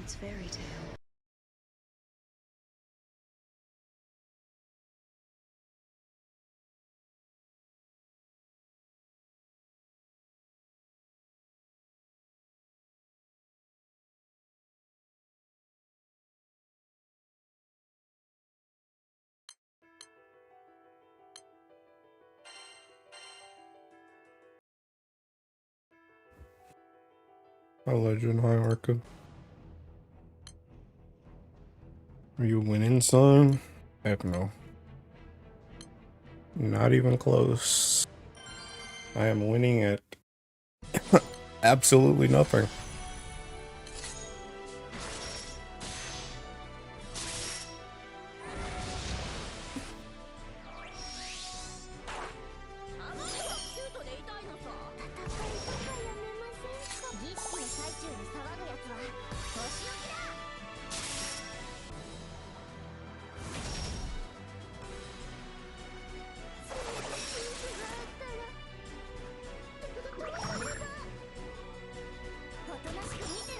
child's fairy tale. A legend hierarchy. Are you winning, son? Heck no. Not even close. I am winning at absolutely nothing.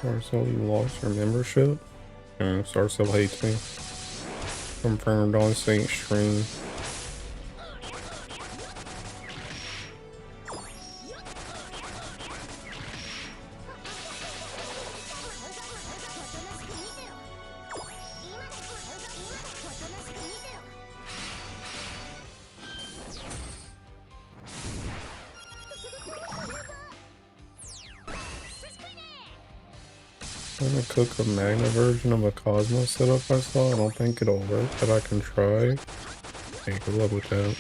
Sarcel, you lost your membership? And Sarcel hates me. Confirmed on Saint Stream. I'm gonna cook a Magna version of a Cosmos setup I saw. I don't think it'll work, but I can try. Hey, good luck with that.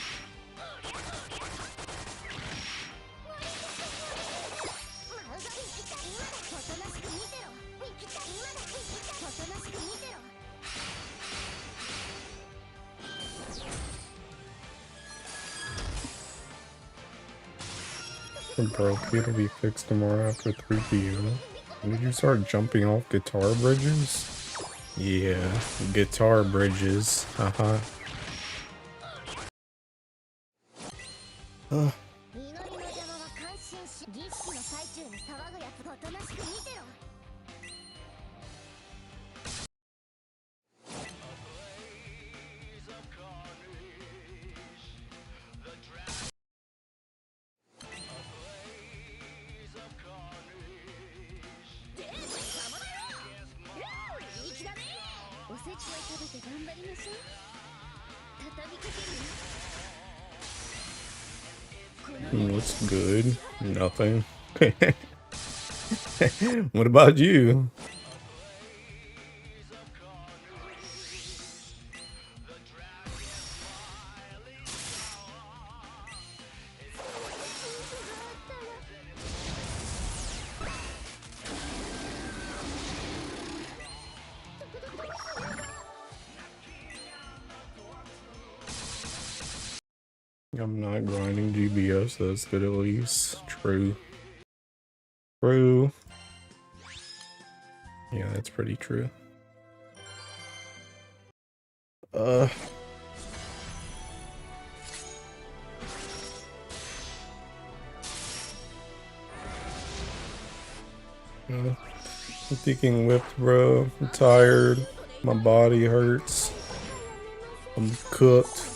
Broke, it'll be fixed tomorrow after 3 p.m. When did you start jumping off guitar bridges? Yeah, guitar bridges. Haha. What's good? Nothing. What about you? I'm not grinding GBF, so that's good at least. True. True. Yeah, that's pretty true. I'm thinking whipped, bro. I'm tired. My body hurts. I'm cooked.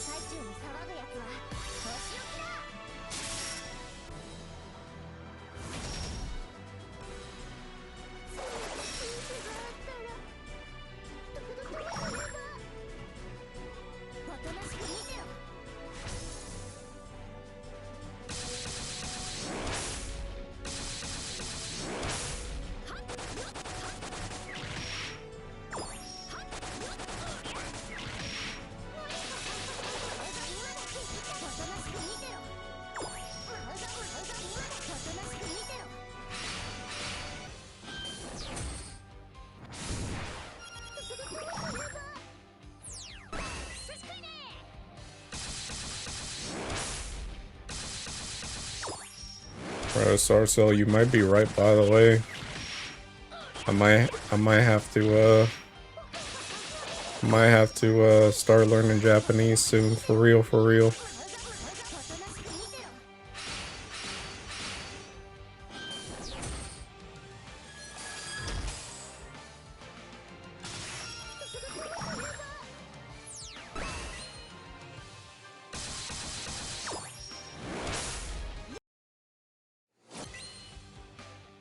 Bro, Sarcel, you might be right, by the way. I might have to start learning Japanese soon, for real, for real.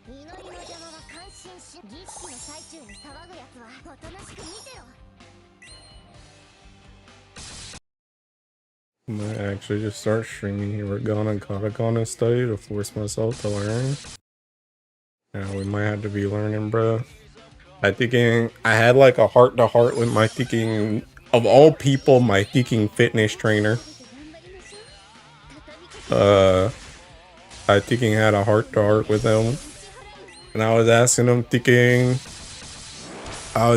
I might actually just start streaming Hiragana and Katakana study to force myself to learn. Yeah, we might have to be learning, bro. I had like a heart-to-heart with my thinking, of all people, my thinking fitness trainer. I thinking had a heart-to-heart with him. And I was asking him I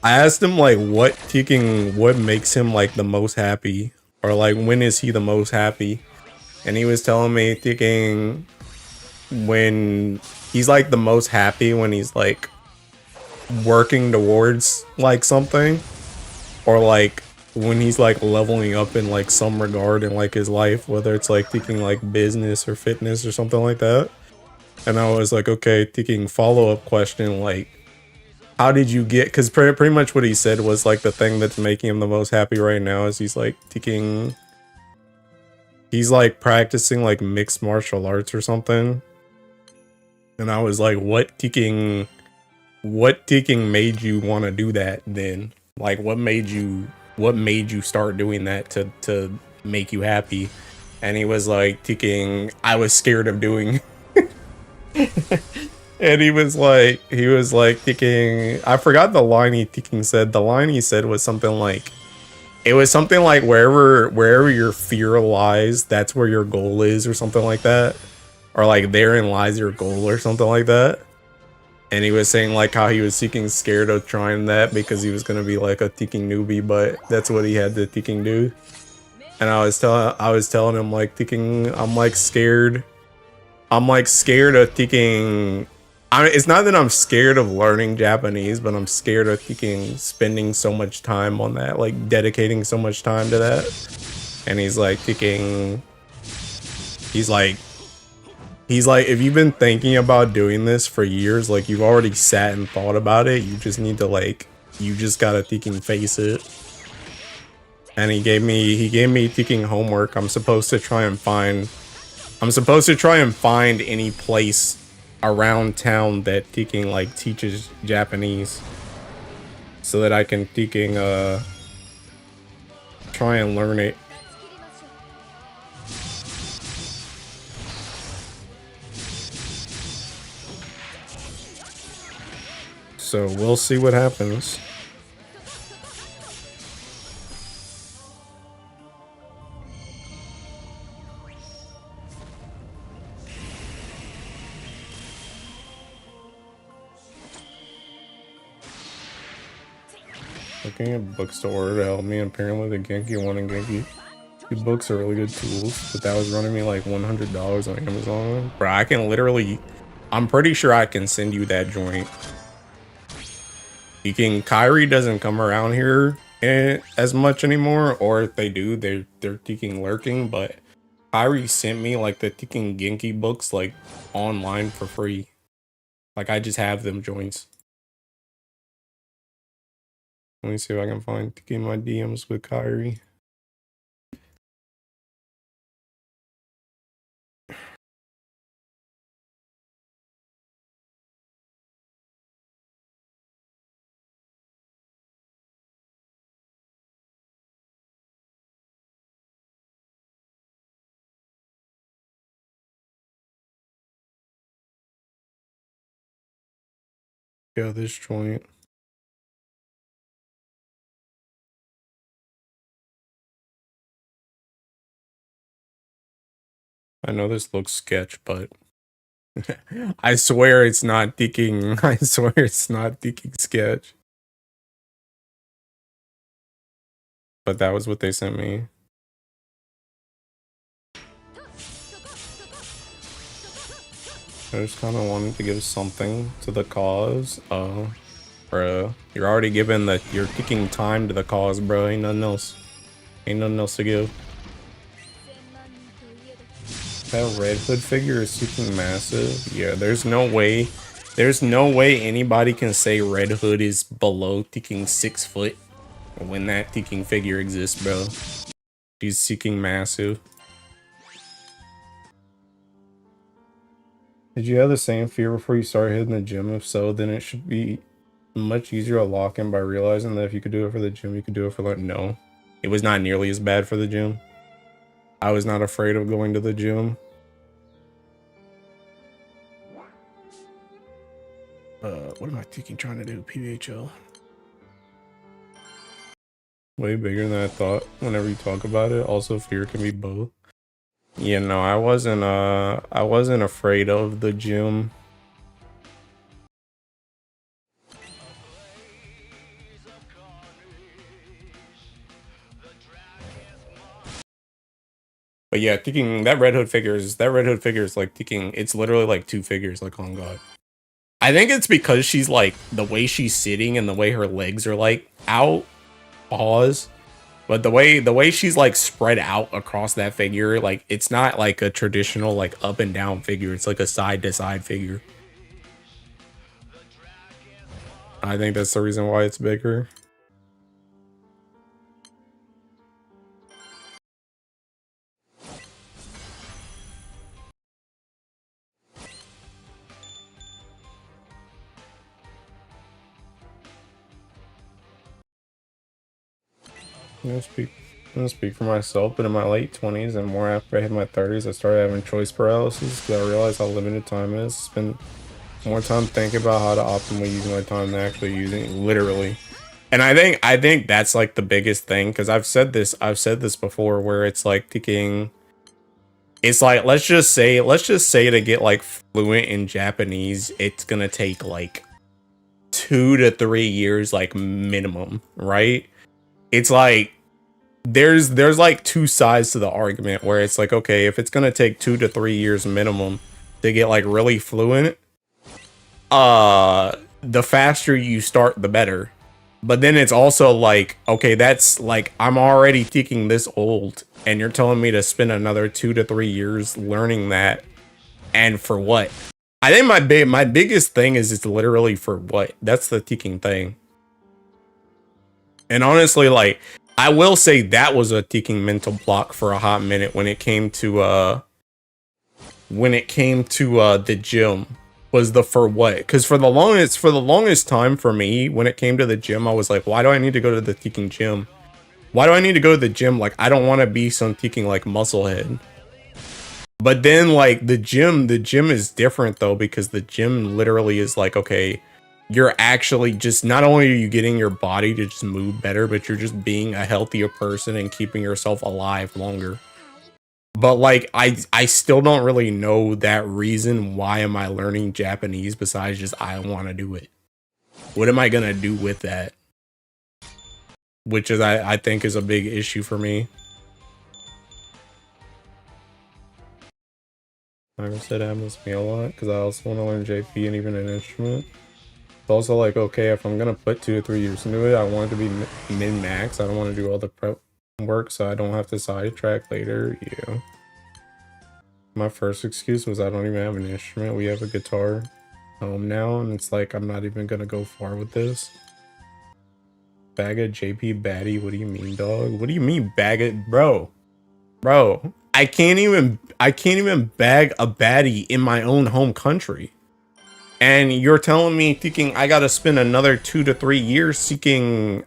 asked him like what makes him like the most happy, or like when is he the most happy? And he was telling me thinking when he's like the most happy when he's like working towards like something, or like when he's like leveling up in like some regard in like his life, whether it's like thinking like business or fitness or something like that. And I was like, okay, thinking follow-up question, like how did you get, because pretty much what he said was like the thing that's making him the most happy right now is he's like practicing like mixed martial arts or something. And I was like, what ticking made you want to do that then? Like what made you start doing that to make you happy? And he was like ticking, I was scared of doing. And he was like thinking, I forgot the line he thinking said. The line he said was something like, it was something like wherever your fear lies, that's where your goal is, or something like that. Or like therein lies your goal, or something like that. And he was saying like how he was seeking scared of trying that because he was gonna be like a thinking newbie, but that's what he had to thinking do. And I was telling him like thinking, I'm like scared of thinking. It's not that I'm scared of learning Japanese, but I'm scared of thinking spending so much time on that, like dedicating so much time to that. And he's like thinking, he's like, if you've been thinking about doing this for years, like you've already sat and thought about it, you just need to like, you just gotta thinking face it. And he gave me thinking homework. I'm supposed to try and find any place around town that thinking like teaches Japanese, so that I can thinking try and learn it. So we'll see what happens. Looking at books to order to help me. Apparently the Genki 1 and Genki 2 books are really good tools, but that was running me like $100 on Amazon. Bro, I can literally, I'm pretty sure I can send you that joint. Kyrie doesn't come around here as much anymore, or if they do, they're thinking lurking, but Kyrie sent me like the thinking Genki books like online for free. Like I just have them joints. Let me see if I can find thinking my DMs with Kyrie. Yeah, this joint. I know this looks sketch, but I swear it's not thinking. I swear it's not thinking sketch. But that was what they sent me. I just kind of wanted to give something to the cause. Bro, you're already giving you're taking time to the cause, bro. Ain't nothing else. Ain't nothing else to give. That Red Hood figure is seeking massive. Yeah, there's no way anybody can say Red Hood is below ticking 6 foot when that ticking figure exists, bro. She's seeking massive. Did you have the same fear before you started hitting the gym? If so, then it should be much easier to lock in by realizing that if you could do it for the gym, you could do it for like, no. It was not nearly as bad for the gym. I was not afraid of going to the gym. What am I thinking trying to do? PBHL. Way bigger than I thought whenever you talk about it. Also, fear can be both. Yeah, no, I wasn't afraid of the gym. But yeah, thinking that Red Hood figure is like thinking it's literally like 2 figures, like on God. I think it's because she's like the way she's sitting and the way her legs are like out, pause. But the way she's like spread out across that figure, like it's not like a traditional like up and down figure. It's like a side to side figure. I think that's the reason why it's bigger. I'm gonna speak for myself, but in my late 20s and more after I hit my 30s, I started having choice paralysis because I realized how limited time is. Spend more time thinking about how to optimally use my time than actually using it, literally. And I think that's like the biggest thing, because I've said this before, where it's like thinking, it's like let's just say to get like fluent in Japanese, it's gonna take like 2 to 3 years, like minimum, right? It's like there's like 2 sides to the argument, where it's like, okay, if it's gonna take 2 to 3 years minimum to get like really fluent, the faster you start, the better. But then it's also like, okay, that's like, I'm already thinking this old, and you're telling me to spend another 2 to 3 years learning that, and for what? I think my biggest thing is it's literally for what? That's the thinking thing. And honestly, like, I will say that was a thinking mental block for a hot minute when it came to the gym. Was the for what? Because for the longest time for me, when it came to the gym, I was like, why do I need to go to the thinking gym? Why do I need to go to the gym? Like, I don't want to be some thinking like musclehead. But then like the gym is different though, because the gym literally is like, okay, you're actually just, not only are you getting your body to just move better, but you're just being a healthier person and keeping yourself alive longer. But like, I still don't really know that reason. Why am I learning Japanese besides just I want to do it? What am I gonna do with that? Which is I think is a big issue for me. Like I said, it happens to me a lot because I also want to learn JP and even an instrument. It's also like, okay, if I'm gonna put 2 or 3 years into it, I want it to be min-max. I don't want to do all the prep work so I don't have to sidetrack later. Yeah. My first excuse was I don't even have an instrument. We have a guitar home now, and it's like, I'm not even gonna go far with this. Bag of JP baddie? What do you mean, dog? What do you mean bag it, bro? Bro, I can't even bag a baddie in my own home country. And you're telling me thinking I gotta spend another 2 to 3 years seeking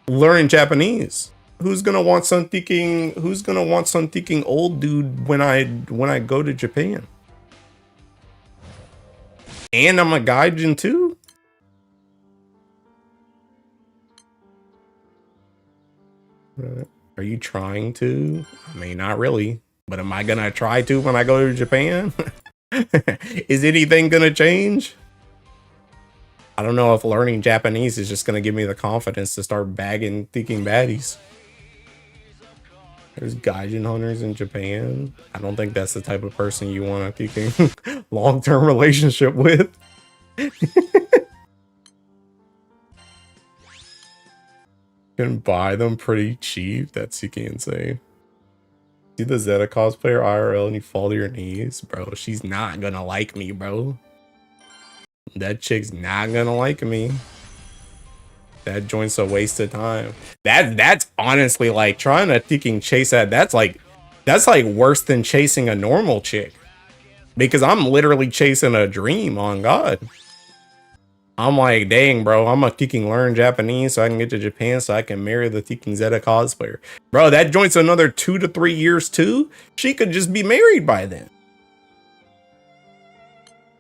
learning Japanese. Who's gonna want some thinking old dude when I go to Japan? And I'm a gaijin too? Are you trying to? I mean, not really. But am I gonna try to when I go to Japan? Is anything gonna change? I don't know if learning Japanese is just gonna give me the confidence to start bagging thinking baddies. There's gaijin hunters in Japan. I don't think that's the type of person you want a thinking long-term relationship with. Can buy them pretty cheap. That's thinking insane. See the Zeta cosplayer IRL and you fall to your knees, bro. She's not gonna like me, bro. That chick's not gonna like me. That joint's a waste of time. That's honestly like trying to thinking chase that. That's like That's like worse than chasing a normal chick. Because I'm literally chasing a dream, on God. I'm like, dang, bro, I'm a teaching learn Japanese so I can get to Japan so I can marry the teaching Zeta cosplayer. Bro, that joint's another 2 to 3 years too. She could just be married by then.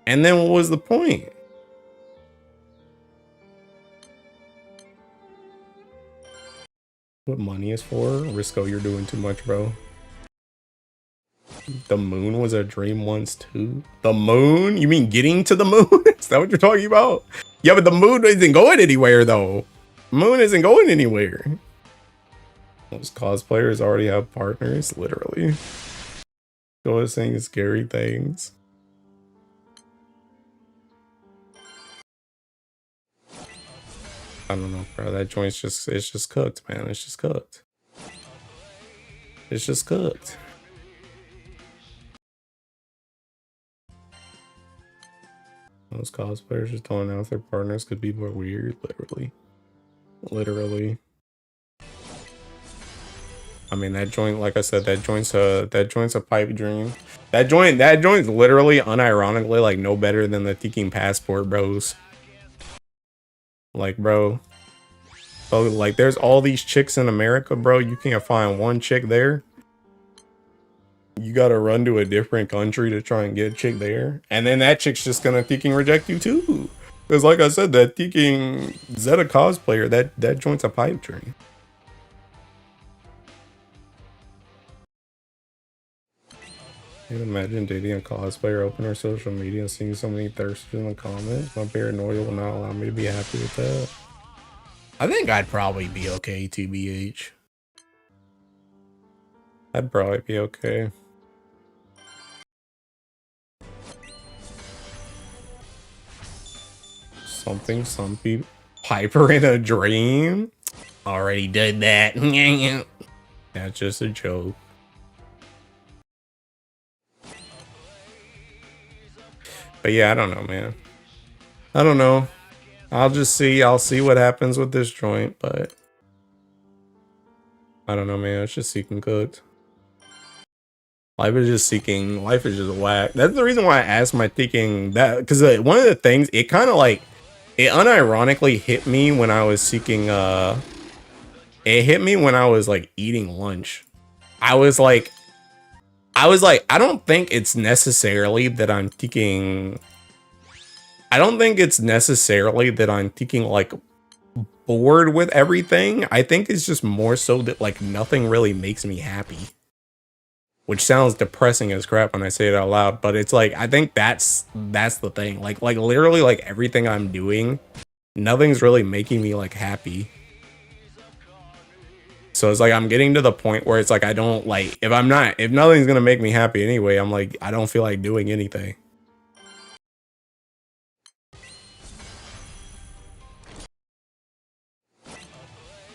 And then what was the point? What money is for? Risco, you're doing too much, bro. The moon was a dream once too. The moon? You mean getting to the moon? Is that what you're talking about? Yeah, but the moon isn't going anywhere though. Moon isn't going anywhere. Those cosplayers already have partners, literally. Go is saying scary things. I don't know, bro. That joint's just, it's just cooked, man. It's just cooked. It's just cooked. Those cosplayers just don't announce their partners because people are weird, literally. Literally. I mean, that joint, like I said, that joint's a pipe dream. That joint's literally unironically like no better than the Teking Passport bros. Like, bro. So like there's all these chicks in America, bro. You can't find one chick there. You gotta run to a different country to try and get a chick there. And then that chick's just gonna Teking reject you too. Because like I said, that Teking Zeta cosplayer, that joint's a pipe dream. I can imagine dating a cosplayer, open her social media and seeing so many thirsters in the comments. My paranoia will not allow me to be happy with that. I think I'd probably be okay, TBH. I'd probably be okay. Something, some people. Piper in a dream? Already did that. That's just a joke. But yeah, I don't know, man. I don't know. I'll see what happens with this joint, but I don't know, man. It's just seeking cooked. Life is just whack. That's the reason why I asked my thinking that, because one of the things, it kind of like, it unironically hit me when I was seeking, it hit me when I was like eating lunch. I was like, I don't think it's necessarily that I'm thinking, like bored with everything. I think it's just more so that like nothing really makes me happy. Which sounds depressing as crap when I say it out loud, but it's like, I think that's the thing. Like literally like everything I'm doing, nothing's really making me like happy. So it's like I'm getting to the point where it's like I don't like, if nothing's gonna make me happy anyway, I'm like, I don't feel like doing anything.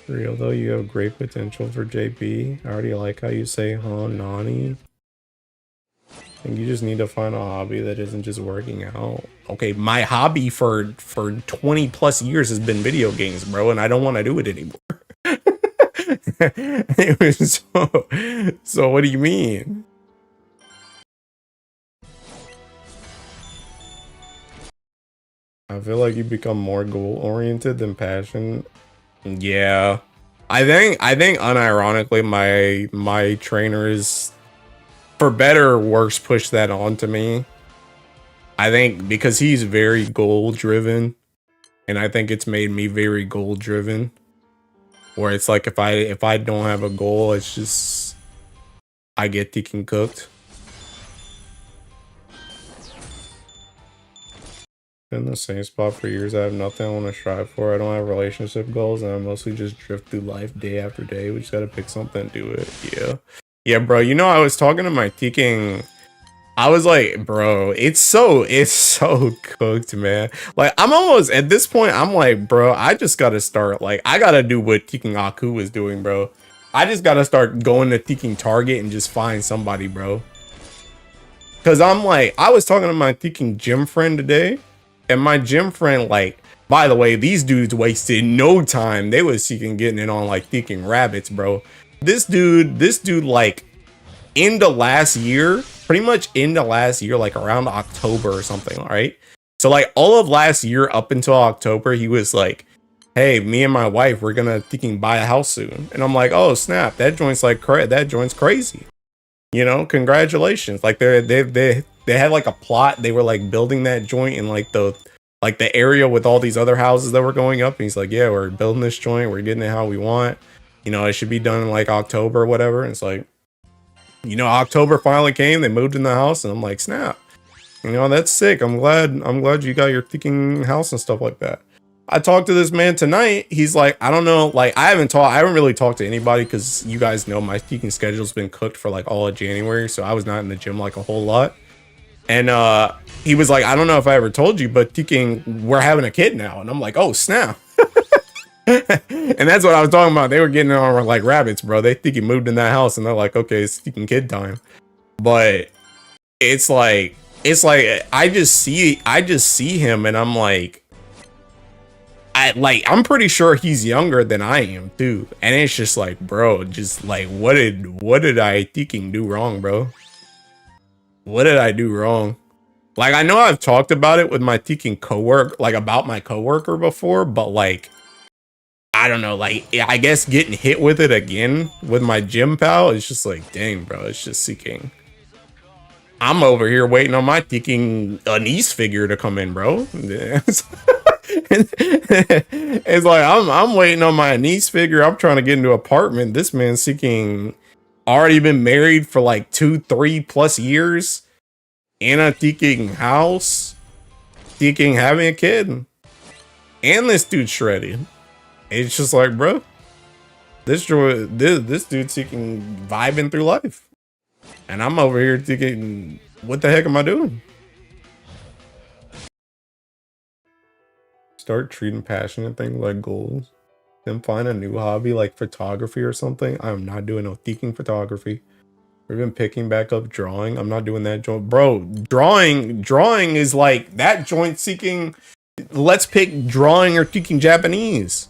Real though, you have great potential for JP. I already like how you say, huh, Nani? I think you just need to find a hobby that isn't just working out. Okay, my hobby for 20 plus years has been video games, bro, and I don't want to do it anymore. It was so what do you mean? I feel like you become more goal oriented than passion. Yeah, I think unironically my trainers, for better or worse, push that onto me. I think because he's very goal driven, and I think it's made me very goal driven. Where it's like if I don't have a goal, it's just I get Tekken cooked. Been in the same spot for years. I have nothing I want to strive for. I don't have relationship goals, and I mostly just drift through life day after day. We just gotta pick something and do it. Yeah, bro. You know, I was talking to my Tekken. I was like, bro, it's so cooked, man. Like, I'm almost at this point. I'm like, bro, I just gotta start. Like, I gotta do what Tekken Aku was doing, bro. I just gotta start going to Tekken Target and just find somebody, bro. Cause I'm like, I was talking to my Tekken gym friend today. And my gym friend, like, by the way, these dudes wasted no time. They was seeking getting it on like Tekken Rabbits, bro. This dude, like, into last year, pretty much into last year, like around October or something, right? So like all of last year up until October, he was like, hey, me and my wife, we're gonna thinking buy a house soon. And I'm like, oh snap, that joint's like that joint's crazy. You know, congratulations. Like they had like a plot. They were like building that joint in like the area with all these other houses that were going up. And he's like, yeah, we're building this joint, we're getting it how we want. You know, it should be done in like October or whatever. And it's like, you know, October finally came, they moved in the house, and I'm like, snap. You know, that's sick. I'm glad you got your thinking house and stuff like that. I talked to this man tonight. He's like, I don't know, like I haven't really talked to anybody because you guys know my speaking schedule's been cooked for like all of January, so I was not in the gym like a whole lot. And he was like, I don't know if I ever told you, but we're having a kid now. And I'm like, oh snap. And that's what I was talking about. They were getting on like rabbits, bro. They think he moved in that house and they're like, okay, it's speaking kid time. But it's like I just see him and I'm like, I'm pretty sure he's younger than I am too. And it's just like, bro, just like, what did I thinking do wrong, bro? What did I do wrong? Like, I know I've talked about it with my thinking coworker, like about my coworker before, but like, I don't know, like, I guess getting hit with it again with my gym pal is just like, dang, bro, it's just seeking. I'm over here waiting on my thinking a niece figure to come in, bro. It's like I'm waiting on my niece figure. I'm trying to get into an apartment. This man's seeking, already been married for like 2-3+ years, in a thinking house, thinking having a kid, and this dude shredded. It's just like, bro, this dude's seeking vibing through life, and I'm over here thinking, what the heck am I doing? Start treating passionate things like goals. Then find a new hobby like photography or something. I'm not doing no thinking photography. We've been picking back up drawing. I'm not doing that joint. Bro, drawing is like that joint seeking. Let's pick drawing or thinking Japanese.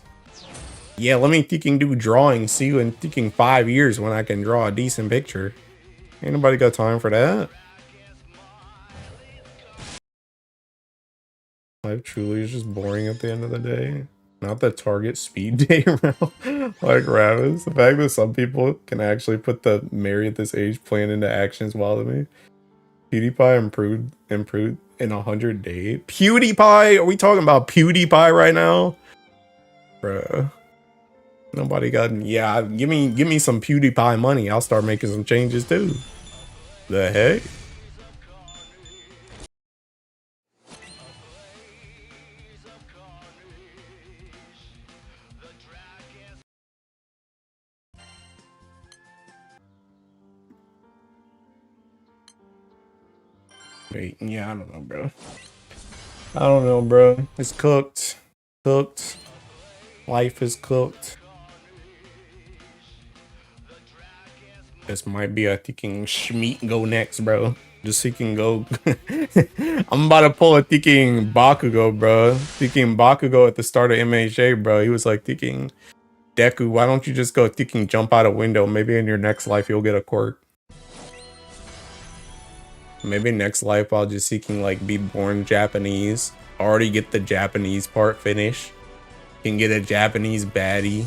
Yeah, let me thinking do drawing. See you in thinking 5 years when I can draw a decent picture. Ain't nobody got time for that. Life truly is just boring at the end of the day. Not the Target speed date around like rabbits. The fact that some people can actually put the marry at this age plan into action is wild to me. PewDiePie improved in 100 days. PewDiePie? Are we talking about PewDiePie right now? Bruh. Nobody got, yeah, give me some PewDiePie money. I'll start making some changes too. The heck? Wait, yeah, I don't know, bro. I don't know, bro. It's cooked. Cooked. Life is cooked. This might be a thinking Schmeat go next, bro. Just so he can go. I'm about to pull a thinking Bakugo, bro. Thinking Bakugo at the start of MHA, bro. He was like thinking, Deku, why don't you just go thinking jump out a window? Maybe in your next life you'll get a quirk. Maybe next life I'll just seeking like be born Japanese. Already get the Japanese part finished. Can get a Japanese baddie.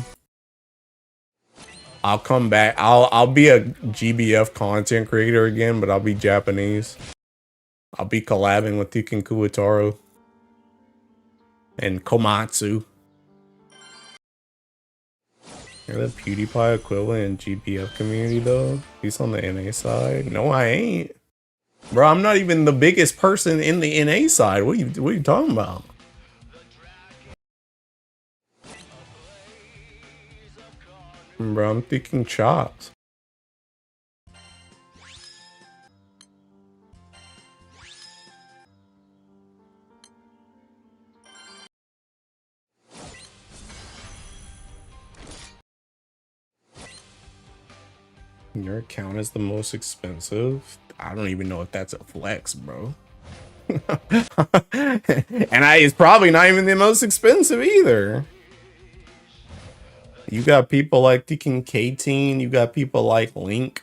I'll come back. I'll be a GBF content creator again, but I'll be Japanese. I'll be collabing with Yukin Kuwataro and Komatsu. You're the PewDiePie equivalent in GBF community though. He's on the NA side. No, I ain't. Bro, I'm not even the biggest person in the NA side. What are you talking about? Bro, I'm thinking chops. Your account is the most expensive? I don't even know if that's a flex, bro. And it's probably not even the most expensive either. You got people like thinking K-Teen, you got people like Link.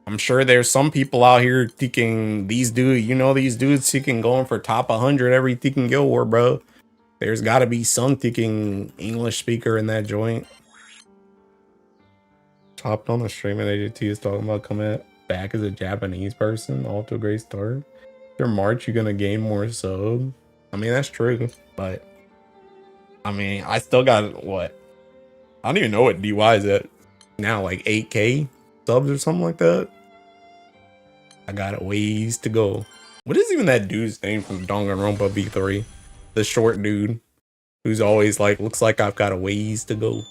I'm sure there's some people out here thinking these dudes, these dudes thinking going for top 100 every thinking Guild War, bro. There's got to be some thinking English speaker in that joint. Hopped on the stream at AJT is talking about coming back as a Japanese person, off to a great start. After March, you're gonna gain more sub. I mean, that's true, but I mean, I still got what? I don't even know what DY is at now, like 8K subs or something like that. I got a ways to go. What is even that dude's name from Danganronpa B3? The short dude who's always like, looks like I've got a ways to go.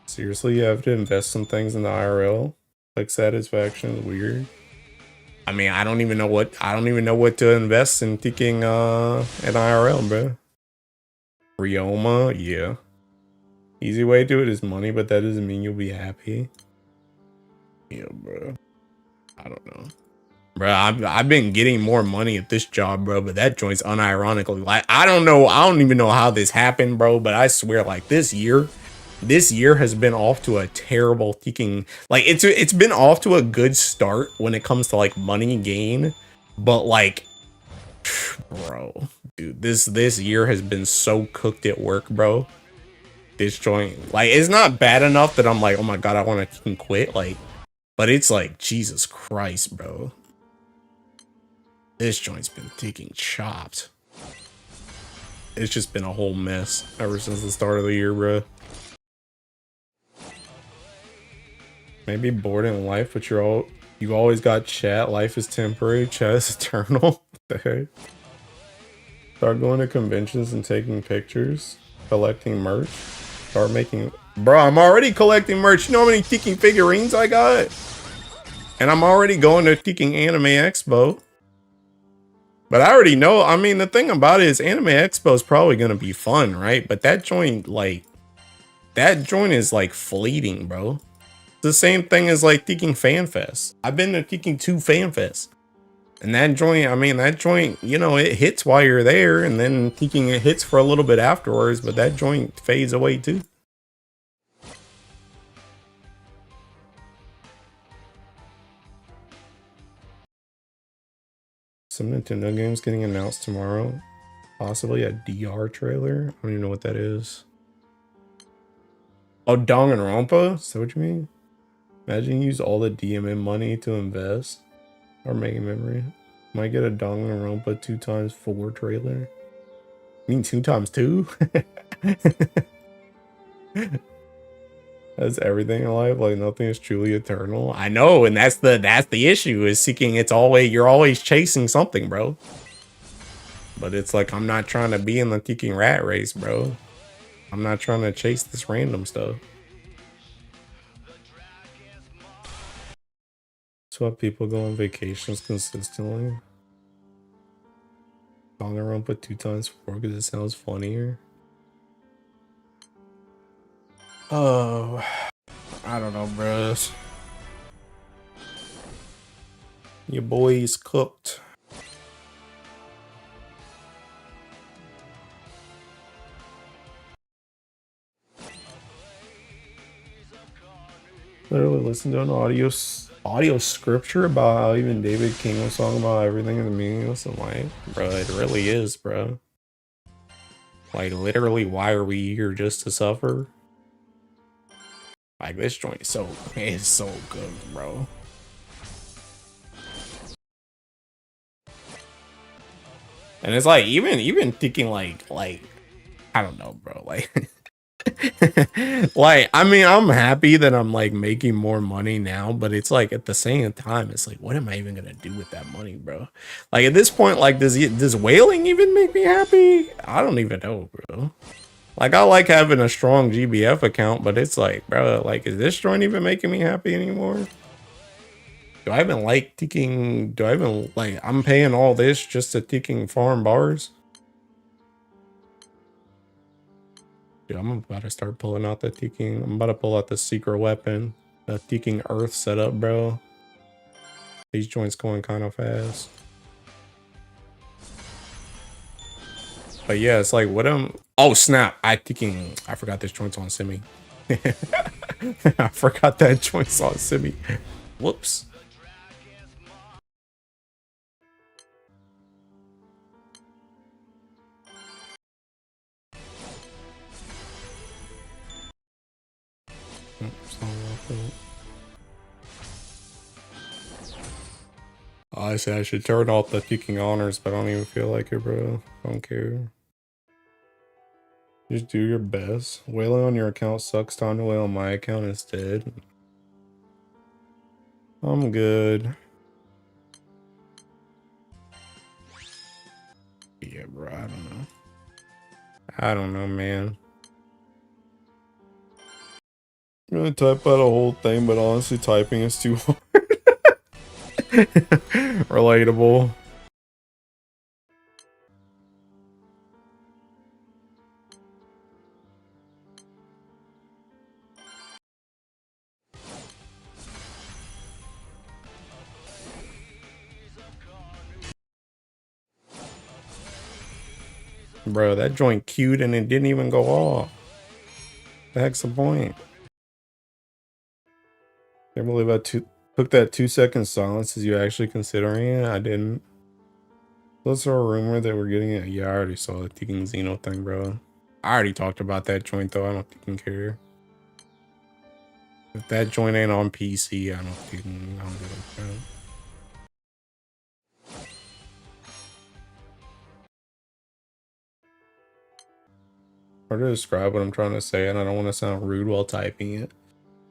Seriously, you have to invest some things in the IRL? Like satisfaction is weird. I mean, I don't even know what to invest in thinking an IRL, bro. Ryoma, yeah. Easy way to do it is money, but that doesn't mean you'll be happy. Yeah, bro. I don't know. Bro, I've been getting more money at this job, bro, but that joint's unironically like I don't know, I don't even know how this happened, bro, but I swear like this year has been off to a terrible thinking, like it's been off to a good start when it comes to like money gain, but like bro, dude, this year has been so cooked at work, bro. This joint, like, it's not bad enough that I'm like, oh my god, I want to quit, like, but it's like, Jesus Christ, bro. This joint's been taking chopped. It's just been a whole mess ever since the start of the year, bro. Maybe bored in life, but you've always got chat. Life is temporary, chat is eternal. What the heck? Start going to conventions and taking pictures, collecting merch. Start making, bro, I'm already collecting merch. You know how many Tiki figurines I got? And I'm already going to Tiki Anime Expo. But I already know, I mean, the thing about it is Anime Expo is probably going to be fun, right? But that joint, like, is like fleeting, bro. The same thing as like Tiki Fan Fest. I've been to Tiki 2 Fan Fest. And that joint, I mean, you know, it hits while you're there, and then thinking it hits for a little bit afterwards, but that joint fades away too. Some Nintendo games getting announced tomorrow. Possibly a DR trailer. I don't even know what that is. Oh, Danganronpa? Is that what you mean? Imagine you use all the DMM money to invest. Or make a memory. Might get a Danganronpa 2x4 trailer. You mean 2x2? That's everything in life. Like nothing is truly eternal. I know, and that's the issue is seeking. You're always chasing something, bro. But it's like I'm not trying to be in the kicking rat race, bro. I'm not trying to chase this random stuff. That's why people go on vacations consistently. Danganronpa 2x4 because it sounds funnier. Oh, I don't know, bros. Your boy's cooked. Literally listen to an audio scripture about how even David King was talking about everything in the meaningless in life. Bro, it really is, bro. Like, literally, why are we here? Just to suffer? Like, this joint is so good, bro. And it's like, even thinking like, I don't know, bro, like, like, I mean, I'm happy that I'm like making more money now, but it's like at the same time, it's like, what am I even gonna do with that money, bro? Like at this point, like, does whaling even make me happy? I don't even know, bro. Like, I like having a strong GBF account, but it's like, bro, like, is this joint even making me happy anymore? Do I even like taking? Do I even like? I'm paying all this just to taking farm bars. Dude, I'm about to start pulling out the Teeking. I'm about to pull out the secret weapon. The Teeking Earth setup, bro. These joints going kind of fast. But yeah, it's like, what am... Oh, snap. I forgot this joint's on Simi. I forgot that joint saw Simi. Whoops. I say I should turn off the kicking honors, but I don't even feel like it, bro. I don't care. Just do your best. Wailing on your account sucks. Time to wail on my account instead. I'm good. Yeah, bro. I don't know. I don't know, man. I'm gonna type out a whole thing, but honestly, typing is too hard. Relatable. Bro, that joint queued and it didn't even go off. The heck's the point? Can't believe I took that 2-second silence. Is you actually considering it? I didn't. Those are a rumor that we're getting it. Yeah, I already saw the Tekken Xeno thing, bro. I already talked about that joint though. I don't fucking care. If that joint ain't on PC, I don't give a crap. Hard to describe what I'm trying to say, and I don't want to sound rude while typing it.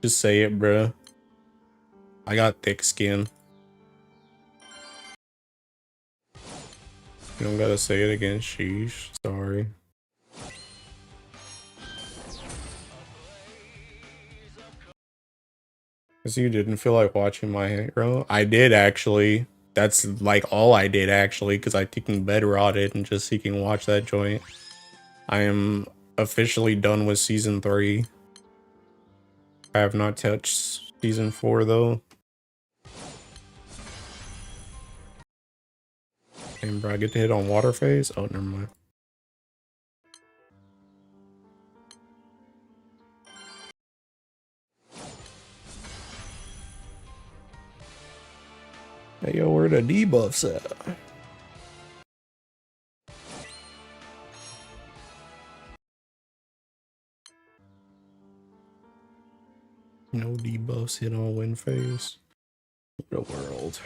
Just say it, bro. I got thick skin. You don't gotta say it again, sheesh. Sorry. Cause you didn't feel like watching my hero? I did actually. That's like all I did actually, because I taking bed rotted and just seeking watch that joint. I am officially done with season 3. I have not touched season 4 though. And bro, I get to hit on water phase? Oh, never mind. Hey yo, where the debuffs at? No debuffs hit on win phase. What a world.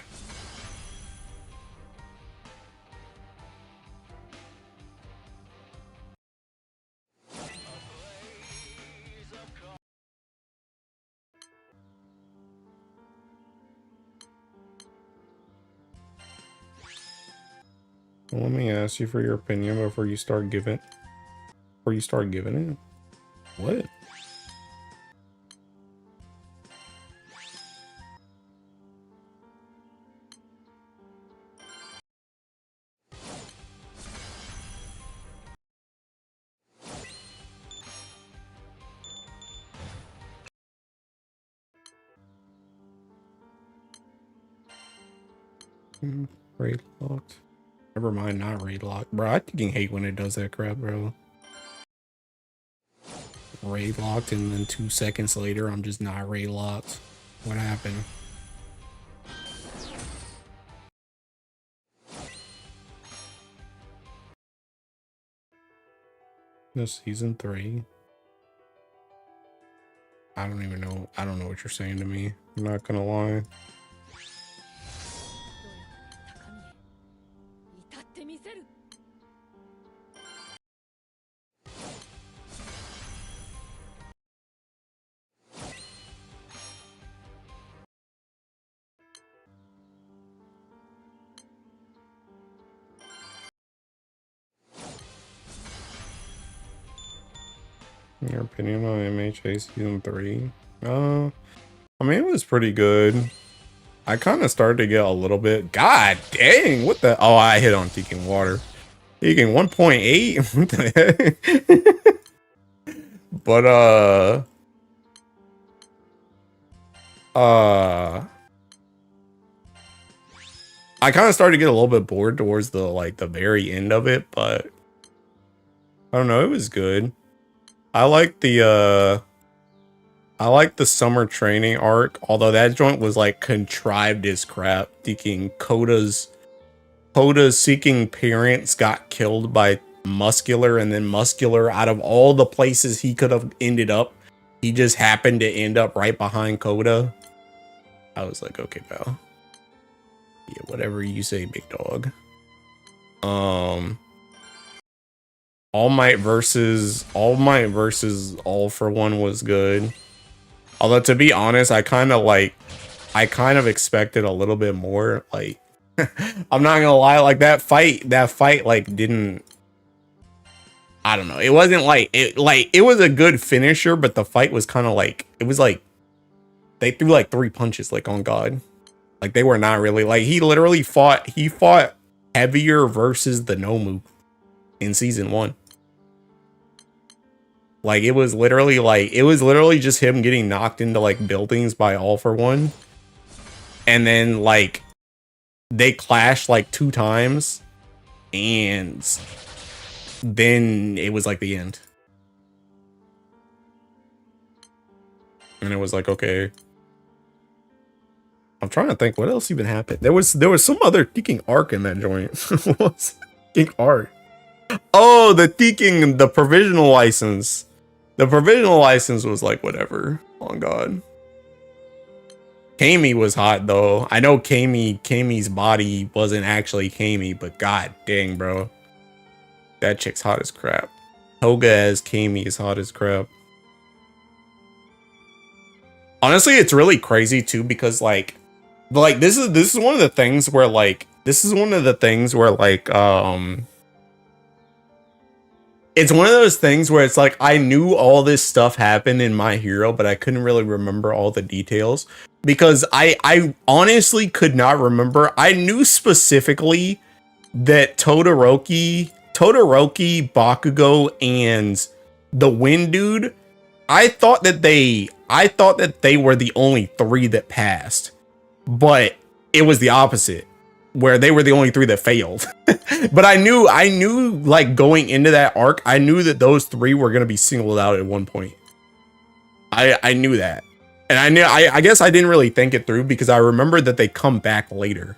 Well, let me ask you for your opinion before you start giving it. What? Raid locked. Never mind, not raid locked. Bro, I fucking hate when it does that crap, bro. Raid locked and then 2 seconds later, I'm just not raid locked. What happened? No, season 3. I don't even know. I don't know what you're saying to me. I'm not gonna lie. Your opinion on MHA season 3? I mean, it was pretty good. I kind of started to get a little bit. God dang, what the? Oh, I hit on Teking Water. Teking 1.8? What the heck? But, I kind of started to get a little bit bored towards the very end of it, but I don't know, it was good. I like the, I like the summer training arc, although that joint was like contrived as crap. Thinking Koda's seeking parents got killed by Muscular, and then Muscular, out of all the places he could have ended up, he just happened to end up right behind Koda. I was like, okay, pal. Yeah, whatever you say, big dog. All Might versus All for One was good. Although, to be honest, I kind of expected a little bit more. Like, I'm not gonna lie, like that fight like didn't, I don't know. It wasn't like it was a good finisher, but the fight was kind of like, it was like they threw like 3 punches, like, on God. Like, they were not really, like, he literally fought heavier versus the Nomu in season 1. Like, it was literally just him getting knocked into like buildings by All for One. And then like they clashed like 2 times, and then it was like the end. And it was like, okay. I'm trying to think what else even happened. There was some other Teking arc in that joint. What was Teking arc? Oh, the provisional license. The provisional license was like whatever. Oh God. Kami was hot though. I know Kami's body wasn't actually Kami, but god dang, bro. That chick's hot as crap. Toga as Kami is hot as crap. Honestly, it's really crazy too, because like this is one of the things where like it's one of those things where it's like I knew all this stuff happened in My Hero, but I couldn't really remember all the details because I honestly could not remember. I knew specifically that Todoroki, Bakugo, and the Wind Dude, I thought that they were the only 3 that passed, but it was the opposite, where they were the only 3 that failed. But I knew like going into that arc, I knew that those 3 were going to be singled out at one point. I knew that. And I guess I didn't really think it through because I remember that they come back later.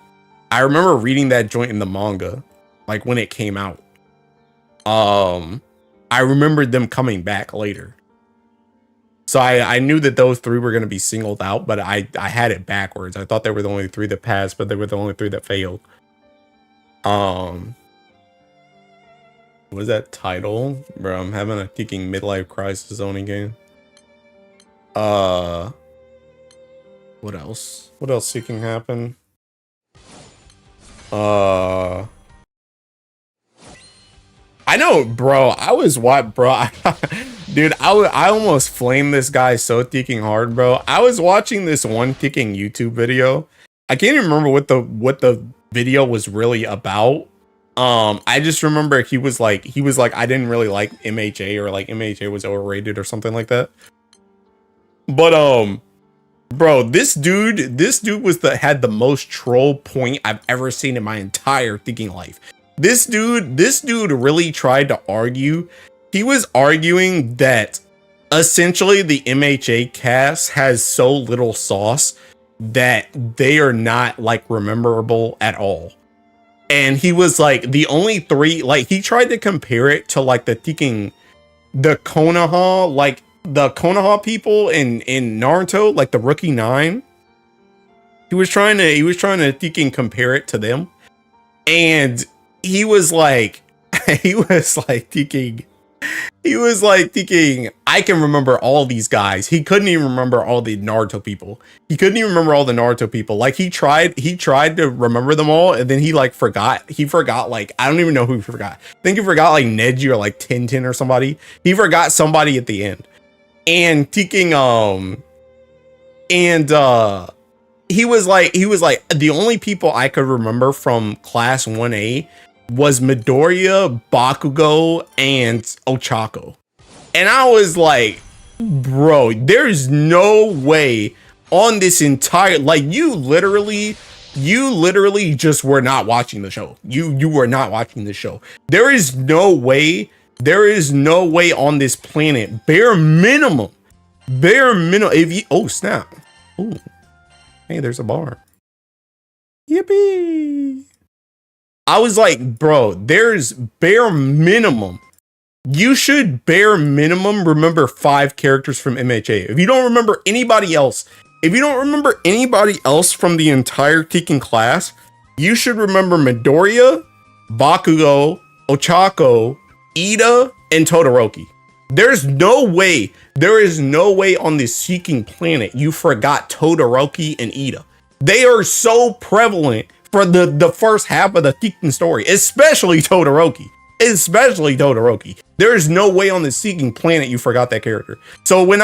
I remember reading that joint in the manga, like when it came out. I remembered them coming back later. So I knew that those 3 were going to be singled out, but I had it backwards. I thought they were the only 3 that passed, but they were the only 3 that failed. What was that title? Bro, I'm having a kicking midlife crisis on again. What else? What else can happen? I know, bro. Dude, I almost flamed this guy so ticking hard, bro. I was watching this one ticking YouTube video. I can't even remember what the video was really about. I just remember he was like I didn't really like MHA, or like MHA was overrated or something like that. But bro, this dude had the most troll point I've ever seen in my entire thinking life. This dude really tried to argue. He was arguing that essentially the MHA cast has so little sauce that they are not like rememberable at all. And he was like, the only 3, like he tried to compare it to like the Konoha, like the Konoha people in Naruto, like the Rookie 9. He was trying to compare it to them. And he was like thinking, I can remember all these guys. He couldn't even remember all the Naruto people. Like he tried to remember them all, and then he like forgot. He forgot, like, I don't even know who he forgot. I think he forgot like Neji or like Tintin or somebody. He forgot somebody at the end. And he was like, the only people I could remember from class 1A was Midoriya, Bakugo, and Ochako. And I was like, bro, there's no way on this entire, like, you literally just were not watching the show. You were not watching the show. There is no way on this planet, bare minimum, Bare minimum. If you, oh snap. Oh, hey, there's a bar. Yippee. I was like, bro, there's bare minimum. You should bare minimum remember 5 characters from MHA. If you don't remember anybody else, from the entire Tekken class, you should remember Midoriya, Bakugo, Ochako, Ida, and Todoroki. There is no way on this Seeking planet you forgot Todoroki and Ida. They are so prevalent for the first half of the Tekken story, especially Todoroki. There is no way on the Seeking planet you forgot that character. So when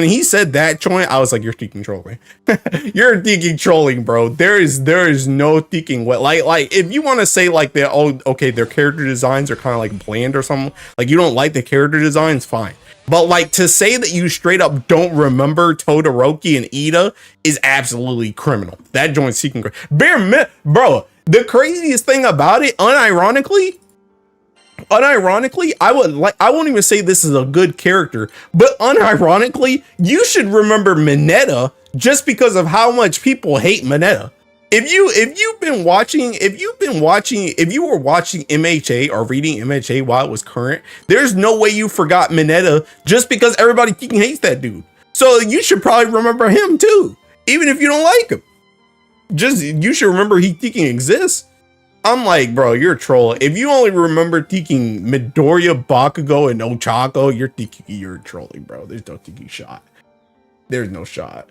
he said that joint, I was like, you're Tekken trolling. You're Tekken trolling, bro. There is no Tekken way. Like if you want to say like their character designs are kind of like bland or something, like you don't like the character designs, fine. But like to say that you straight up don't remember Todoroki and Ida is absolutely criminal. That joint's Seeking, bro. The craziest thing about it, unironically, I won't even say this is a good character, but unironically, you should remember Mineta just because of how much people hate Mineta. If you were watching MHA or reading MHA while it was current, there's no way you forgot Mineta just because everybody hates that dude. So you should probably remember him too, even if you don't like him. You should remember he exists. I'm like, bro, you're a troll. If you only remember Tekken Midoriya, Bakugo, and Ochako, you're trolling, bro. There's no Tekken shot. There's no shot.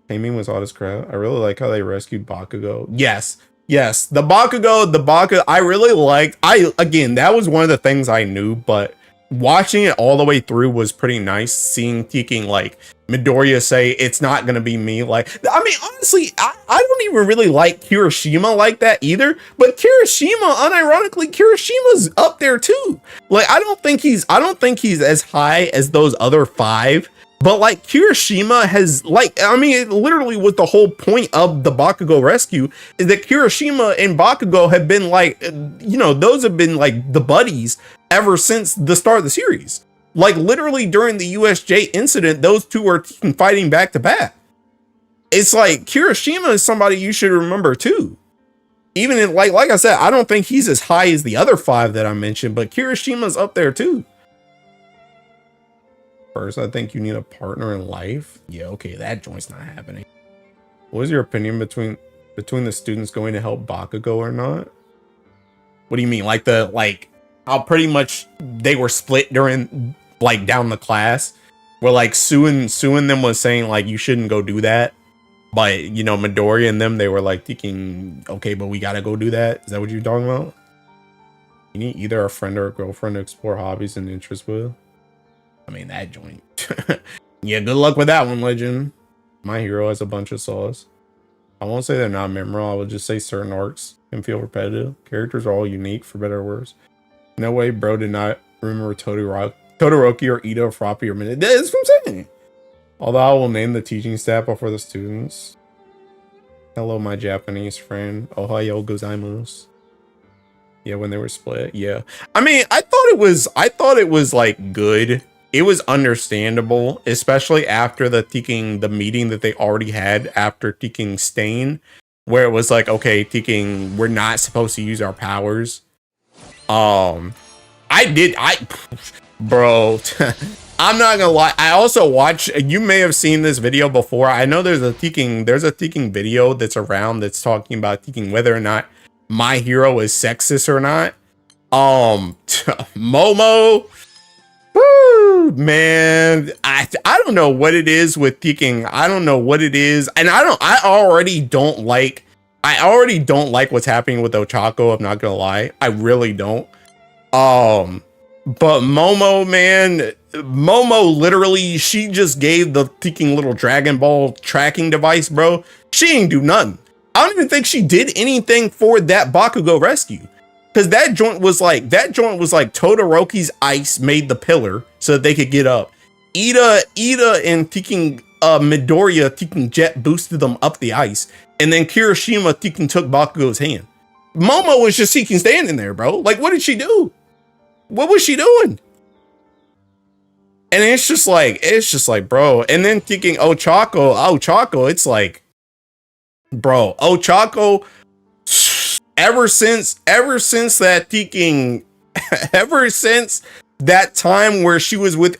Taming was all this crap. I really like how they rescued Bakugo. Yes. The Bakugo, I really liked. Again, that was one of the things I knew, but watching it all the way through was pretty nice. Seeing Tekken like Midoriya say it's not gonna be me. Like, I mean, honestly, I don't even really like Kirishima like that either. But unironically, Kirishima's up there too. Like, I don't think he's as high as those other 5. But like Kirishima has, like, I mean, it literally was the whole point of the Bakugo rescue is that Kirishima and Bakugo have been like, those have been like the buddies ever since the start of the series. Like literally during the USJ incident, those two are fighting back to back. It's like Kirishima is somebody you should remember too. Even in, like I said, I don't think he's as high as the other 5 that I mentioned, but Kirishima's up there too. First, I think you need a partner in life. Yeah, okay, that joint's not happening. What is your opinion between the students going to help Bakugo or not? What do you mean? Like how pretty much they were split during like down the class, where like suing them was saying like you shouldn't go do that, but Midoriya and them, they were like thinking, okay, but we gotta go do that. Is that what you're talking about? You need either a friend or a girlfriend to explore hobbies and interests with. I mean, that joint. Yeah, good luck with that one, legend. My hero has a bunch of sauce. I won't say they're not memorable. I would just say certain arcs can feel repetitive. Characters are all unique, for better or worse. No way bro did not remember Todoroki or Ida or Froppy or Minute. That's what I'm saying. Although I will name the teaching staff before the students. Hello, my Japanese friend. Ohayo gozaimasu. Yeah, when they were split. Yeah. I mean, I thought it was like good. It was understandable, especially after the meeting that they already had after Tekken Stain, where it was like, okay, Tekken, we're not supposed to use our powers. Bro, I'm not gonna lie. I also watch, you may have seen this video before. I know there's a Tekken video that's around that's talking about Tekken, whether or not my hero is sexist or not. Momo. Woo, man, I don't know what it is with Tekken. I don't know what it is, and I already don't like what's happening with Ochako. I'm not gonna lie, I really don't. But Momo, man, Momo literally, she just gave the Tekken little Dragon Ball tracking device, bro. She ain't do nothing. I don't even think she did anything for that Bakugo rescue. Because that joint was like Todoroki's ice made the pillar so that they could get up. Ida and Tekken Midoriya Tekken Jet boosted them up the ice. And then Kirishima Tekken took Bakugo's hand. Momo was just Tekken standing there, bro. Like, what did she do? What was she doing? And it's just like, bro. And then thinking, oh Chaco, it's like, bro, oh Chaco, ever since that thinking, ever since that time where she was with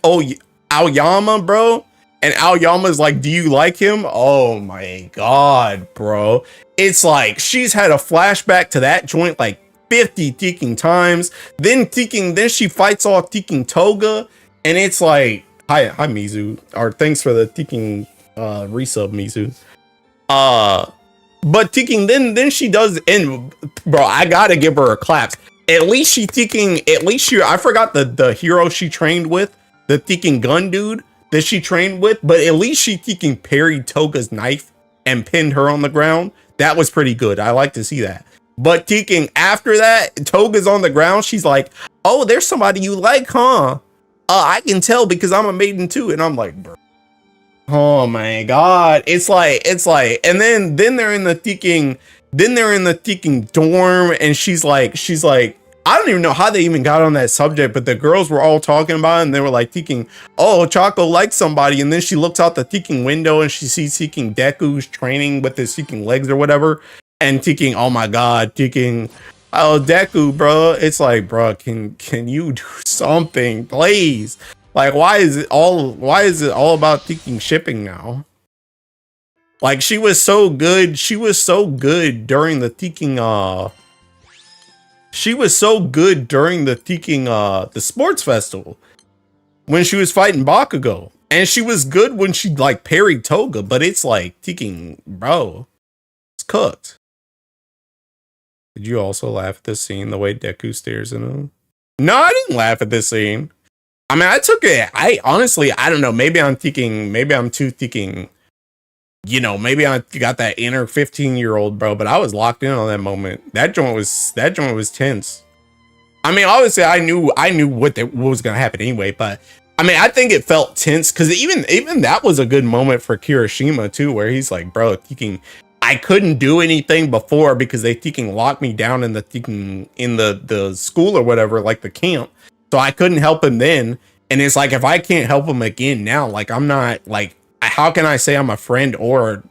Aoyama, bro, and Aoyama's like, do you like him? Oh my god, bro. It's like she's had a flashback to that joint like 50 thinking times. Then she fights off thinking Toga, and it's like, hi Mizu, or thanks for the thinking resub, Mizu. But thinking then she does, and bro, I gotta give her a claps. At least I forgot the hero she trained with, the thinking gun dude that she trained with, but at least she thinking parried Toga's knife and pinned her on the ground. That was pretty good. I like to see that. But thinking after that, Toga's on the ground, she's like, oh, there's somebody you like, huh? I can tell because I'm a maiden too. And I'm like, bro, oh my god. It's like, and then they're in the thinking, dorm, and she's like, I don't even know how they even got on that subject, but the girls were all talking about it, and they were like thinking, oh, Chaco likes somebody, and then she looks out the thinking window and she sees thinking Deku's training with his thinking legs or whatever, and thinking, oh my god, thinking, oh Deku, bro. It's like, bro, can you do something, please? Like, why is it all about thinking shipping now? Like, she was so good during the thinking the sports festival when she was fighting Bakugo, and she was good when she like parried Toga, but it's like thinking, bro, it's cooked. Did you also laugh at this scene, the way Deku stares at him? No, I didn't laugh at this scene. I mean, I took it. I honestly, I don't know. Maybe I'm too thinking. You know, maybe I got that inner 15-year-old, bro, but I was locked in on that moment. That joint was tense. I mean, obviously I knew what was gonna happen anyway, but I mean, I think it felt tense because even that was a good moment for Kirishima too, where he's like, bro, thinking I couldn't do anything before because they thinking locked me down in the school or whatever, like the camp. So I couldn't help him then. And it's like, if I can't help him again now, like I'm not like, how can I say I'm a friend or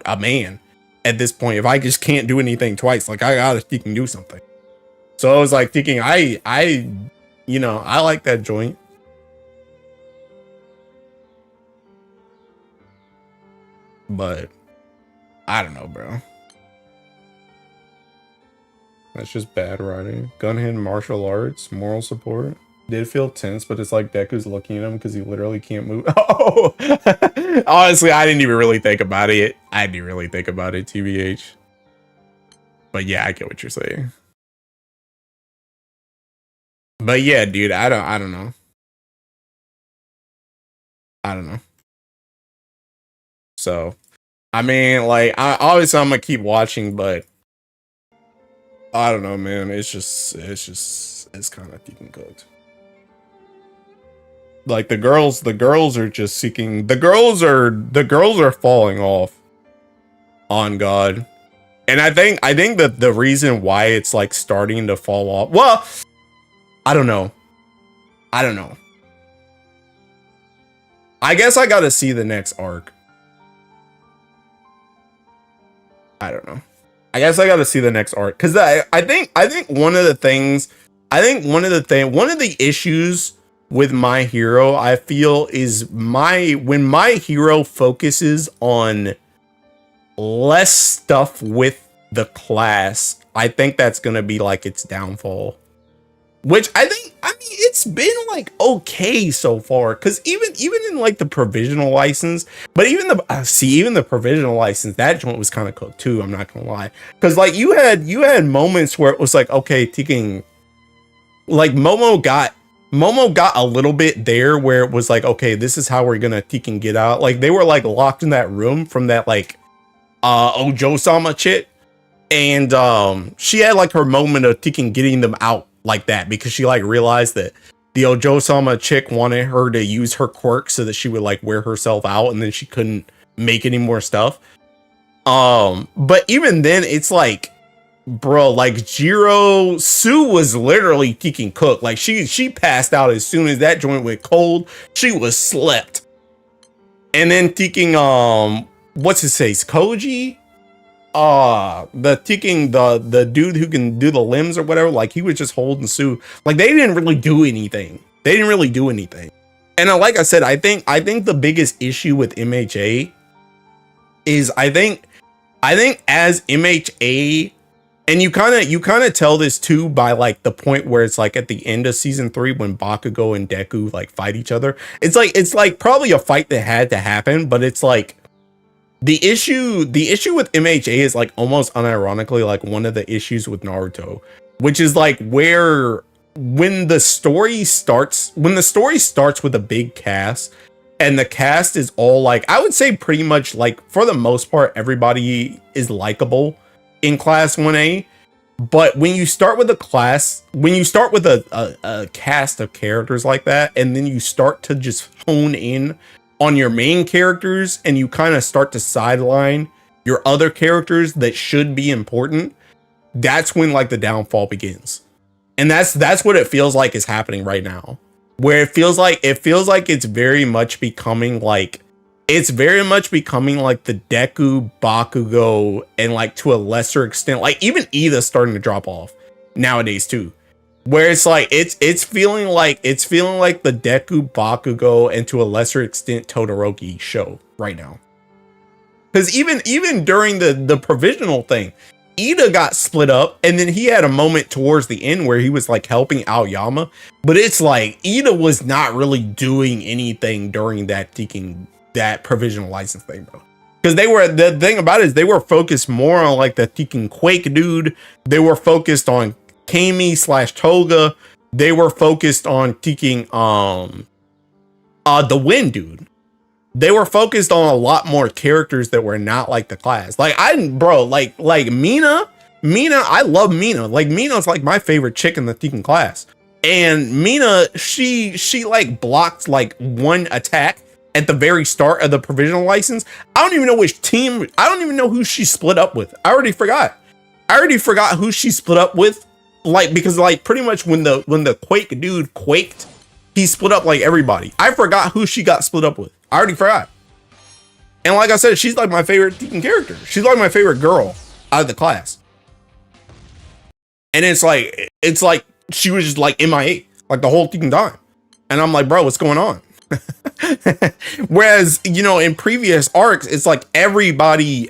a man at this point if I just can't do anything twice? Like I gotta thinking do something. So I was like thinking, I like that joint. But I don't know, bro. That's just bad writing. Gunhand martial arts, moral support. Did feel tense, but it's like Deku's looking at him because he literally can't move. Oh, honestly, I didn't even really think about it. TBH. But yeah, I get what you're saying. But yeah, dude, I don't know. So, I mean, like, obviously I'm gonna keep watching, but I don't know, man. It's kind of fucking cooked. Like the girls are just seeking. The girls are falling off. On God, and I think that the reason why it's like starting to fall off. Well, I don't know. I guess I gotta see the next arc. I don't know. I guess I gotta see the next arc because I think one of the issues with My Hero, I feel, is when My Hero focuses on less stuff with the class, I think that's gonna be like its downfall. Which I mean it's been like okay so far, because even in like the provisional license, but even the provisional license, that joint was kind of cooked too, I'm not gonna lie. Because like you had moments where it was like, okay, taking like Momo got a little bit there where it was like, okay, this is how we're gonna Tekken get out. Like they were like locked in that room from that like Ojo-sama chick, and she had like her moment of Tekken getting them out like that, because she like realized that the Ojo-sama chick wanted her to use her quirk so that she would like wear herself out, and then she couldn't make any more stuff. But even then, it's like bro, like Jiro Sue was literally kicking cook. Like she passed out as soon as that joint went cold. She was slept. And then kicking what's his face? Koji? The kicking the dude who can do the limbs or whatever, like he was just holding Sue. Like they didn't really do anything. And like I said, I think the biggest issue with MHA is I think as MHA, and you kind of tell this too by like the point where it's like at the end of season 3 when Bakugo and Deku like fight each other. It's like probably a fight that had to happen, but it's like the issue with MHA is like almost unironically like one of the issues with Naruto, which is like where when the story starts with a big cast, and the cast is all like, I would say pretty much like for the most part everybody is likable in class 1A, but when you start with a cast of characters like that, and then you start to just hone in on your main characters and you kind of start to sideline your other characters that should be important, that's when like the downfall begins. And that's what it feels like is happening right now, where it feels like it's very much becoming like the Deku, Bakugo, and like to a lesser extent, like even Ida's starting to drop off nowadays too. Where it's like it's feeling like the Deku, Bakugo, and to a lesser extent Todoroki show right now. Because even during the provisional thing, Ida got split up, and then he had a moment towards the end where he was like helping Aoyama, but it's like Ida was not really doing anything during that provisional license thing, bro. Because the thing about it is they were focused more on like the Tekken Quake dude. They were focused on Kami / Toga. They were focused on Tekken the Wind dude. They were focused on a lot more characters that were not like the class. Like Mina, I love Mina. Like Mina's like my favorite chick in the Tekken class. And Mina, she like blocked like one attack at the very start of the provisional license. I don't even know which team. I don't even know who she split up with. I already forgot who she split up with. Like, because like pretty much when the Quake dude quaked, he split up like everybody. I forgot who she got split up with. I already forgot. And like I said, she's like my favorite Tekken character. She's like my favorite girl out of the class. And it's like she was just like MIA like the whole Tekken time. And I'm like, bro, what's going on? Whereas, you know, in previous arcs, it's like everybody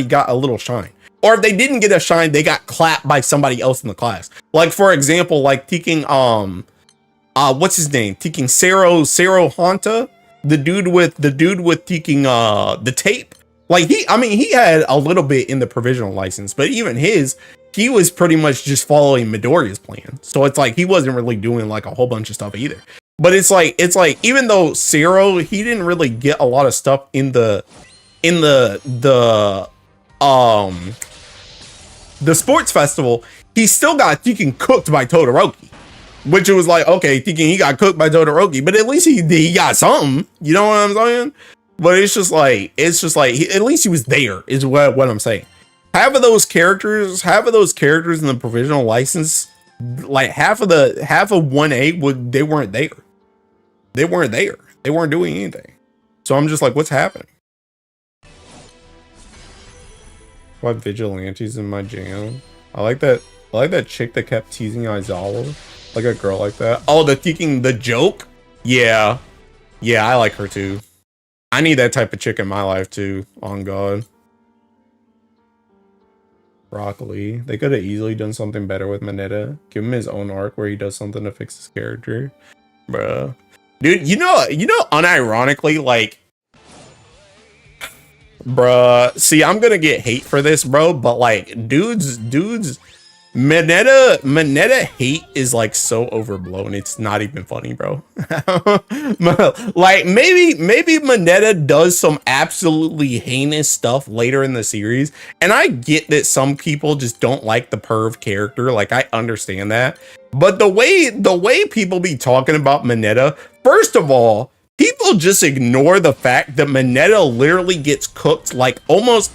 got a little shine. Or if they didn't get a shine, they got clapped by somebody else in the class. Like, for example, like Tekken, what's his name? Tekken Sero Hanta, the dude with Tekken the tape. Like he had a little bit in the provisional license, but even he was pretty much just following Midoriya's plan. So it's like he wasn't really doing like a whole bunch of stuff either. But it's like even though Sero, he didn't really get a lot of stuff in the sports festival, he still got Tekken cooked by Todoroki. Which it was like, okay, Tekken, he got cooked by Todoroki, but at least he got something. You know what I'm saying? But it's just like at least he was there, is what I'm saying. Half of those characters in the provisional license, like half of 1A they weren't there. They weren't there. They weren't doing anything. So I'm just like, what's happening? Why vigilantes in my jam? I like that chick that kept teasing Aizawa. Like a girl like that. Oh, the joke? Yeah. Yeah, I like her too. I need that type of chick in my life too, on God. Broccoli. They could have easily done something better with Mineta. Give him his own arc where he does something to fix his character. Bruh. Dude, you know, unironically, like, bruh, see, I'm gonna get hate for this, bro, but like, dudes, Mineta hate is like so overblown. It's not even funny, bro. Like maybe Mineta does some absolutely heinous stuff later in the series, and I get that some people just don't like the perv character. Like I understand that, but the way people be talking about Mineta, first of all, People just ignore the fact that Mineta literally gets cooked like almost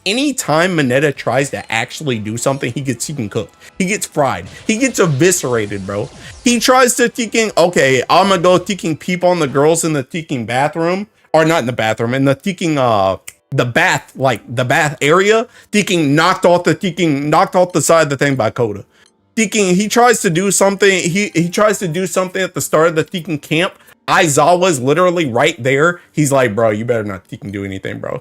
any time Mineta tries to actually do something, he gets cooked. He gets fried. He gets eviscerated, bro. He tries to thinking, okay, I'm gonna go thinking peep on the girls in the thinking bathroom, or not in the bathroom, in the thinking the bath, like the bath area, thinking knocked off the side of the thing by Coda. Thinking he tries to do something, he tries to do something at the start of the thinking camp. Aizawa's literally right there. He's like, bro, you better not think you do anything, bro.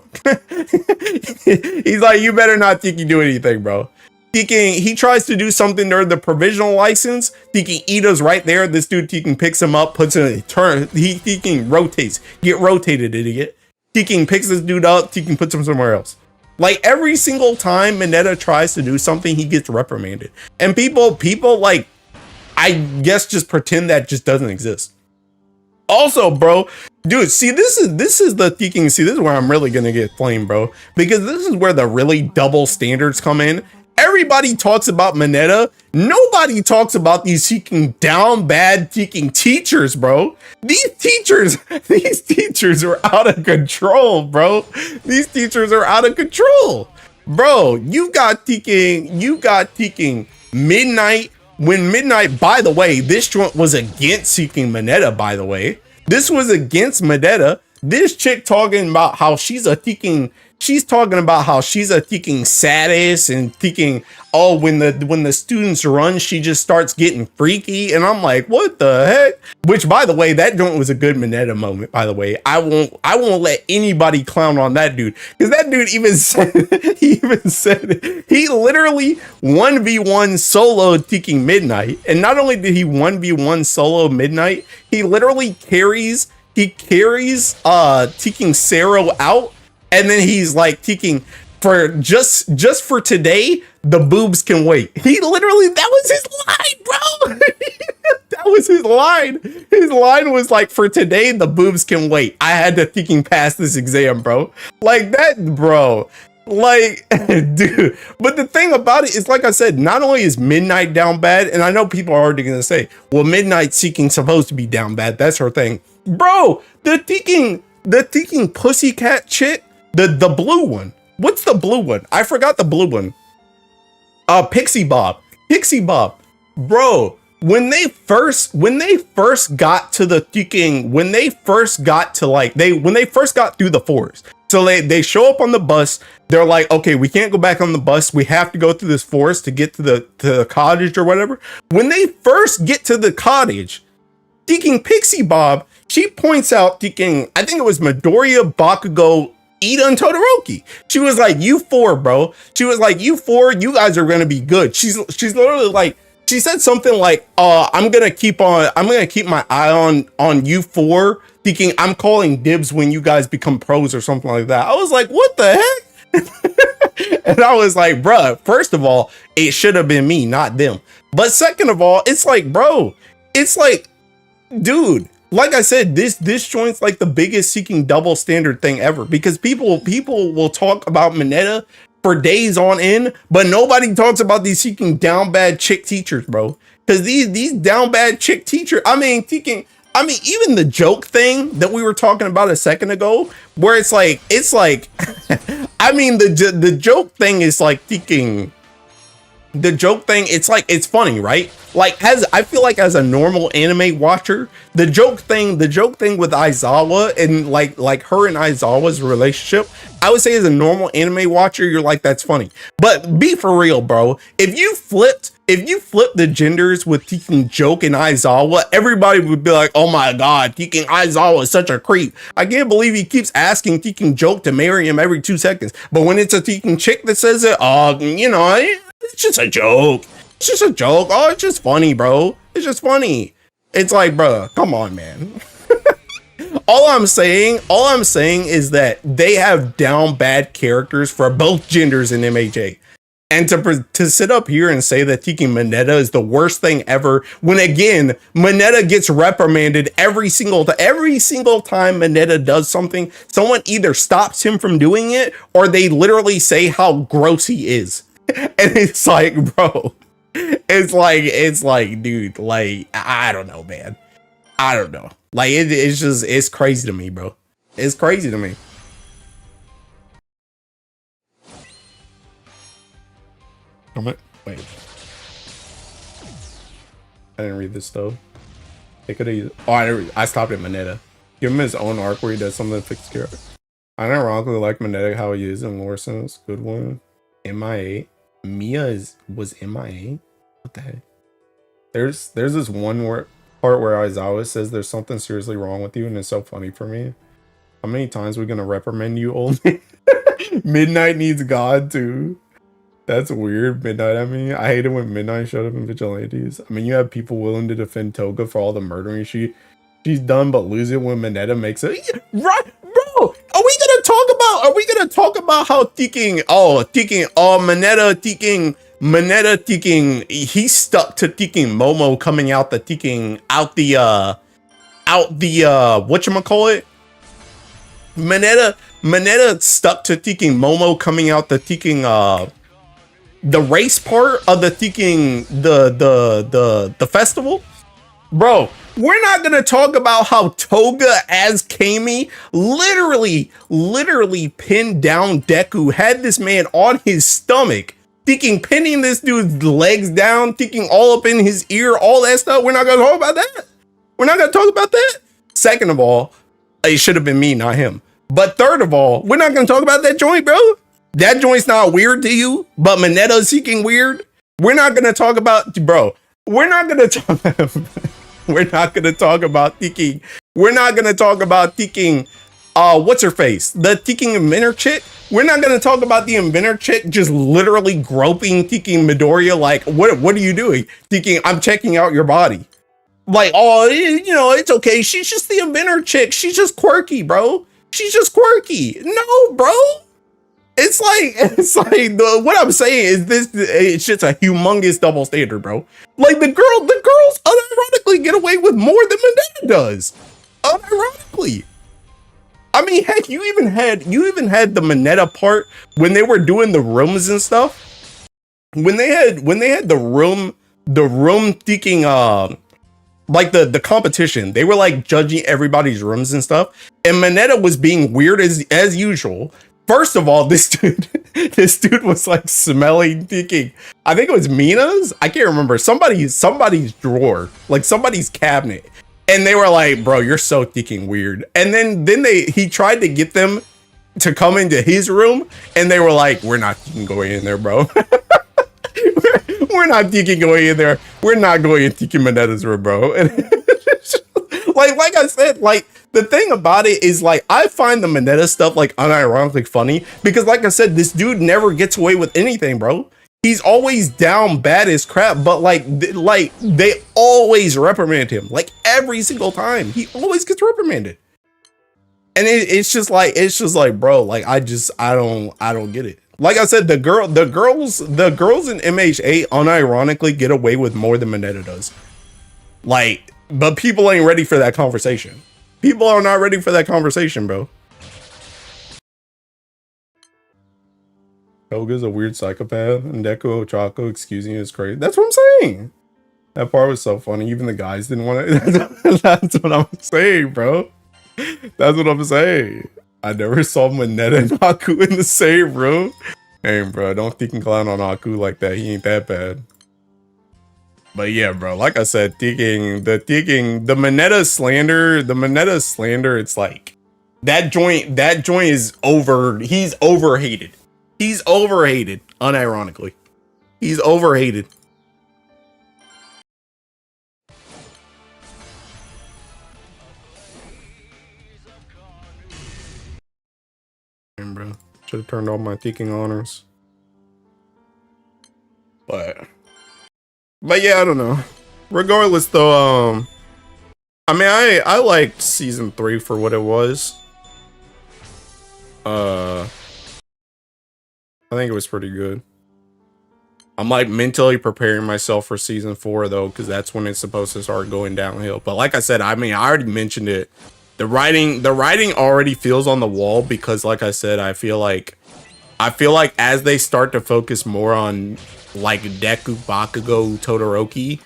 He's like, you better not think you do anything, bro. Thinking he tries to do something during the provisional license. Thinking Ida's right there. This dude thinking picks him up, puts in a turn. He thinking rotates. Get rotated, idiot. Thinking picks this dude up. Thinking puts him somewhere else. Like every single time Mineta tries to do something, he gets reprimanded. And people like, I guess just pretend that just doesn't exist. Also, bro, dude, see, this is the thinking. See, this is where I'm really gonna get flamed, bro, because this is where the really double standards come in. Everybody talks about Mineta. Nobody talks about these seeking down bad seeking teachers, bro. These teachers are out of control, bro. These teachers are out of control, bro. You got thinking Midnight. When Midnight, by the way, this joint was against seeking Mineta, by the way. This was against Mineta. This chick talking about how she's talking about how she's a thinking saddest and thinking, oh, when the students run, she just starts getting freaky. And I'm like, what the heck? Which, by the way, that joint was a good Mineta moment, by the way. I won't let anybody clown on that dude. Because that dude he literally 1v1 solo thinking Midnight. And not only did he 1v1 solo Midnight, he literally carries Tiki Sero out, and then he's like Tiki for just for today, the boobs can wait. He literally, that was his line, bro. That was his line. His line was like, for today, the boobs can wait. I had to Tiki pass this exam, bro. Like that, bro. Like, dude. But the thing about it is, like I said, not only is Midnight down bad, and I know people are already gonna say, well, Midnight seeking supposed to be down bad. That's her thing. Bro, the thinking pussycat chick, the blue one. What's the blue one? I forgot the blue one. Pixie Bob. Bro, when they first got to the thinking, when they first got through the forest. So they show up on the bus. They're like, okay, we can't go back on the bus. We have to go through this forest to get to the cottage or whatever. When they first get to the cottage, thinking Pixie Bob, she points out thinking, I think it was Midoriya, Bakugo, Ida, and Todoroki. She was like, you four, bro. She was like, you four, you guys are gonna be good. She's literally like, she said something like, I'm gonna keep my eye on you four, thinking I'm calling dibs when you guys become pros or something like that. I was like, what the heck? And I was like, bruh, first of all, it should have been me, not them. But second of all, it's like, bro, it's like, dude, like I said, this joint's like the biggest seeking double standard thing ever, because people will talk about Mineta for days on end, but nobody talks about these seeking down bad chick teachers, bro. Because these down bad chick teachers, I mean, even the joke thing that we were talking about a second ago, where it's like, I mean, the joke thing is like thinking. The joke thing, it's like, it's funny, right? Like, I feel like as a normal anime watcher, the joke thing with Aizawa and like her and Aizawa's relationship, I would say as a normal anime watcher, you're like, that's funny. But be for real, bro. If you flipped the genders with Tekken Joke and Aizawa, everybody would be like, oh my god, Tekken Aizawa is such a creep. I can't believe he keeps asking Tekken Joke to marry him every 2 seconds. But when it's a Tekken chick that says it, it's just a joke. It's just a joke. Oh, it's just funny, bro. It's just funny. It's like, bro, come on, man. All I'm saying is that they have down bad characters for both genders in MHA. And to sit up here and say that Tiki Mineta is the worst thing ever, when again, Mineta gets reprimanded every single time Mineta does something, someone either stops him from doing it or they literally say how gross he is. And it's like, bro, it's like, dude, like, I don't know, man. I don't know. Like it's crazy to me, bro. It's crazy to me. Wait. I didn't read this though. They could have. Oh, I stopped at Mineta. Give him his own arc where he does something to fix Kira. I don't ironically like Mineta how he is in lore sense. Good one. MIA. Mia was MIA. What the heck? There's this one part where Aizawa says there's something seriously wrong with you, and it's so funny for me. How many times are we gonna reprimand you, old man? Midnight needs God too. That's weird. Midnight, I mean, I hate it when Midnight showed up in Vigilantes. I mean, you have people willing to defend Toga for all the murdering she's done, but lose it when Mineta makes it. Right, bro. Are we gonna talk about how Mineta he's stuck to Momo coming out the whatchamacallit? Mineta stuck to Momo coming out the race part of the festival. Bro, we're not gonna talk about how Toga as Kami literally pinned down Deku, had this man on his stomach, pinning this dude's legs down, all up in his ear, all that stuff. We're not gonna talk about that. We're not gonna talk about that. Second of all, it should have been me, not him. But third of all, we're not gonna talk about that joint, bro. That joint's not weird to you, but Mineta seeking weird. We're not gonna talk about, bro. We're not gonna talk about Tiki. We're not gonna talk about Tiki. What's her face? The Tiki inventor chick. We're not gonna talk about the inventor chick just literally groping Tiki Midoriya. Like, what are you doing, Tiki? I'm checking out your body. Like, oh, you know, it's okay. She's just the inventor chick. She's just quirky, bro. She's just quirky. No, bro. It's like what I'm saying is it's just a humongous double standard, bro. Like the girls unironically get away with more than Mineta does. Unironically. I mean, heck, you even had the Mineta part when they were doing the rooms and stuff. When they had the room thinking like the competition, they were like judging everybody's rooms and stuff, and Mineta was being weird as usual. First of all, this dude was like smelling, thinking, I think it was Mina's. I can't remember. Somebody's drawer, like somebody's cabinet. And they were like, bro, you're so thinking weird. And then he tried to get them to come into his room. And they were like, we're not going in there, bro. we're not thinking going in there. We're not going in thinking Mineta's room, bro. And like I said, like, the thing about it is, like, I find the Mineta stuff, like, unironically funny because, like I said, this dude never gets away with anything, bro. He's always down bad as crap, but, like they always reprimand him. Like, every single time. He always gets reprimanded. And it's just like, bro, like, I don't get it. Like I said, the girls in MH8 unironically get away with more than Mineta does. Like, but people ain't ready for that conversation. People are not ready for that conversation, bro. Toga's a weird psychopath, and Deku Ochako excusing is crazy. That's what I'm saying. That part was so funny. Even the guys didn't want to. That's what I'm saying, bro. That's what I'm saying. I never saw Mineta and Aku in the same room. Hey, bro, don't think and clown on Aku like that. He ain't that bad. But yeah, bro, like I said, the Mineta slander, it's like that joint is he's overhated. He's overhated, unironically. He's overhated. Damn, bro. Should have turned all my thinking honors. But yeah, I don't know. Regardless, though, I mean, I liked season 3 for what it was. I think it was pretty good. I'm like mentally preparing myself for season 4 though, because that's when it's supposed to start going downhill. But like I said, I mean, I already mentioned it. The writing already feels on the wall because, like I said, I feel like as they start to focus more on like Deku, Bakugo, Todoroki,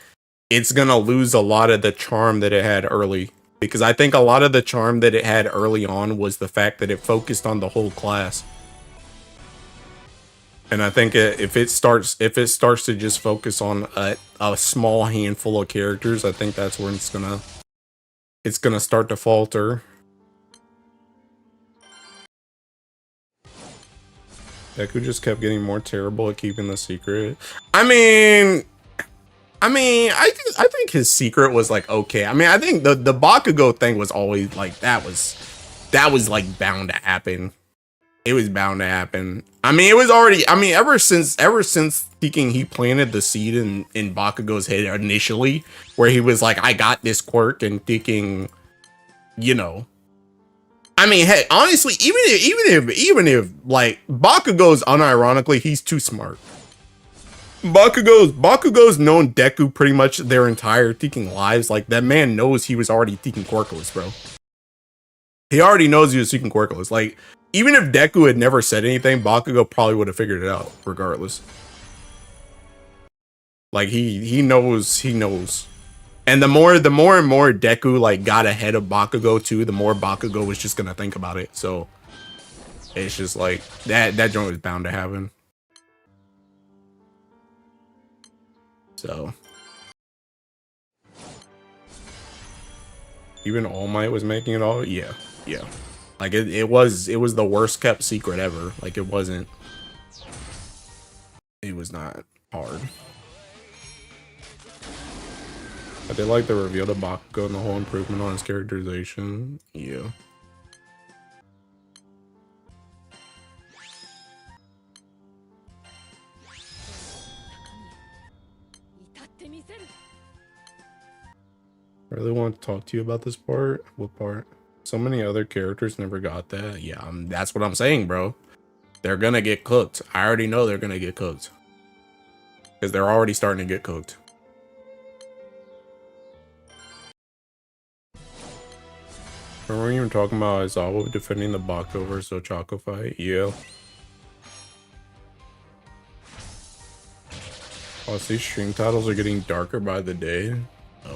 it's gonna lose a lot of the charm that it had early because I think a lot of the charm that it had early on was the fact that it focused on the whole class. And I think if it starts to just focus on a small handful of characters, I think that's where it's gonna start to falter. Deku just kept getting more terrible at keeping the secret. I think his secret was like okay. I mean, I think the Bakugo thing was always like that was like bound to happen. It was bound to happen. I mean, it was already. I mean, ever since thinking he planted the seed in Bakugo's head initially, where he was like, "I got this quirk," and thinking, you know. I mean, hey, honestly, even if like Bakugo's unironically, he's too smart. Bakugo's known Deku pretty much their entire thinking lives. Like that man knows he was already thinking Quirkless, bro. He already knows he was seeking Quirkless. Like, even if Deku had never said anything, Bakugo probably would have figured it out, regardless. Like he knows. And the more and more Deku like got ahead of Bakugo too, the more Bakugo was just gonna think about it. So it's just like that joint was bound to happen. So even All Might was making it all, yeah. Like it was the worst kept secret ever. Like it was not hard. I did like the reveal to Bakugo and the whole improvement on his characterization. Yeah. I really want to talk to you about this part. What part? So many other characters never got that. Yeah, that's what I'm saying, bro. They're gonna get cooked. I already know they're gonna get cooked. Because they're already starting to get cooked. Remember when you were talking about Aizawa defending the Bakugo versus Ochako fight? Yeah. Oh, these stream titles are getting darker by the day.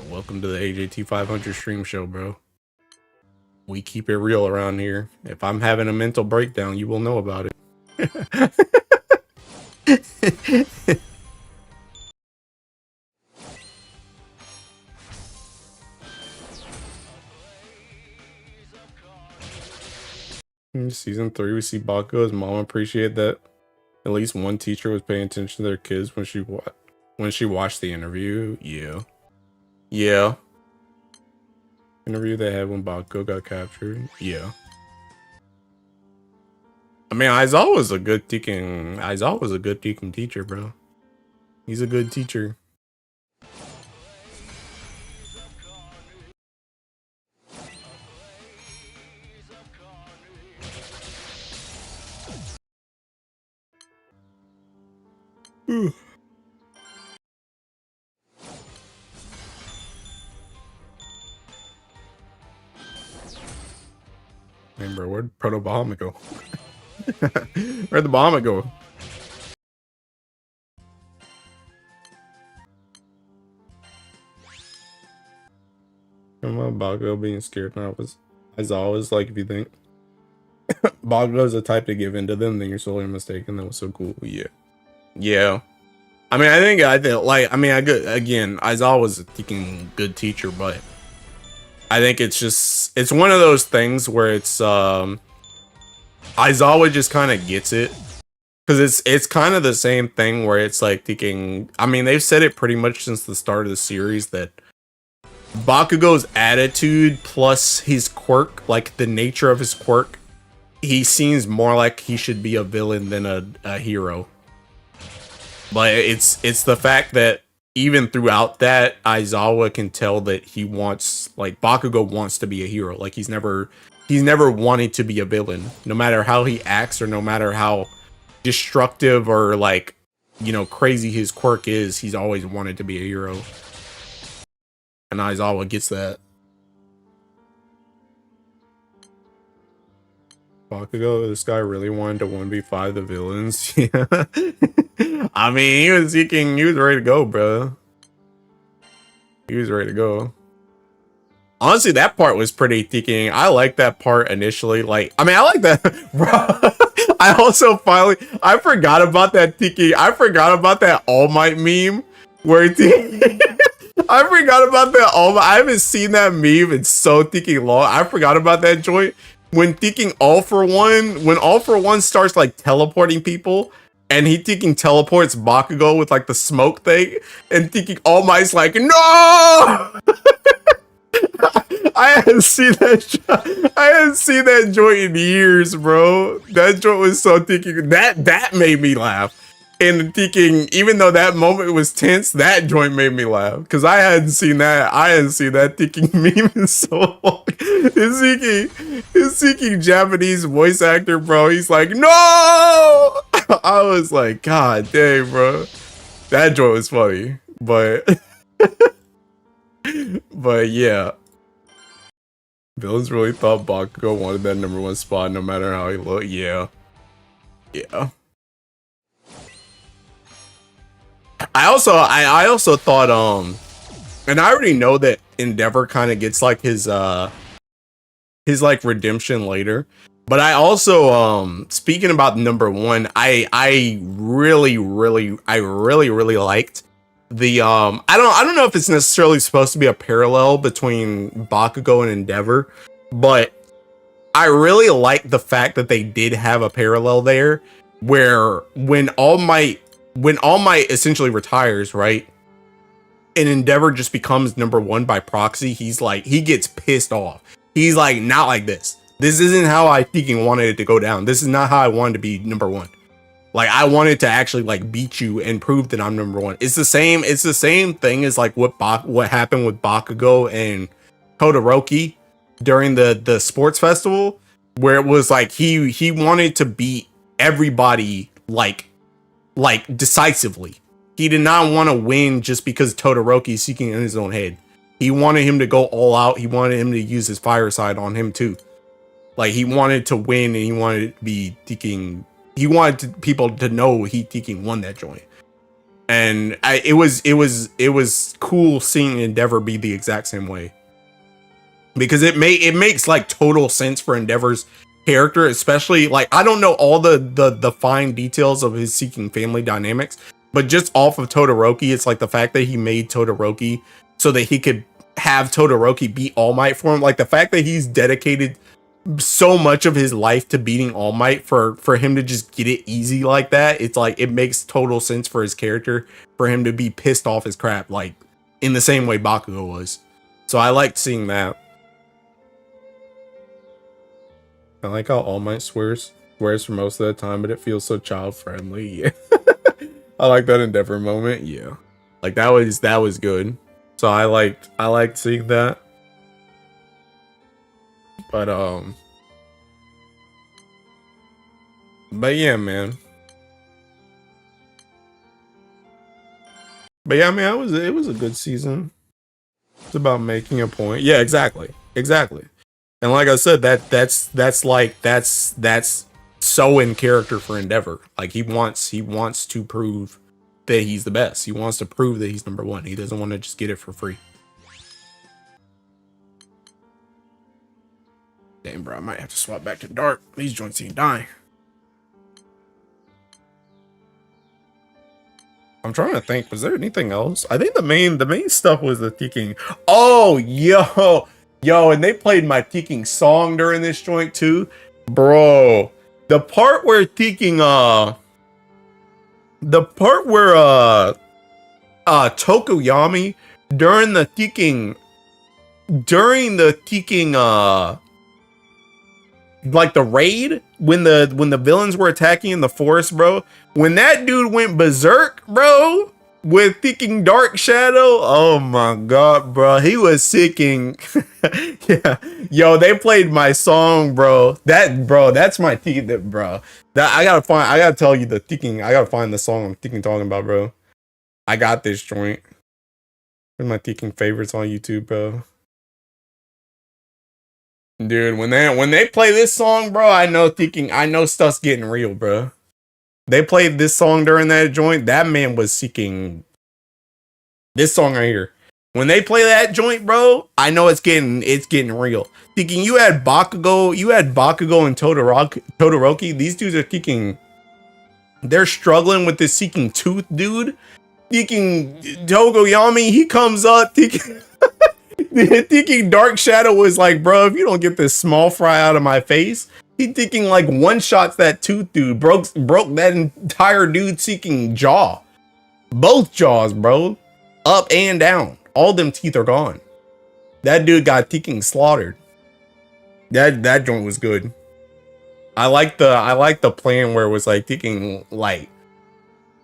Welcome to the AJT 500 stream show, bro. We keep it real around here. If I'm having a mental breakdown, you will know about it. In season 3, we see Bakugo's mom appreciate that at least one teacher was paying attention to their kids when she watched the interview. Yeah. Interview they had when Bakugo got captured. Yeah. I mean, Aizawa was a good teaching teacher, bro. He's a good teacher. Man, bro, where'd Proto Bahamut go? Where'd the Bahamut go? I'm about Bakugo being scared now was as always like if you think Bakugo's the type to give in to them, then you're sorely mistaken. That was so cool. Yeah. I mean, I think like again, Aizawa was a freaking good teacher, but I think it's one of those things where it's Aizawa just kind of gets it. Because it's kind of the same thing where it's like thinking, I mean, they've said it pretty much since the start of the series that Bakugo's attitude plus his quirk, like the nature of his quirk, he seems more like he should be a villain than a hero. But it's the fact that even throughout that, Aizawa can tell that he wants, like, Bakugo wants to be a hero. Like, he's never wanted to be a villain. No matter how he acts or no matter how destructive or, like, you know, crazy his quirk is, he's always wanted to be a hero. And Aizawa gets that. Bakugo, this guy really wanted to 1v5 the villains. Yeah. I mean, he was ready to go, bro. He was ready to go. Honestly, that part was pretty thinking. I like that part initially. Like, I mean, I like that, bro. I also I forgot about that thinking. I forgot about that All Might meme where I forgot about that All Might. I haven't seen that meme in so thinking long. I forgot about that joint when thinking All For One. When All For One starts like teleporting people. And he thinking teleports Bakugo with like the smoke thing, and thinking All Might's like, no! I hadn't seen that. I hadn't seen that joint in years, bro. That joint was so thinking that made me laugh. And thinking, even though that moment was tense, that joint made me laugh because I hadn't seen that. I hadn't seen that thinking meme in so long. His seeking Japanese voice actor, bro. He's like, no. I was like, God dang, bro. That joint was funny, but yeah. Villains really thought Bakugo wanted that #1 spot no matter how he looked. Yeah. Yeah. I also thought and I already know that Endeavor kind of gets like his like redemption later. But I also speaking about #1, I really liked the I don't know if it's necessarily supposed to be a parallel between Bakugo and Endeavor, but I really like the fact that they did have a parallel there where when All Might essentially retires, right? And Endeavor just becomes #1 by proxy, he's like, he gets pissed off. He's like, not like this. This isn't how I freaking wanted it to go down. This is not how I wanted to be #1. Like, I wanted to actually like beat you and prove that I'm #1. It's the same thing as like what happened with Bakugo and Todoroki during the sports festival, where it was like he wanted to beat everybody like decisively. He did not want to win just because Todoroki is seeking in his own head. He wanted him to go all out. He wanted him to use his fire side on him too. Like, he wanted to win, and he wanted to be thinking. He wanted people to know he thinking won that joint. And it was cool seeing Endeavor be the exact same way, because it makes like total sense for Endeavor's character, especially like, I don't know all the fine details of his seeking family dynamics, but just off of Todoroki, it's like the fact that he made Todoroki so that he could have Todoroki beat All Might for him. Like, the fact that he's dedicated so much of his life to beating All Might for him to just get it easy like that. It's like, it makes total sense for his character for him to be pissed off as crap, like in the same way Bakugo was. So I liked seeing that. I like how All Might swears for most of the time, but it feels so child friendly. Yeah. I like that Endeavor moment. Yeah. Like, that was good. So I liked seeing that. But yeah, man. But yeah, man, it was a good season. It's about making a point. Yeah, exactly. And like I said, that's so in character for Endeavor. Like, he wants to prove that he's the best. He wants to prove that he's #1. He doesn't want to just get it for free. Damn, bro, I might have to swap back to dark. These joints ain't dying. I'm trying to think, was there anything else? I think the main stuff was the Teking. Oh, yo, and they played my Teking song during this joint too. Bro, the part where Tokoyami during the Teking like the raid, when the villains were attacking in the forest, bro, when that dude went berserk, bro, with thinking Dark Shadow, oh my god, bro, he was sicking. Yeah, yo, they played my song, bro. That's my teeth, bro. That I gotta tell you the thinking. I gotta find the song I'm thinking talking about, bro. I got this joint. One of my thinking favorites on YouTube, bro. Dude, when they play this song, bro, I know stuff's getting real, bro. They played this song during that joint. That man was seeking this song right here. When they play that joint, bro, I know it's getting real. Thinking you had Bakugo and Todoroki. These dudes are kicking. They're struggling with this seeking tooth dude. Thinking Togoyami, he comes up thinking thinking Dark Shadow was like, bro, if you don't get this small fry out of my face, he thinking like one shots that tooth dude, broke that entire dude seeking jaw. Both jaws, bro. Up and down. All them teeth are gone. That dude got thinking slaughtered. That joint was good. I like the plan where it was like thinking like,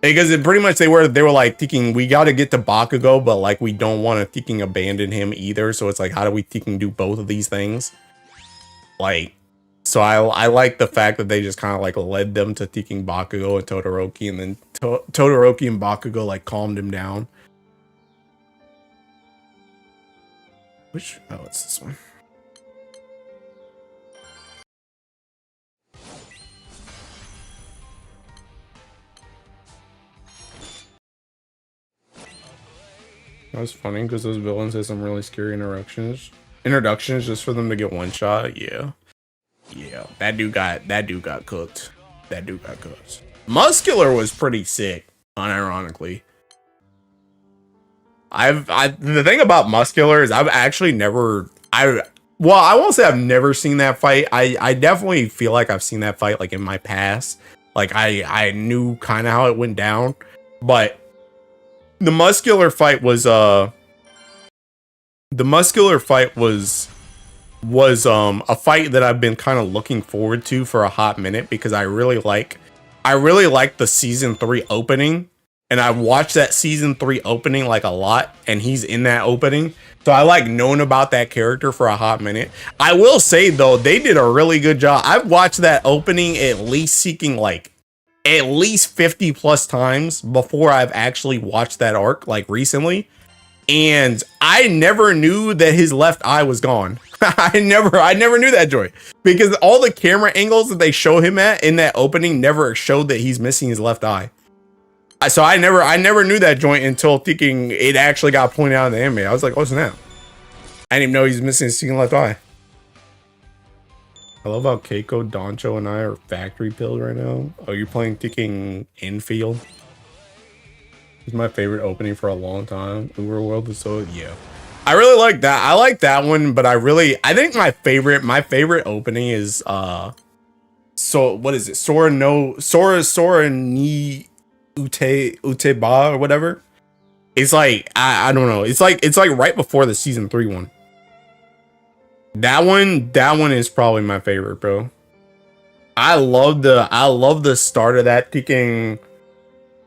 because it pretty much they were like thinking we got to get to Bakugo, but like we don't want to thinking abandon him either. So it's like, how do we thinking do both of these things? Like, so I like the fact that they just kind of like led them to thinking Bakugo and Todoroki, and then Todoroki and Bakugo like calmed him down. Which, oh, it's this one. That was funny because those villains had some really scary introductions just for them to get one shot. Yeah, that dude got cooked. Muscular was pretty sick, unironically. The thing about Muscular is I've actually never I won't say I've never seen that fight. I definitely feel like I've seen that fight like in my past. Like I knew kind of how it went down, but the Muscular fight was a fight that I've been kind of looking forward to for a hot minute because I really like the season 3 opening, and I watched that season 3 opening like a lot, and he's in that opening. So I like known about that character for a hot minute. I will say though, they did a really good job. I've watched that opening at least 50 plus times before I've actually watched that arc like recently. And I never knew that his left eye was gone. I never knew that, Joy, because all the camera angles that they show him at in that opening never showed that he's missing his left eye. So I never knew that joint until thinking it actually got pointed out in the anime. I was like, oh snap. I didn't even know he's missing his left eye. I love how Keiko, Doncho, and I are factory pilled right now. Oh, you're playing thinking Infield? It's my favorite opening for a long time. Uberworld is so, yeah. I really like that. I like that one, but I think my favorite opening is so what is it? Sora ni Uteba or whatever. It's like I don't know. It's like right before the season 3 one. That one is probably my favorite, bro. I love the start of that thinking.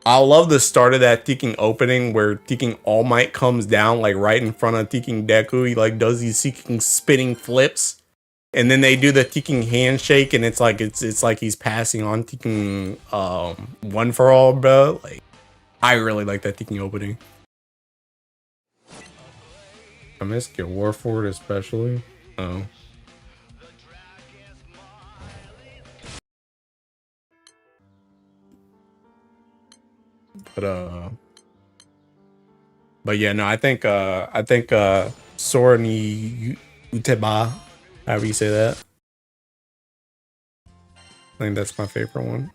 I love the start of that Teking opening where Teking All Might comes down like right in front of Teking Deku. He like does these Teking spinning flips, and then they do the Teking handshake, and it's like he's passing on Teking One for All, bro. Like, I really like that Teking opening. I miss Get Warford especially. Oh. But yeah, no, I think Sora ni Uteba, however you say that. I think that's my favorite one.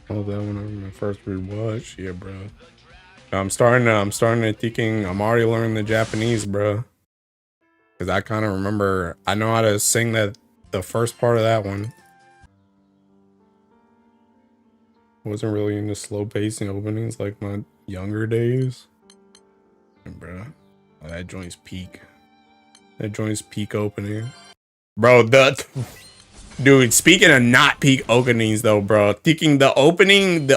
Oh, that one on my first rewatch, yeah, bro. I'm starting to thinking I'm already learning the Japanese, bro. Cause I kind of remember, I know how to sing the first part of that one. Wasn't really into slow pacing openings like my younger days. And bro, that joint's peak. That joint's peak opening. Bro, dude, speaking of not peak openings though, bro, thinking the opening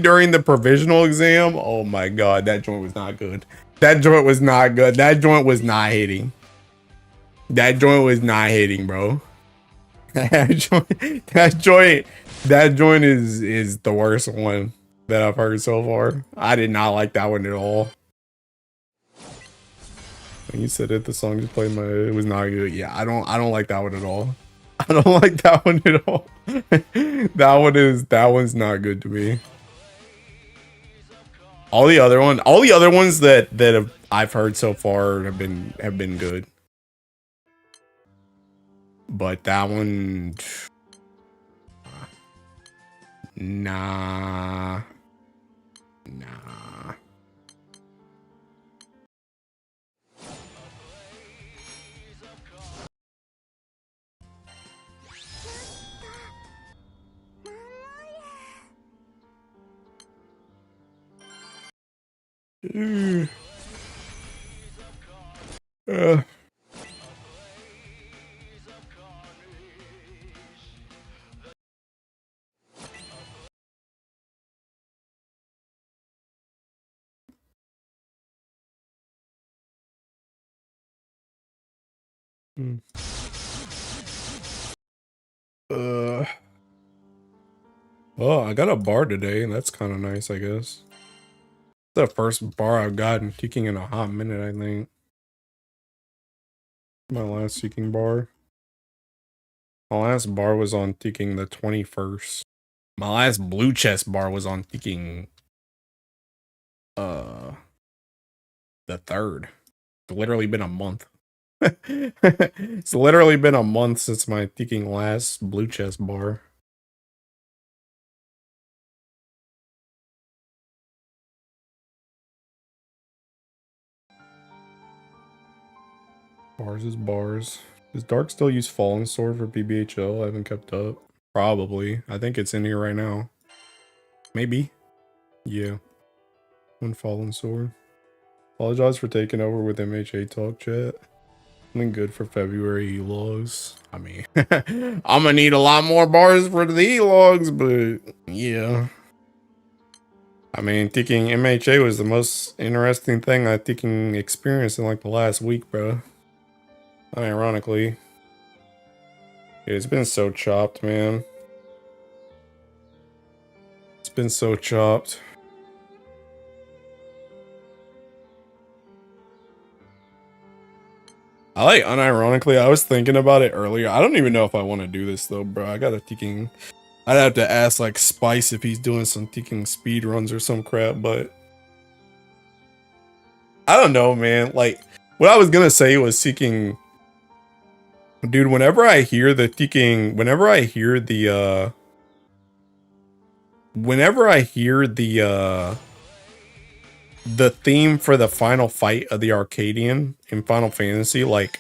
during the provisional exam, oh my god, that joint was not good. That joint was not good. That joint was not hitting. That joint was not hitting, bro. That joint is the worst one that I've heard so far. I did not like that one at all. When you said it, the song just played my head. It was not good. Yeah, I don't like that one at all. I don't like that one at all. That one's not good to me. All the other ones that I've heard so far have been good. But that one, nah. Uh, well, I got a bar today, and that's kind of nice, I guess. The first bar I've gotten kicking in a hot minute, I think. My last seeking bar. My last bar was on ticking the 21st. My last blue chest bar was on ticking the 3rd. It's literally been a month. It's literally been a month since my ticking last blue chest bar. Bars is bars. Does Dark still use Fallen Sword for BBHL? I haven't kept up. Probably. I think it's in here right now. Maybe. Yeah. One Fallen Sword. Apologize for taking over with MHA talk chat. Something good for February E-logs. I mean, I'm gonna need a lot more bars for the E-logs, but yeah. I mean, thinking MHA was the most interesting thing I thinking experienced in like the last week, bro. Unironically. It's been so chopped, man. It's been so chopped. Unironically, I was thinking about it earlier. I don't even know if I want to do this though, bro. I gotta thinking. I'd have to ask like Spice if he's doing some thinking speed runs or some crap, but I don't know, man. Like what I was gonna say was seeking. Dude, whenever I hear the thinking, whenever I hear the theme for the final fight of the Arcadian in Final Fantasy, like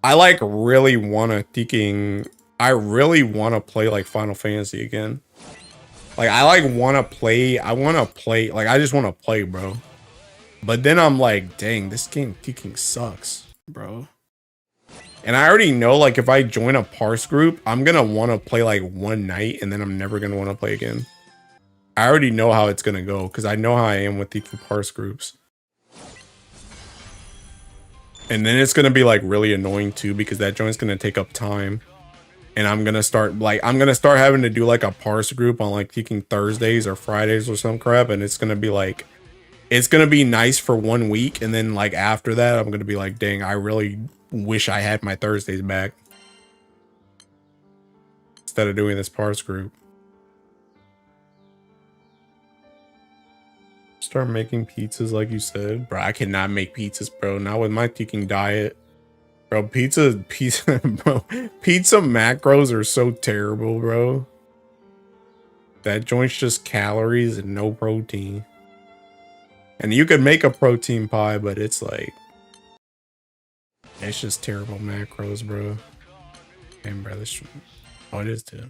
I like really wanna thinking. I really want to play like Final Fantasy again. Like I like want to play. I want to play. Like I just want to play, bro. But then I'm like, dang, this game thinking sucks, bro. And I already know, like, if I join a parse group, I'm gonna want to play like one night, and then I'm never gonna want to play again. I already know how it's gonna go because I know how I am with the parse groups. And then it's gonna be like really annoying too because that joint's gonna take up time. And I'm gonna start having to do like a parse group on like taking Thursdays or Fridays or some crap, and it's gonna be like, it's gonna be nice for 1 week, and then like after that, I'm gonna be like, dang, I really wish I had my Thursdays back instead of doing this parse group. Start making pizzas like you said, bro. I cannot make pizzas, bro. Not with my taking diet. Bro, pizza, bro, pizza macros are so terrible, bro. That joint's just calories and no protein. And you could make a protein pie, but it's like, it's just terrible macros, bro. Damn, bro, this, oh, it is too.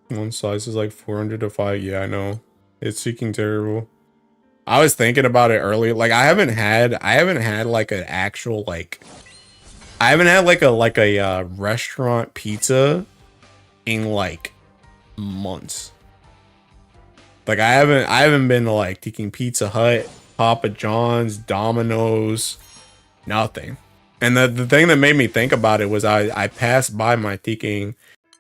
One slice is like 400 to 5. Yeah, I know. It's freaking terrible. I was thinking about it earlier. Like I haven't had like an actual like I haven't had like a restaurant pizza in like months. Like I haven't been to like taking Pizza Hut, Papa John's, Domino's, nothing. And the thing that made me think about it was I passed by my thinking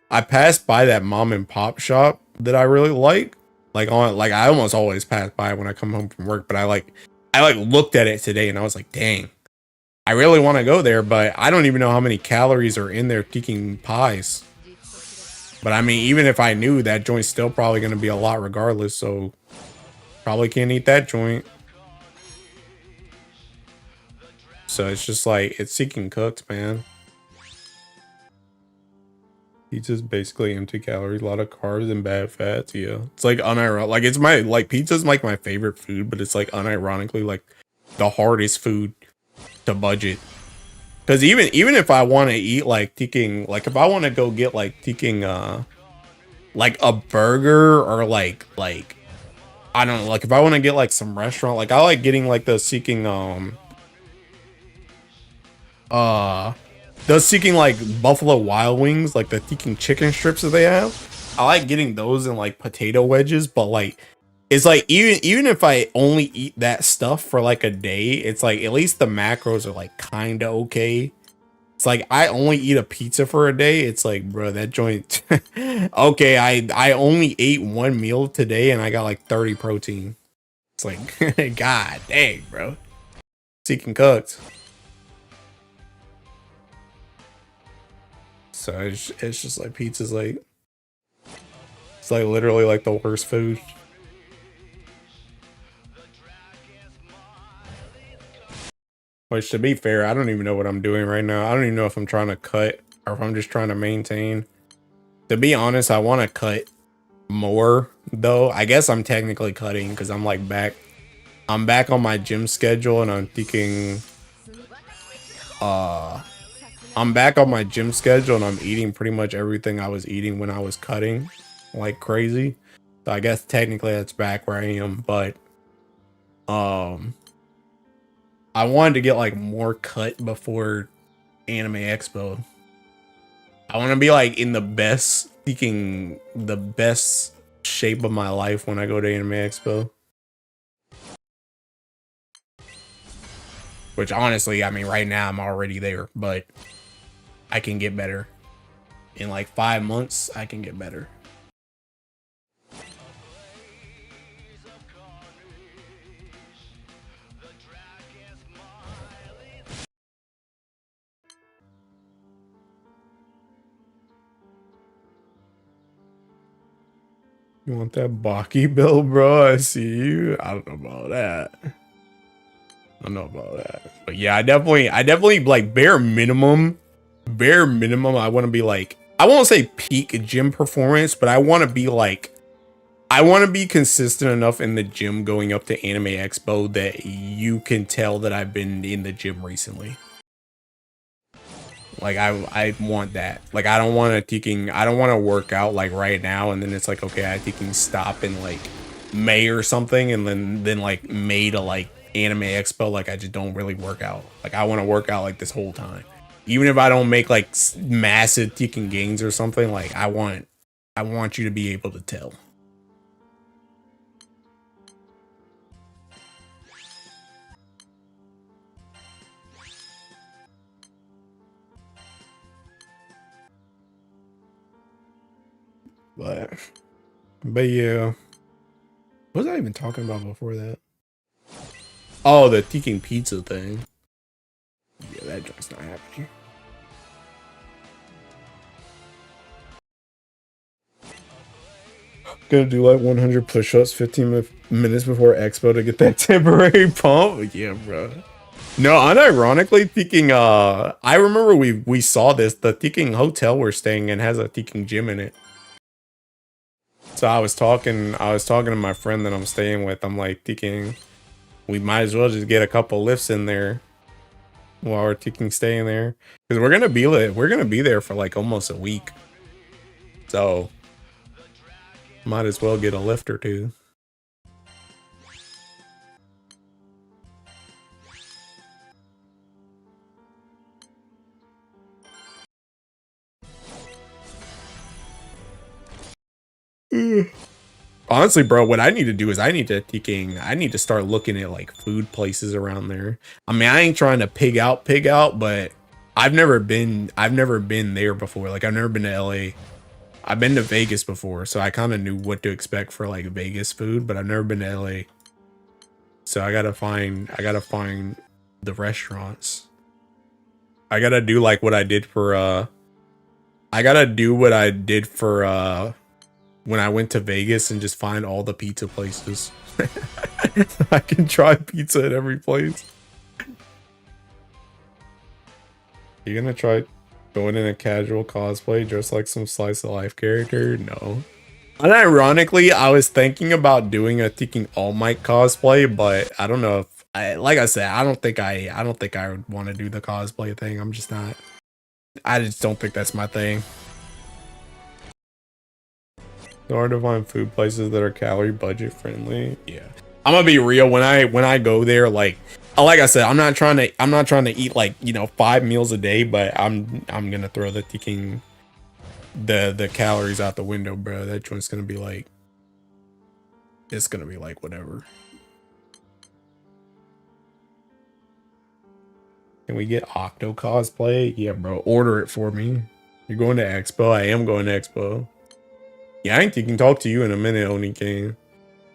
I passed by that mom and pop shop that I really like. Like on like I almost always pass by when I come home from work, but I like looked at it today and I was like, dang, I really want to go there, but I don't even know how many calories are in their freaking pies. But I mean, even if I knew, that joint's still probably going to be a lot regardless, so probably can't eat that joint. So it's just like, it's seeking cooked, man. Pizza's basically empty calories, a lot of carbs and bad fats. Yeah, it's like unironic. Like it's my like pizza's like my favorite food, but it's like unironically like the hardest food to budget. Because even if I want to eat like taking like if I want to go get like taking like a burger or like I don't know, like if I want to get like some restaurant, like I like getting like the seeking those seeking like Buffalo Wild Wings, like the seeking chicken strips that they have. I like getting those in like potato wedges, but like it's like even if I only eat that stuff for like a day, it's like at least the macros are like kind of okay. It's like I only eat a pizza for a day. It's like, bro, that joint. Okay, I only ate one meal today and I got like 30 protein. It's like, god dang, bro. Seeking cooked. So it's just like pizza's like it's like literally like the worst food. Which to be fair, I don't even know what I'm doing right now. I don't even know if I'm trying to cut or if I'm just trying to maintain. To be honest, I want to cut more though. I guess I'm technically cutting because I'm like back. I'm back on my gym schedule and I'm thinking I'm back on my gym schedule and I'm eating pretty much everything I was eating when I was cutting like crazy. So I guess technically that's back where I am, but I wanted to get like more cut before Anime Expo. I want to be like in the best shape of my life when I go to Anime Expo. Which honestly, I mean right now I'm already there, but I can get better. In like 5 months, I can get better. You want that Baki bill, bro? I see you. I don't know about that. I don't know about that. But yeah, I definitely like bare minimum, I want to be like, I won't say peak gym performance, but I want to be like, I want to be consistent enough in the gym going up to Anime Expo that you can tell that I've been in the gym recently. Like I want that. Like I don't want to work out like right now and then it's like, okay, I can stop in like May or something and then like May to like Anime Expo, like I just don't really work out. Like I want to work out like this whole time. Even if I don't make like massive ticking gains or something, like I want you to be able to tell. But yeah. What was I even talking about before that? Oh, the Tiking Pizza thing. Yeah, that joint's not happening. Gonna do like 100 push-ups 15 minutes before Expo to get that temporary pump. Yeah, bro. No, unironically, thinking I remember we saw this. The Tiking hotel we're staying in has a Tiking gym in it. So I was talking to my friend that I'm staying with. I'm like thinking we might as well just get a couple lifts in there while we're thinking staying there. Because we're gonna be there for like almost a week. So Might as well get a lift or two. Honestly, bro, what I need to do is I need to start looking at like food places around there. I mean, I ain't trying to pig out, but I've never been there before. Like I've never been to LA. I've been to Vegas before, so I kind of knew what to expect for like Vegas food, but I've never been to LA. So I gotta find the restaurants. I gotta do like what I did for when I went to Vegas and just find all the pizza places. I can try pizza at every place. You gonna try going in a casual cosplay dressed like some slice of life character? No. Unironically, I was thinking about doing a Thinking All Might cosplay, but I don't know if like I said, I don't think I would want to do the cosplay thing. I just don't think that's my thing. It's hard to find food places that are calorie budget friendly. Yeah, I'm gonna be real. When I go there, like I said, I'm not trying to eat like 5 meals a day, but I'm gonna throw the thinking the calories out the window, bro. That joint's gonna be like, it's gonna be like whatever. Can we get Octo cosplay? Yeah, bro. Order it for me. You're going to Expo? I am going to Expo. Yeah, I ain't thinking talk to you in a minute, Onikane.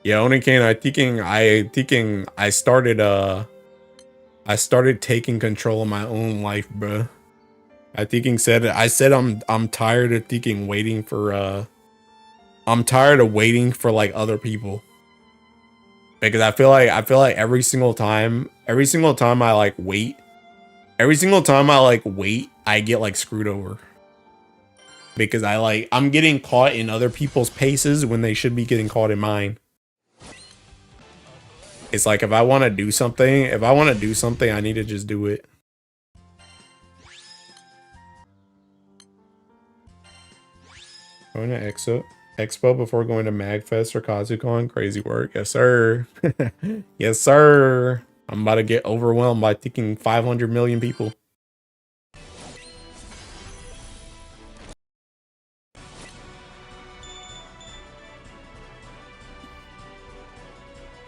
Yeah, Onikane, I started taking control of my own life, bro. I said I'm tired of I'm tired of waiting for like other people. Because I feel like every single time I like wait, I get like screwed over. Because I'm getting caught in other people's paces when they should be getting caught in mine. It's like if I want to do something, I need to just do it. Going to Expo before going to MagFest or KazuCon? Crazy work. Yes, sir. Yes, sir. I'm about to get overwhelmed by thinking 500 million people.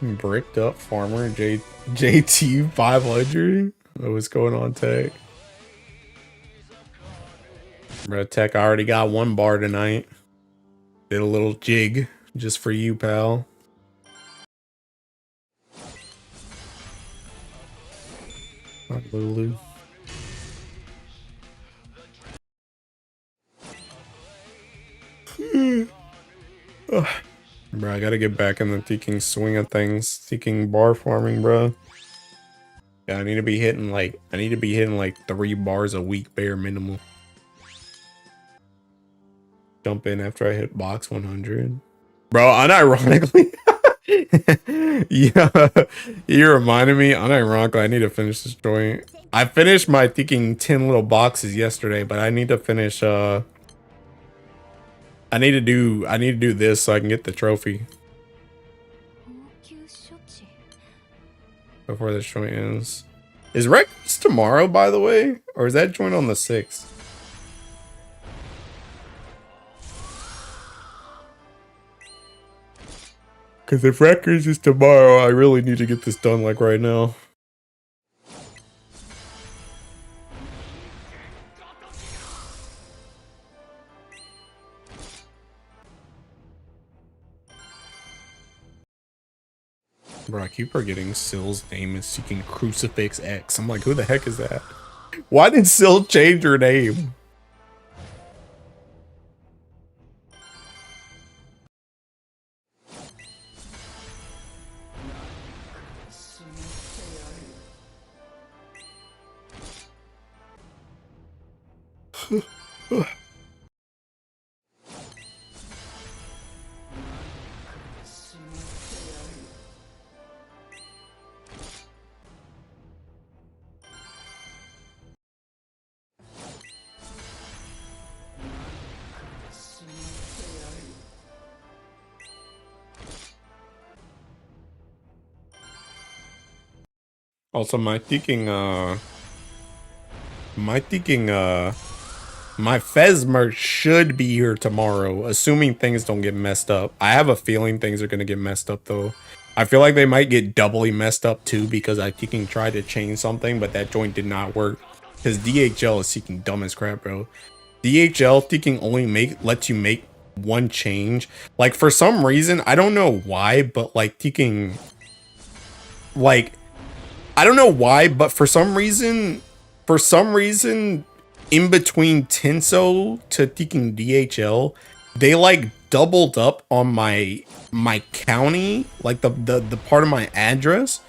Bricked up farmer JT 500. What's going on, Tech? Bro, Tech, I already got 1 bar tonight. Did a little jig just for you, pal. Lulu. Bro, I gotta get back in the thinking swing of things. Thinking bar farming, bro. Yeah, I need to be hitting like 3 bars a week bare minimum. Jump in after I hit box 100. Bro, unironically. Yeah, you reminded me, unironically, I need to finish this joint. I finished my thinking 10 little boxes yesterday, but I need to finish I need to do this so I can get the trophy before this joint ends. Is Rex tomorrow, by the way? Or is that joint on the 6th? Because if Records is tomorrow, I really need to get this done like right now. Bro, I keep forgetting Sill's name is seeking Crucifix X. I'm like, who the heck is that? Why did Sill change her name? Also, my Fez merch should be here tomorrow, assuming things don't get messed up. I have a feeling things are gonna get messed up though. I feel like they might get doubly messed up too because I freaking tried to change something, but that joint did not work. Because DHL is seeking dumb as crap, bro. DHL freaking only lets you make one change. Like for some reason, I don't know why, but like freaking like I don't know why, but for some reason, in between Tenso to freaking DHL, they like doubled up on my county, like the part of my address,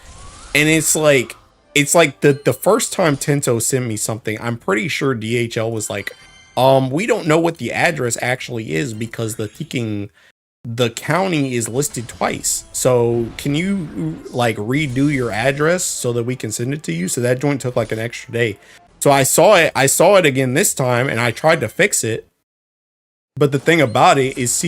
and it's like the first time Tenso sent me something, I'm pretty sure DHL was like, we don't know what the address actually is because the county is listed twice. So can you like redo your address so that we can send it to you? So that joint took like an extra day. So I saw it again this time and I tried to fix it. But the thing about it is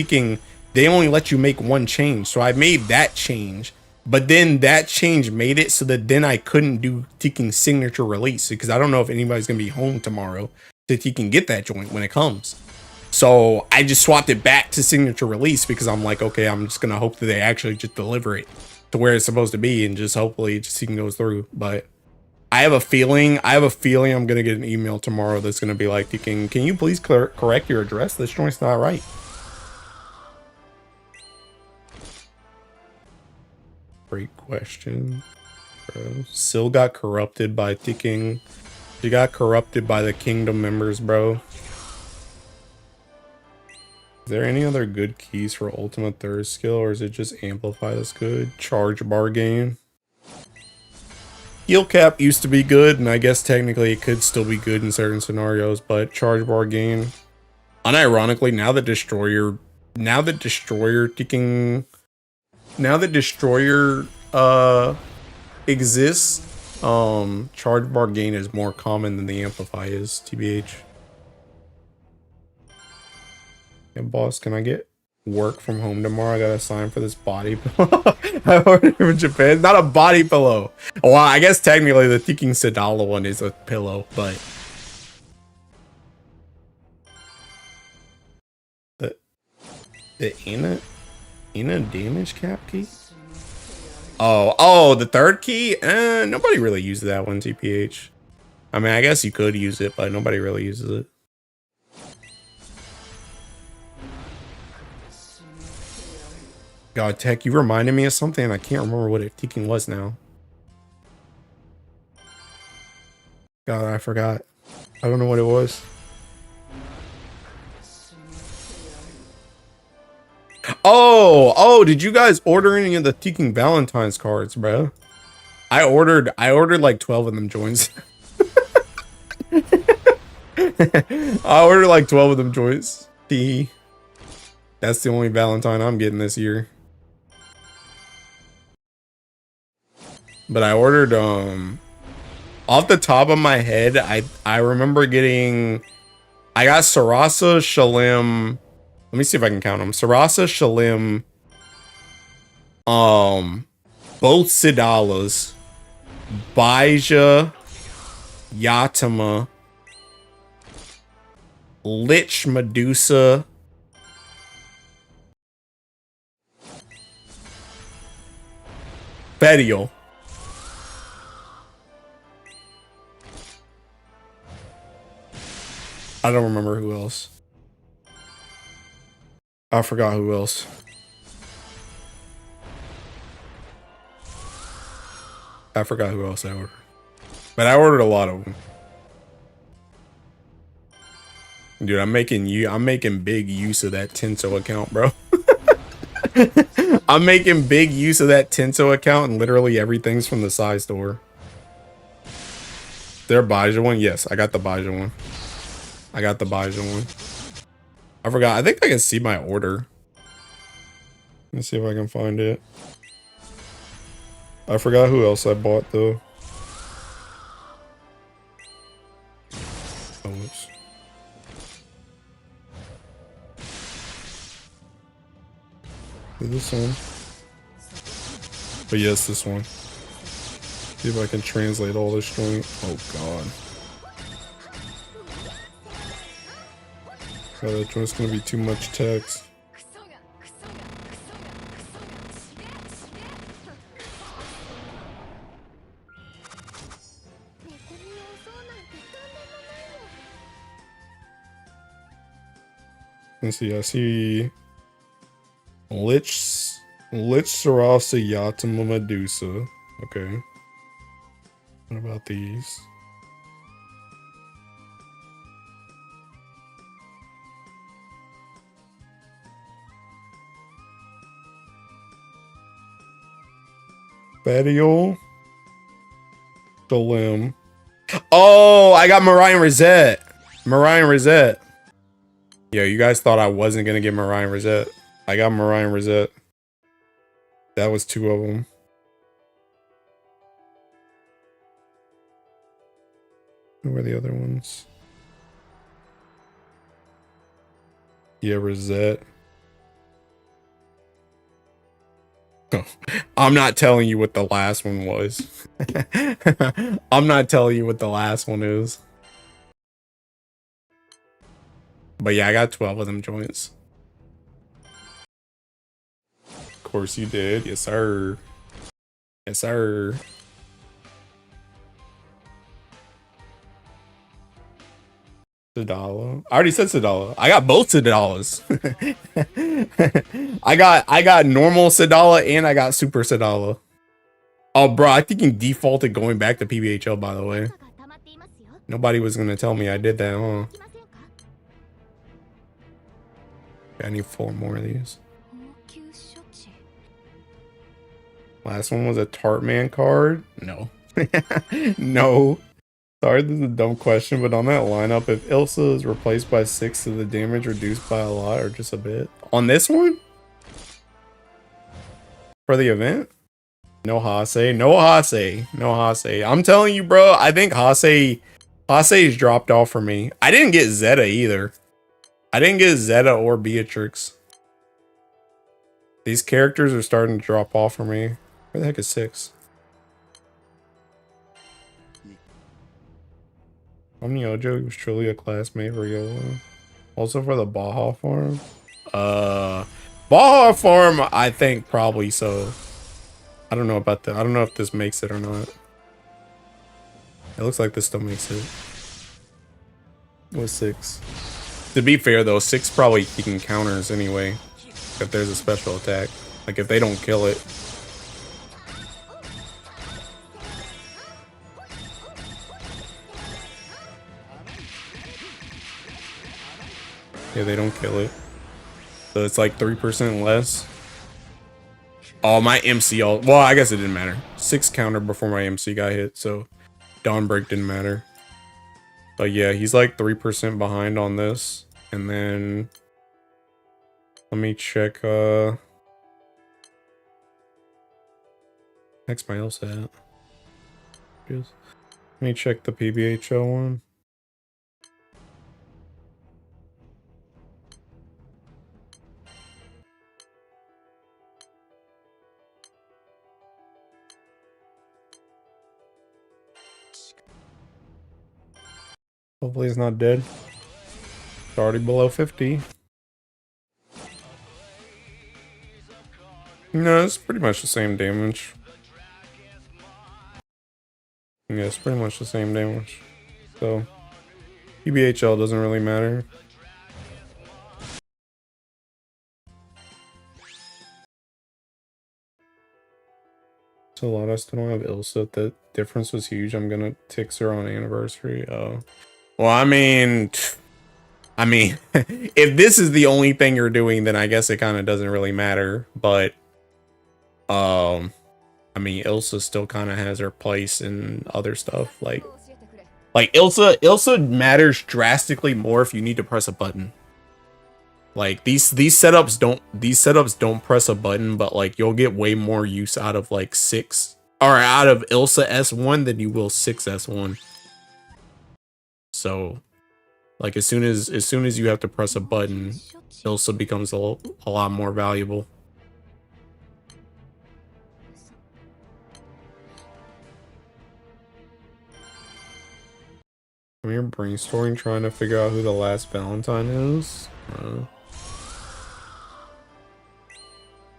they only let you make one change. So I made that change, but then that change made it so that then I couldn't do freaking signature release because I don't know if anybody's going to be home tomorrow so you can get that joint when it comes. So I just swapped it back to signature release because I'm like, okay, I'm just gonna hope that they actually just deliver it to where it's supposed to be and just hopefully it just even goes through. But I have a feeling I'm gonna get an email tomorrow that's gonna be like, can you please correct your address? This joint's not right. Great question, bro. Still got corrupted by thinking. She got corrupted by the kingdom members, bro. Is there any other good keys for ultimate third skill, or is it just amplify that's good? Charge bar gain. Heal cap used to be good, and I guess technically it could still be good in certain scenarios, but charge bar gain. Unironically, now that destroyer exists, charge bar gain is more common than the amplify is, TBH. Yeah, boss, can I get work from home tomorrow? I gotta sign for this body pillow. I ordered from Japan. It's not a body pillow. Well, I guess technically the Thinking Sadala one is a pillow, but the Ina damage cap key? Oh, the third key? Nobody really uses that one, TPH. I mean, I guess you could use it, but nobody really uses it. God, Tech, you reminded me of something and I can't remember what it freaking was now. God, I forgot. I don't know what it was. Oh, did you guys order any of the freaking Valentine's cards, bro? I ordered like 12 of them joints. I ordered like 12 of them joints. That's the only Valentine I'm getting this year. But I ordered off the top of my head, I remember getting, I got Sarasa, Shalim. Let me see if I can count them. Sarasa, Shalim, both Sidalas, Baija, Yatima, Lich Medusa, Fedial. I don't remember who else. I forgot who else. I forgot who else I ordered. But I ordered a lot of them. Dude, I'm making big use of that Tenso account, bro. I'm making big use of that Tenso account and literally everything's from the side store. Their Baija one? Yes, I got the Baija one. I got the Baija one. I forgot. I think I can see my order. Let's see if I can find it. I forgot who else I bought though. Oh, oops. This one. But yes, this one. See if I can translate all this joint. Oh god. Oh, that joint's gonna be too much text. Let's see, I see Lich Sarasa Yatima Medusa. Okay. What about these? Bedial. The limb. Oh, I got Mariah Rosette. Mariah Rosette. Yo, you guys thought I wasn't gonna get Mariah Rosette. I got Mariah Rosette. That was 2 of them. Who were the other ones? Yeah, Rosette. Oh, I'm not telling you what the last one was. I'm not telling you what the last one is. But yeah, I got 12 of them joints. Of course you did. Yes, sir. Yes, sir. Sadala. I already said Sadala. I got both Sadalas. I got normal Sadala and I got super Sadala. Oh, bro, I think you defaulted going back to PBHL, by the way. Nobody was gonna tell me I did that, huh? I need 4 more of these. Last one was a Tartman card? No. No. Sorry, this is a dumb question, but on that lineup, if Ilsa is replaced by 6, is the damage reduced by a lot or just a bit? On this one? For the event? No Hase. No Hase. No Hase. I'm telling you, bro, I think Hase's dropped off for me. I didn't get Zeta either. I didn't get Zeta or Beatrix. These characters are starting to drop off for me. Where the heck is 6? Omni Ojo was truly a classmate for Yolo. Also for the Baja farm. Baja farm, I think probably so. I don't know about that. I don't know if this makes it or not. It looks like this still makes it. It was 6. To be fair though, 6 probably taking counters anyway. If there's a special attack. Like if they don't kill it. Yeah, they don't kill it. So it's like 3% less. Oh, my MC all, well, I guess it didn't matter. 6 counter before my MC got hit, so Dawnbreak didn't matter. But yeah, he's like 3% behind on this. And then let me check next my else at. Let me check the PBHL one. Hopefully he's not dead. It's already below 50. No, it's pretty much the same damage. Yeah, it's pretty much the same damage. So, PBHL doesn't really matter. So a lot I still don't have Ilsa. The difference was huge. I'm gonna tix her on anniversary. Oh. Well, I mean, if this is the only thing you're doing, then I guess it kind of doesn't really matter. But, I mean, Ilsa still kind of has her place in other stuff. Like Ilsa matters drastically more if you need to press a button. Like these setups don't press a button, but like you'll get way more use out of like 6 or out of Ilsa S1 than you will 6 S1. So like as soon as you have to press a button, Ilsa becomes a lot more valuable. I'm here brainstorming, trying to figure out who the last Valentine is.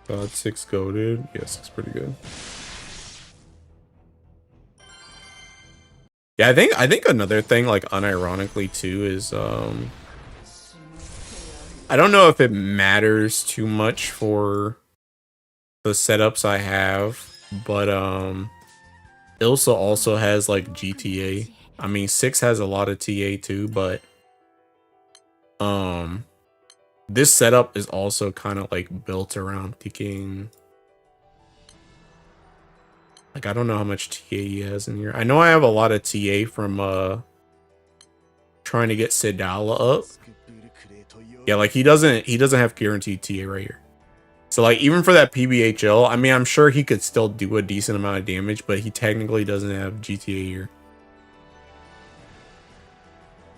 God, 6 goated. Yeah, 6 pretty good. Yeah, I think another thing, like unironically too, is I don't know if it matters too much for the setups I have, but Ilsa also has like GTA. I mean, 6 has a lot of TA too, but this setup is also kind of like built around picking. Like, I don't know how much TA he has in here. I know I have a lot of TA from trying to get Sedala up. Yeah, like he doesn't have guaranteed TA right here. So like even for that PBHL, I mean, I'm sure he could still do a decent amount of damage, but he technically doesn't have GTA here.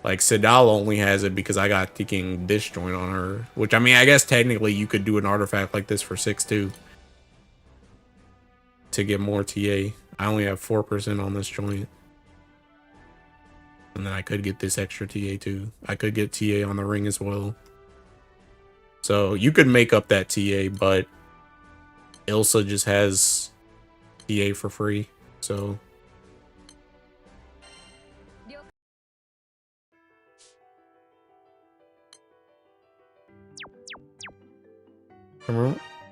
Like Sedala only has it because I got thinking this joint on her, which I mean, I guess technically you could do an artifact like this for 6 too to get more TA. I only have 4% on this joint. And then I could get this extra TA too. I could get TA on the ring as well. So you could make up that TA, but Ilsa just has TA for free. So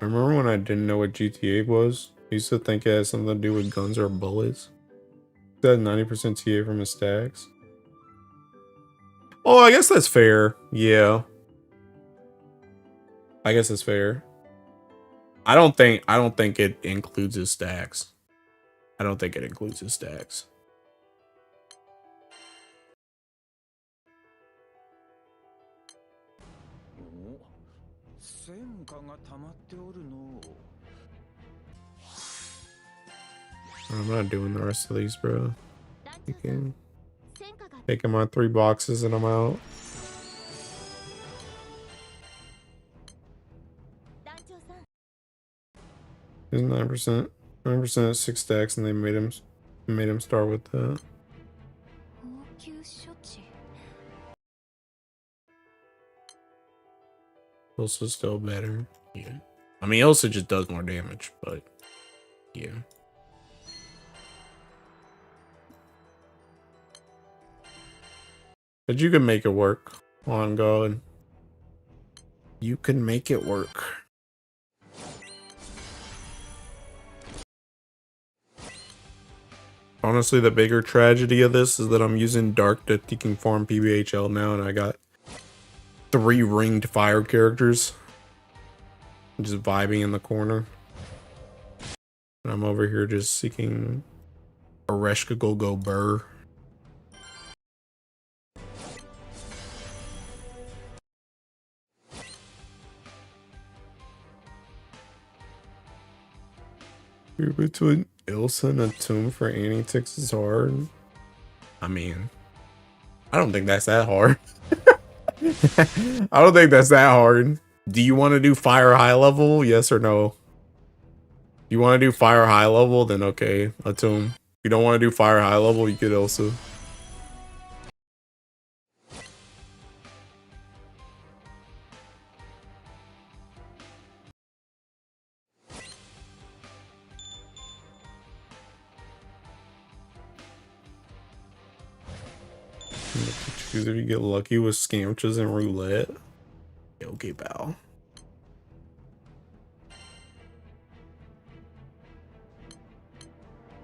remember when I didn't know what GTA was? I used to think it had something to do with guns or bullets. It had 90% TA from his stacks. Oh, I guess that's fair. Yeah. I guess it's fair. I don't think it includes his stacks. I don't think it includes his stacks. I'm not doing the rest of these, bro. Okay. Taking my 3 boxes and I'm out. There's 9%. 9% 6 stacks, and they made him start with that. Elsa's still better. Yeah. I mean, Elsa just does more damage, but yeah. But you can make it work. On God. You can make it work. Honestly, the bigger tragedy of this is that I'm using Dark to Deacon Farm PBHL now, and I got 3 ringed fire characters. Just vibing in the corner. And I'm over here just seeking Oreshka Go Burr. Between Ilsa and a tomb for Anti-Ticks is hard. I mean, I don't think that's that hard. I don't think that's that hard. Do you want to do fire high level? Yes or no? You want to do fire high level? Then okay, a tomb. If you don't want to do fire high level, you could also. Choose if you get lucky with scamches and roulette. Okay, pal.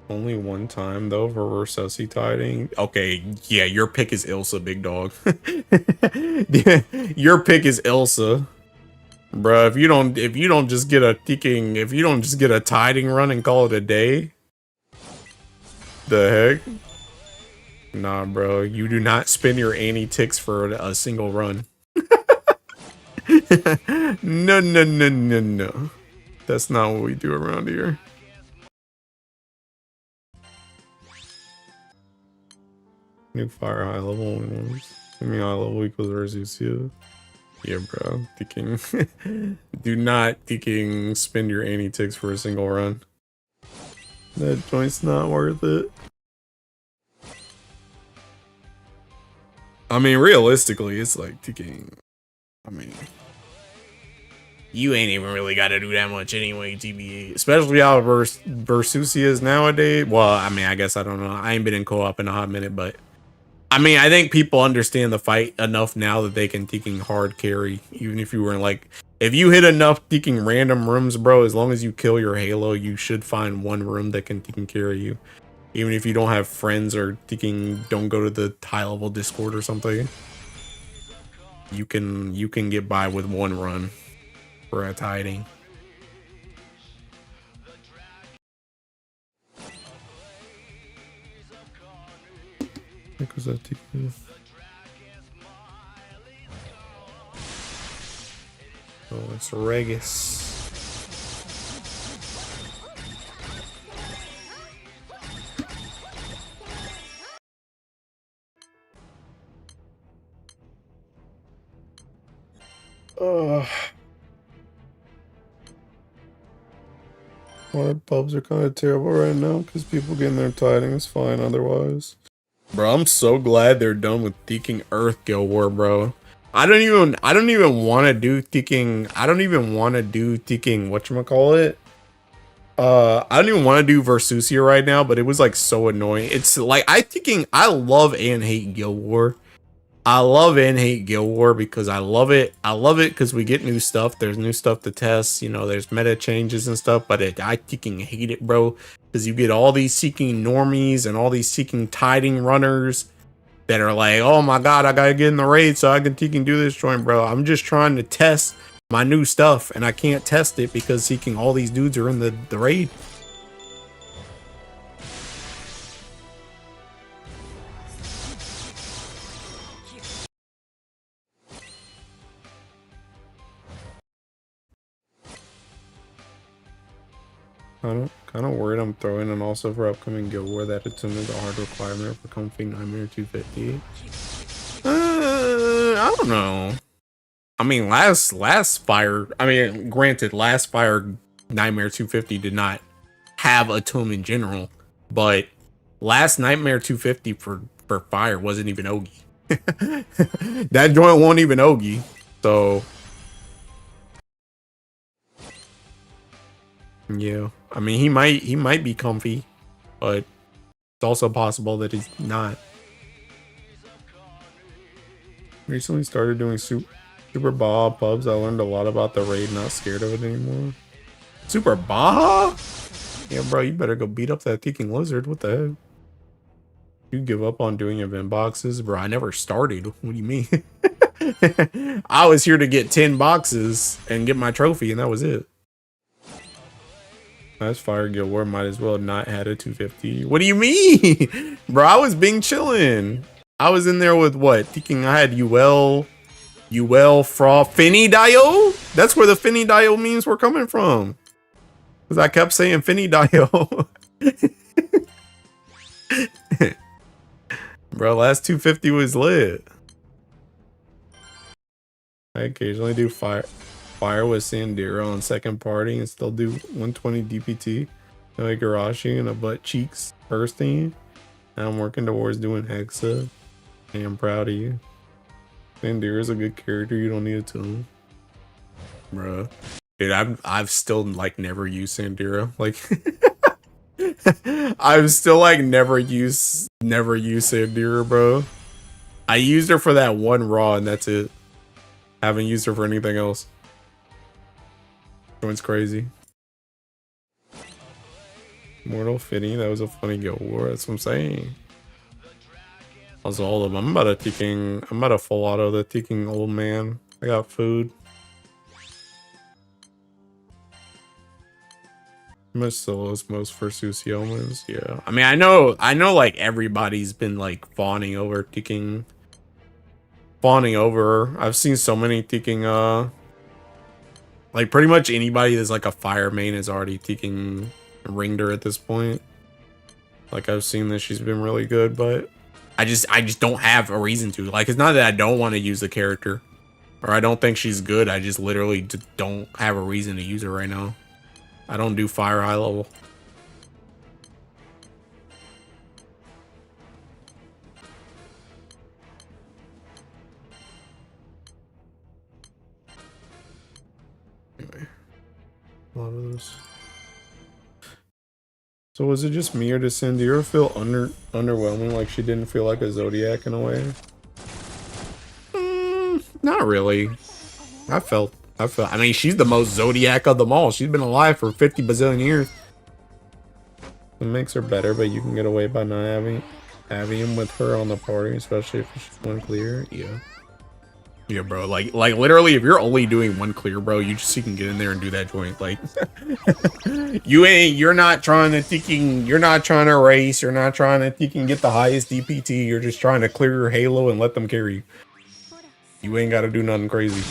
Only one time though for resuscitating. Okay, yeah, your pick is Ilsa, big dog. Yeah, your pick is Ilsa, bruh. If you don't just get a tiding run and call it a day, the heck? Nah, bro. You do not spend your anti-ticks for a single run. No. That's not what we do around here. New fire high level ones. I mean, high level equals Resus. Yeah, bro. Do not spend your anti-ticks for a single run. That joint's not worth it. I mean, realistically, it's like ticking. I mean, you ain't even really got to do that much anyway, TBA. Especially how Versusia is nowadays. Well, I mean, I guess I don't know. I ain't been in co-op in a hot minute, but I mean, I think people understand the fight enough now that they can ticking hard carry. Even if you were like, if you hit enough ticking random rooms, bro, as long as you kill your Halo, you should find one room that can ticking carry you. Even if you don't have friends or don't go to the high level Discord or something, you can get by with one run for a tiding. Because that ticking. Oh, it's Regis. Water pubs are kind of terrible right now because people getting their tiding is fine otherwise. Bro, I'm so glad they're done with Thinking Earth Guild War, bro. I don't even want to do Thinking. I don't even want to do Thinking. Whatchamacallit? I don't even want to do Versusia right now, but it was like so annoying. It's like I love and hate Guild War. I love and hate Guild War because I love it. I love it because we get new stuff. There's new stuff to test. You know, there's meta changes and stuff. But I freaking hate it, bro. Because you get all these seeking normies and all these seeking tiding runners that are like, oh my god, I gotta get in the raid so I can do this joint, bro. I'm just trying to test my new stuff and I can't test it because seeking all these dudes are in the raid. Kind of worried I'm throwing, and also for upcoming Guild War that it's a hard requirement for Config Nightmare 250. I don't know. I mean, last Fire. I mean, granted, last Fire Nightmare 250 did not have a tome in general, but last Nightmare 250 for Fire wasn't even Ogi. That joint won't even Ogi. So yeah, I mean, he might be comfy, but it's also possible that he's not. Recently started doing Super Baja pubs. I learned a lot about the raid, not scared of it anymore. Super Baja? Yeah, bro, you better go beat up that Ticking Lizard. What the heck? You give up on doing event boxes? Bro, I never started. What do you mean? I was here to get 10 boxes and get my trophy, and that was it. That's Fire Guild War. Might as well not had a 250. What do you mean? Bro, I was being chillin'. I was in there with what? Thinking I had UL, Fraud, Finny Dio? That's where the Finny Dio memes were coming from. Because I kept saying Finny Dio. Bro, last 250 was lit. I occasionally do fire with Sandero on second party and still do 120 DPT. No Igarashi and a butt cheeks first team. Now I'm working towards doing Hexa. Hey, I'm proud of you. Sandero is a good character. You don't need a tune, bro. Dude, I've still like never used Sandero. Like, I've still like never used Sandero, bro. I used her for that one raw and that's it. I haven't used her for anything else. Joint's crazy. Mortal Fitting, that was a funny Guild War. That's what I'm saying. That's all of them. I'm about to full auto the ticking old man. I got food. Much solos, most for Susiomans. Yeah. I mean, I know like everybody's been like fawning over. I've seen so many ticking like pretty much anybody that's like a fire main is already ticking ringed her at this point. Like I've seen that she's been really good, but I just don't have a reason to. Like, it's not that I don't want to use the character or I don't think she's good. I just literally don't have a reason to use her right now. I don't do fire high level. A lot of those. So was it just me, or did Sandira feel underwhelming, like she didn't feel like a Zodiac in a way? Not really. I mean, she's the most Zodiac of them all. She's been alive for 50 bazillion years. It makes her better, but you can get away by not having him with her on the party, especially if she's one clear. Yeah. Yeah, bro. Like literally, if you're only doing one clear, bro, you can get in there and do that joint. Like, you're not trying to race. You're not trying to get the highest DPT. You're just trying to clear your Halo and let them carry you. You ain't got to do nothing crazy.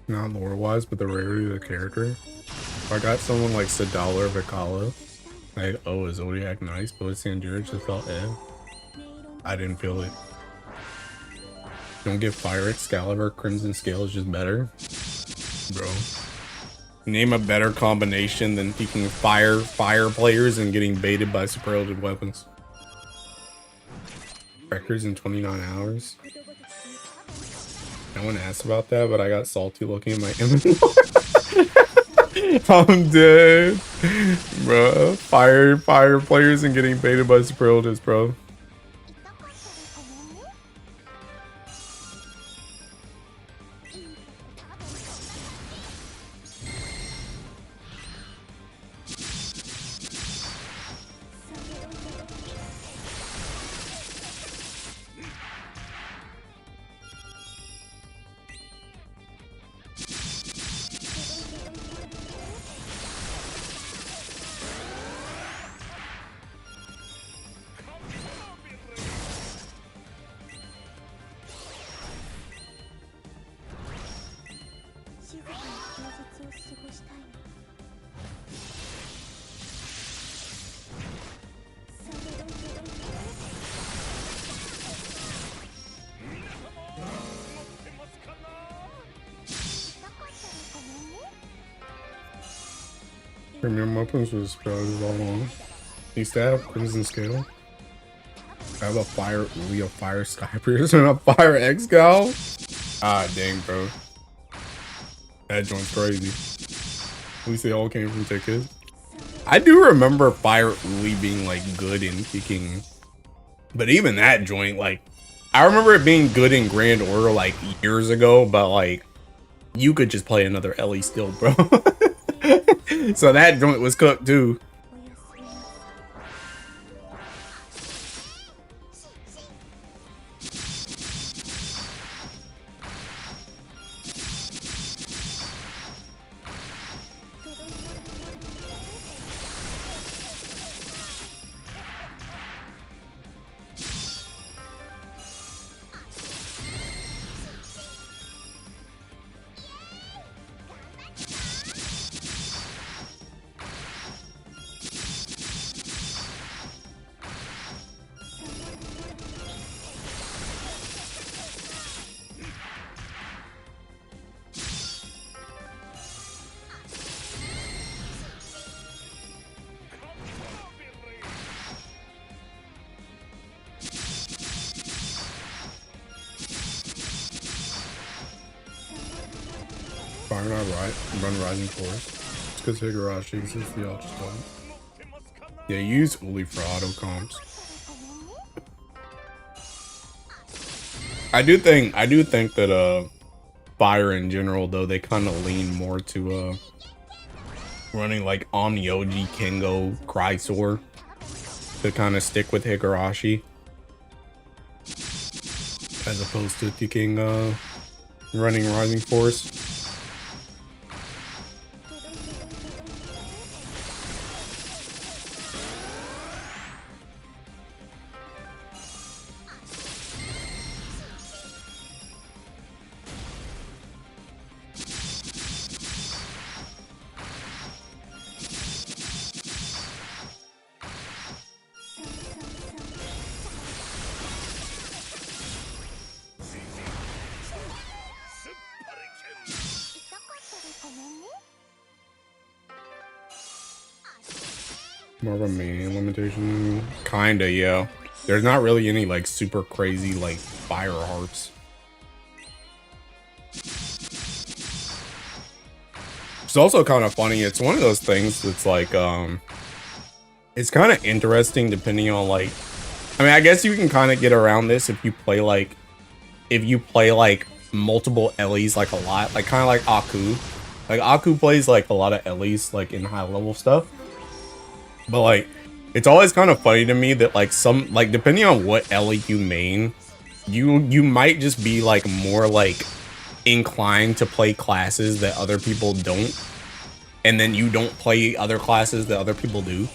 Not lore-wise, but the rarity of the character. If I got someone like Sadala or Vicala, like, oh, is Zodiac nice, but with Sandira just felt I didn't feel it. Don't get Fire Excalibur, Crimson Scale is just better. Bro. Name a better combination than picking fire players and getting baited by superlative weapons. Records in 29 hours. No one asked about that, but I got salty looking at my inventory. I'm dead. Bro. Fire players and getting baited by superlatives, bro. Premium weapons was spelled all along. Used to have Crimson Scale. I have a Fire Uli, a Fire Skypiercer, and a Fire X-Gal. Ah, dang, bro. That joint's crazy. At least they all came from tickets. I do remember Fire Uli being, like, good in kicking. But even that joint, like, I remember it being good in Grand Order, like, years ago, but, like, you could just play another Ellie still, bro. So that joint was cooked too. Fire not right, run Rising Force. It's because Higurashi exists, the all just don't. Yeah, use Uli for auto comps. I do think that fire in general though, they kind of lean more to running like Omnioji, Kengo, Chrysor to kind of stick with Higurashi as opposed to taking running Rising Force. More of a main limitation? Kinda, yeah. There's not really any like super crazy like fire harps. It's also kind of funny. It's one of those things that's like it's kind of interesting depending on like, I mean, I guess you can kind of get around this if you play like multiple Ellies like a lot, like kind of like Aku. Like Aku plays like a lot of Ellies like in high level stuff. But like, it's always kind of funny to me that like some, like depending on what Ellie you main, you might just be like more like inclined to play classes that other people don't, and then you don't play other classes that other people do.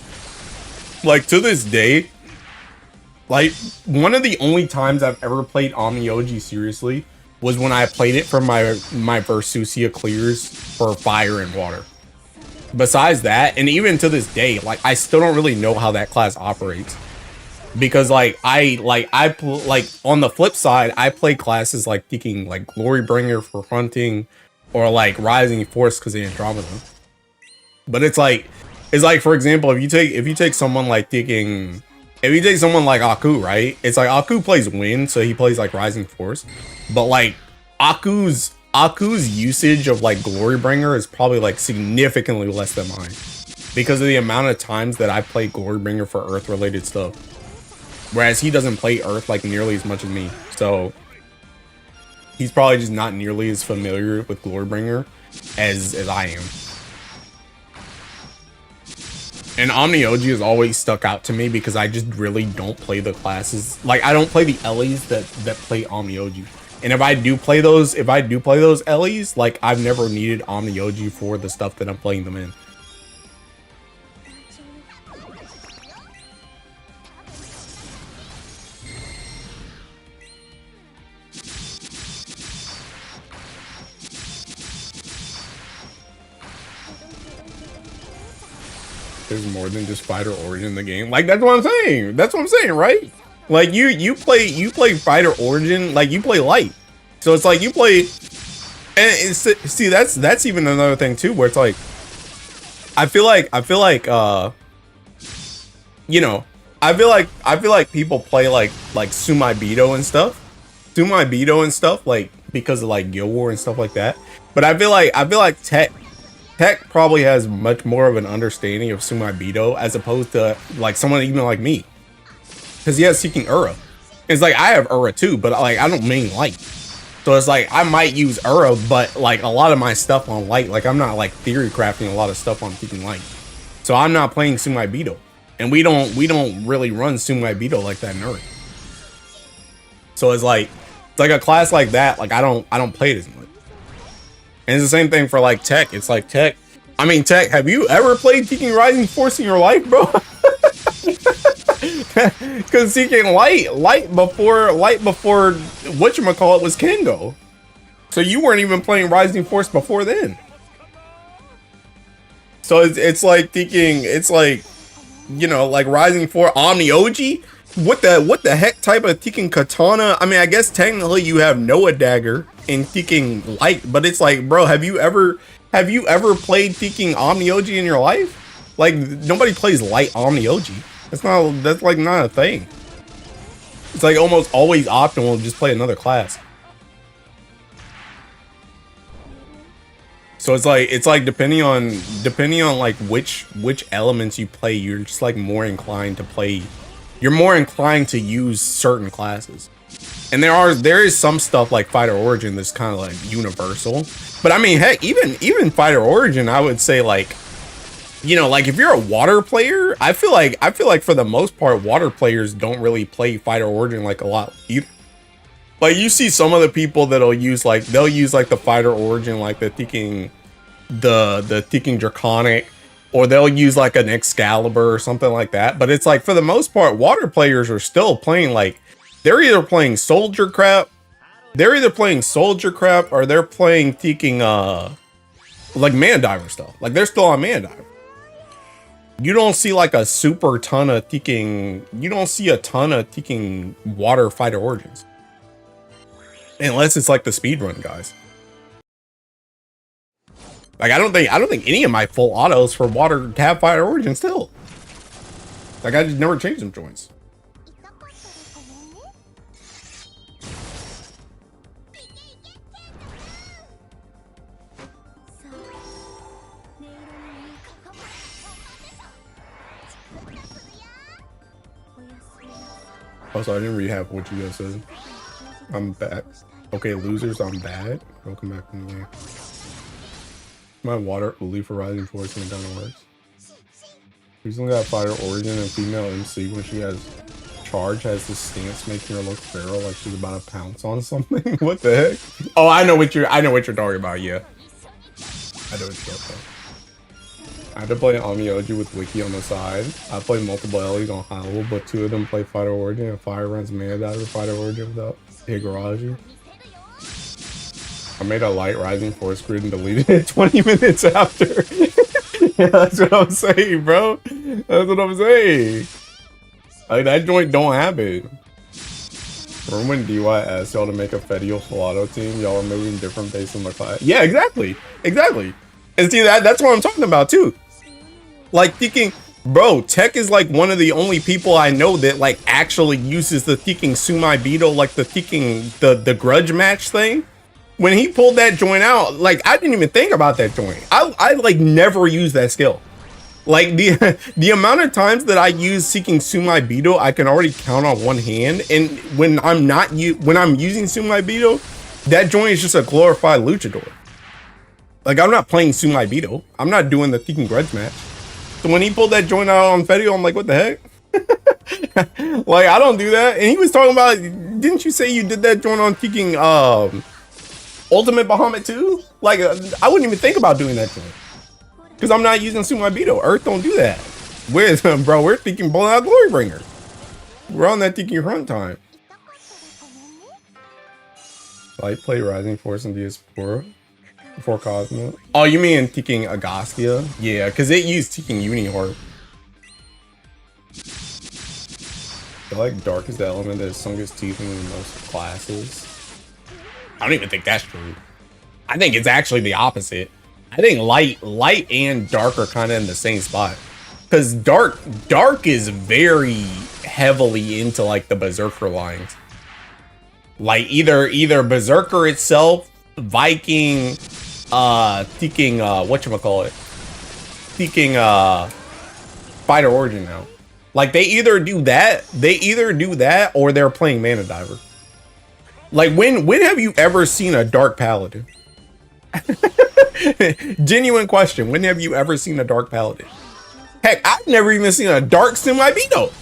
Like to this day, like one of the only times I've ever played Omnioji seriously was when I played it for my Versusia clears for fire and water. Besides that, and even to this day, like I still don't really know how that class operates, because like on the flip side, I play classes like taking like Glorybringer for hunting, or like Rising Force because of Andromeda. But it's like for example, if you take someone like Aku, right? It's like Aku plays Wind, so he plays like Rising Force, but like Aku's usage of like Glorybringer is probably like significantly less than mine, because of the amount of times that I play Glorybringer for Earth related stuff, whereas he doesn't play Earth like nearly as much as me. So he's probably just not nearly as familiar with Glorybringer as I am. And Omnioji has always stuck out to me because I just really don't play the classes. Like I don't play the Ellies that play Omnioji. And if I do play those Ellies, like I've never needed Omnioji for the stuff that I'm playing them in. There's more than just fighter origin in the game. Like that's what I'm saying. That's what I'm saying, right? Like you play fighter origin, like you play light. So it's like you play, and see that's even another thing too, where it's like I feel like you know, I feel like people play like Sumaibito and stuff, like because of like Guild War and stuff like that. But I feel like Tech probably has much more of an understanding of Sumaibito as opposed to like someone even like me, because he has Seeking Ura. It's like I have Ura too, but like I don't main light, so it's like I might use Ura, but like a lot of my stuff on light, like I'm not like theory crafting a lot of stuff on Seeking Light, so I'm not playing Sumaibito, and we don't really run Sumaibito like that in Ura. So it's like a class like that, like I don't play it as much. And it's the same thing for like Tech. It's like Tech. I mean, Tech, have you ever played Seeking Rising Force in your life, bro? Because Seeking light before whatchamacallit was Kengo. So you weren't even playing Rising Force before then. So it's like thinking, it's like, you know, like Rising Force, Omnioji. What the heck type of Tekken Katana? I mean, I guess technically you have Noah Dagger in Tekken Light, but it's like, bro, have you ever played Tekken Omnioji in your life? Like nobody plays Light Omnioji. That's like not a thing. It's like almost always optimal to just play another class. So it's like depending on like which elements you play, you're just like more inclined to play. You're more inclined to use certain classes. And there is some stuff like Fighter Origin that's kind of like universal. But I mean, heck, even Fighter Origin, I would say like, you know, like if you're a water player, I feel like for the most part, water players don't really play Fighter Origin like a lot either. Like you see some of the people that'll use like they'll use like the Fighter Origin, like the Thinking Draconic, or they'll use like an Excalibur or something like that. But it's like for the most part, water players are still playing like they're either playing Soldier Crap, or they're playing Thinking like Man Diver stuff. Like they're still on Man Diver. You don't see like a super ton of Thinking. You don't see a ton of Thinking water Fighter Origins. Unless it's like the speedrun guys. Like I don't think any of my full autos for water have Fighter Origin still. Like I just never changed them joints. Also, I didn't really have what you guys said. I'm back. Okay, losers, I'm bad. Welcome back from the game. My water will leave for Rising Force and it doesn't work. Recently got Fighter Origin and female MC when she has charge has this stance making her look feral, like she's about to pounce on something. What the heck? Oh, I know what you're talking about, yeah. I know what you're talking about. I had to play Amioji with Wiki on the side. I play multiple Ellie's on high level, but 2 of them play Fighter Origin and Fire runs Man Diver Fighter Origin without Higurashi. I made a light Rising Force grid and deleted it 20 minutes after. Yeah, that's what I'm saying, bro. That's what I'm saying. Like, that joint don't happen. Remember when DY asked y'all to make a Fetio Filato team? Y'all are moving different based on the class. Yeah, exactly. Exactly. And see, that's what I'm talking about, too. Like, thinking, bro, Tech is like one of the only people I know that like actually uses the thinking Sumai Beetle, like the thinking the grudge match thing. When he pulled that joint out, like I didn't even think about that joint. I like never use that skill. Like the amount of times that I use seeking Sumai Beetle, I can already count on one hand. And when I'm using Sumai Beetle, that joint is just a glorified luchador. Like I'm not playing Sumai Beetle. I'm not doing the thinking grudge match. So when he pulled that joint out on Fetio, I'm like, what the heck? Like I don't do that. And he was talking about, didn't you say you did that joint on thinking Ultimate Bahamut too? Like I wouldn't even think about doing that joint. Because I'm not using Sumai Beetle. Earth don't do that. Bro, we're thinking Bullet Out Glorybringer. We're on that thinking front time. Light play Rising Force and DS4 before Cosmo. Oh, you mean thinking Agostia? Yeah, because it used thinking Uniharp. I feel like Dark is the element that has sunk its teeth into the most classes. I don't even think that's true. I think it's actually the opposite. I think light and dark are kind of in the same spot. Because dark is very heavily into like the Berserker lines. Like either Berserker itself, Viking, thinking whatchamacallit, thinking Fighter Origin now. Like they either do that or they're playing Mana Diver. Like when have you ever seen a Dark Paladin? Genuine question. When have you ever seen a Dark Paladin? Heck, I've never even seen a Dark Sumai Beetle.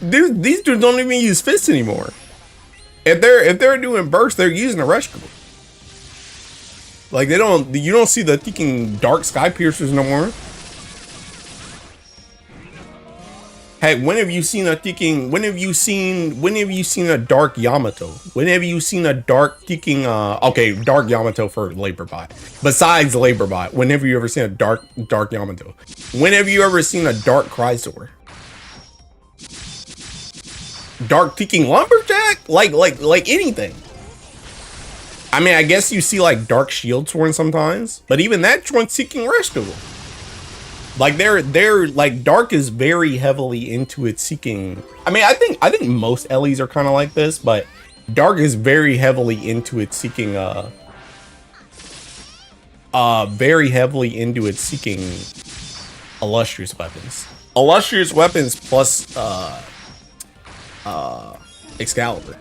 Dude, these dudes don't even use fists anymore. If they're doing bursts, they're using a vegetable. Like you don't see the thinking Dark Sky Piercers no more. Hey, when have you seen a Dark Yamato? When have you seen a Dark thinking okay, Dark Yamato for Laborbot. Besides Laborbot, when have you ever seen a Dark Yamato? When have you ever seen a Dark Chrysor? Dark thinking Lumberjack? Like anything. I mean, I guess you see like Dark Shield Sworn sometimes, but even that joint's seeking vegetable. Like they're like Dark is very heavily into its seeking. I mean, I think most Ellies are kind of like this, but Dark is very heavily into its seeking very heavily into its seeking illustrious weapons. Illustrious weapons plus Excalibur.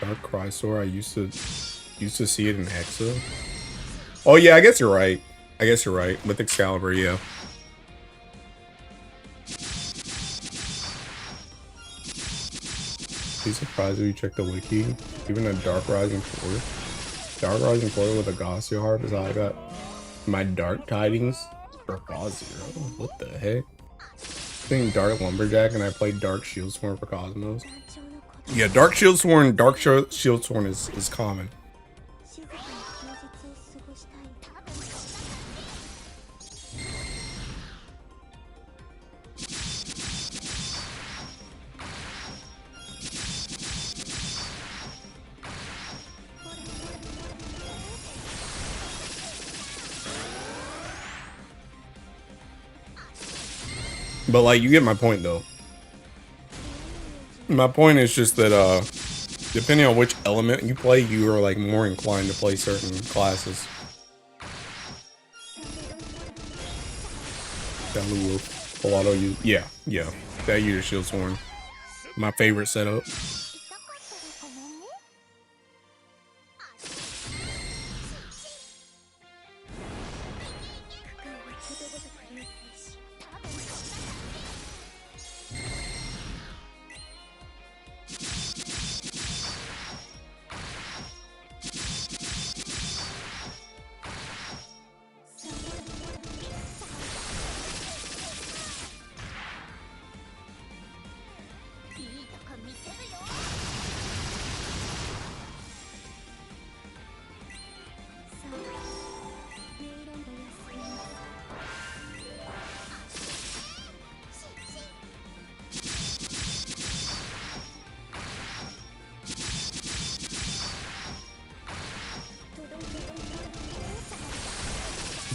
Dark Chrysor, I used to see it in Hexa. Oh yeah, I guess you're right. I guess you're right. With Excalibur, yeah. Be surprised if you check the wiki. Even a Dark Rising 4. Dark Rising 4 with a Gossio Harp is how I got my Dark Tidings for Cos0. What the heck? I think Dark Lumberjack and I played Dark Shieldsworn for Cosmos. Yeah, Dark Shieldsworn is common. But like, you get my point though. My point is just that depending on which element you play, you are like more inclined to play certain classes. Wolf, a lot of you, yeah, that year Shieldsworn, my favorite setup.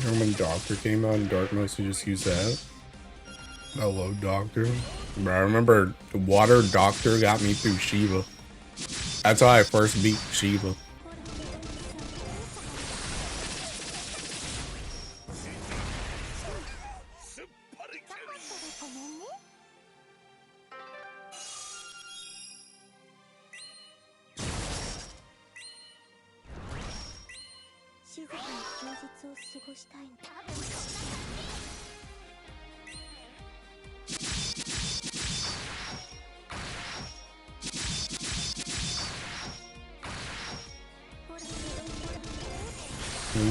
Remember when Doctor came out and Dark mostly just used that? I love Doctor. But I remember Water Doctor got me through Shiva. That's how I first beat Shiva.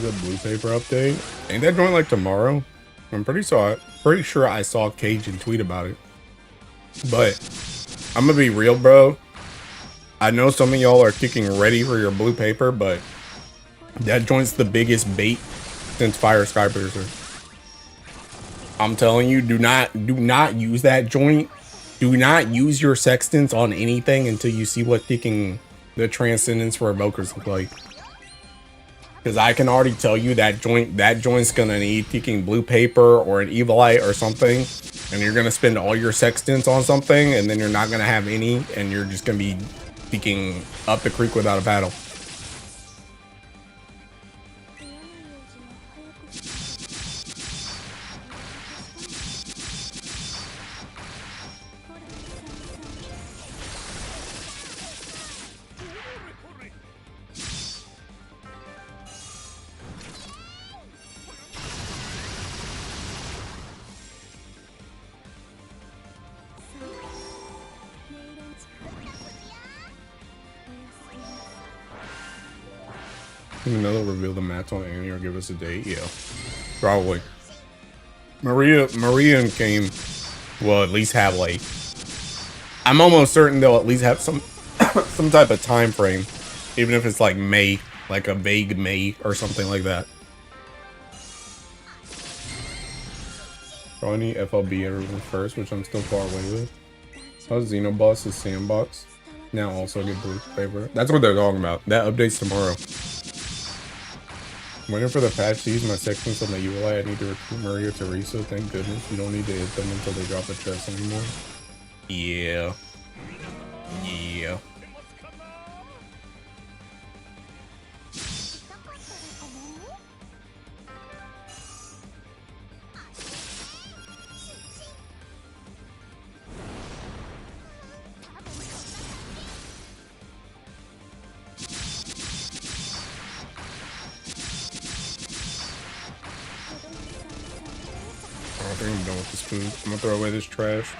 The blue paper update. Ain't that joint like tomorrow? I'm pretty sure I saw Cajun tweet about it. But I'm gonna be real, bro. I know some of y'all are kicking ready for your blue paper, but that joint's the biggest bait since Fire Skypiercer. I'm telling you, do not use that joint. Do not use your sextants on anything until you see what kicking the transcendence for evokers look like. Because I can already tell you that joint's gonna need kicking blue paper or an Evilite or something, and you're gonna spend all your sextants on something, and then you're not gonna have any, and you're just gonna be kicking up the creek without a paddle. Even though they'll reveal the match on Annie or give us a date, yeah, probably. Maria and Kane will at least have like, I'm almost certain they'll at least have some some type of time frame, even if it's like May, like a vague May or something like that. Probably need FLB everyone first, which I'm still far away with. How's Xenoboss' sandbox? Now also get blue paper. That's what they're talking about. That updates tomorrow. Waiting for the patch to use my seconds on the UI. I need to recruit Murray or Teresa. Thank goodness you don't need to hit them until they drop a chest anymore. Yeah. Yeah. I think I'm done with this food. I'm gonna throw away this trash.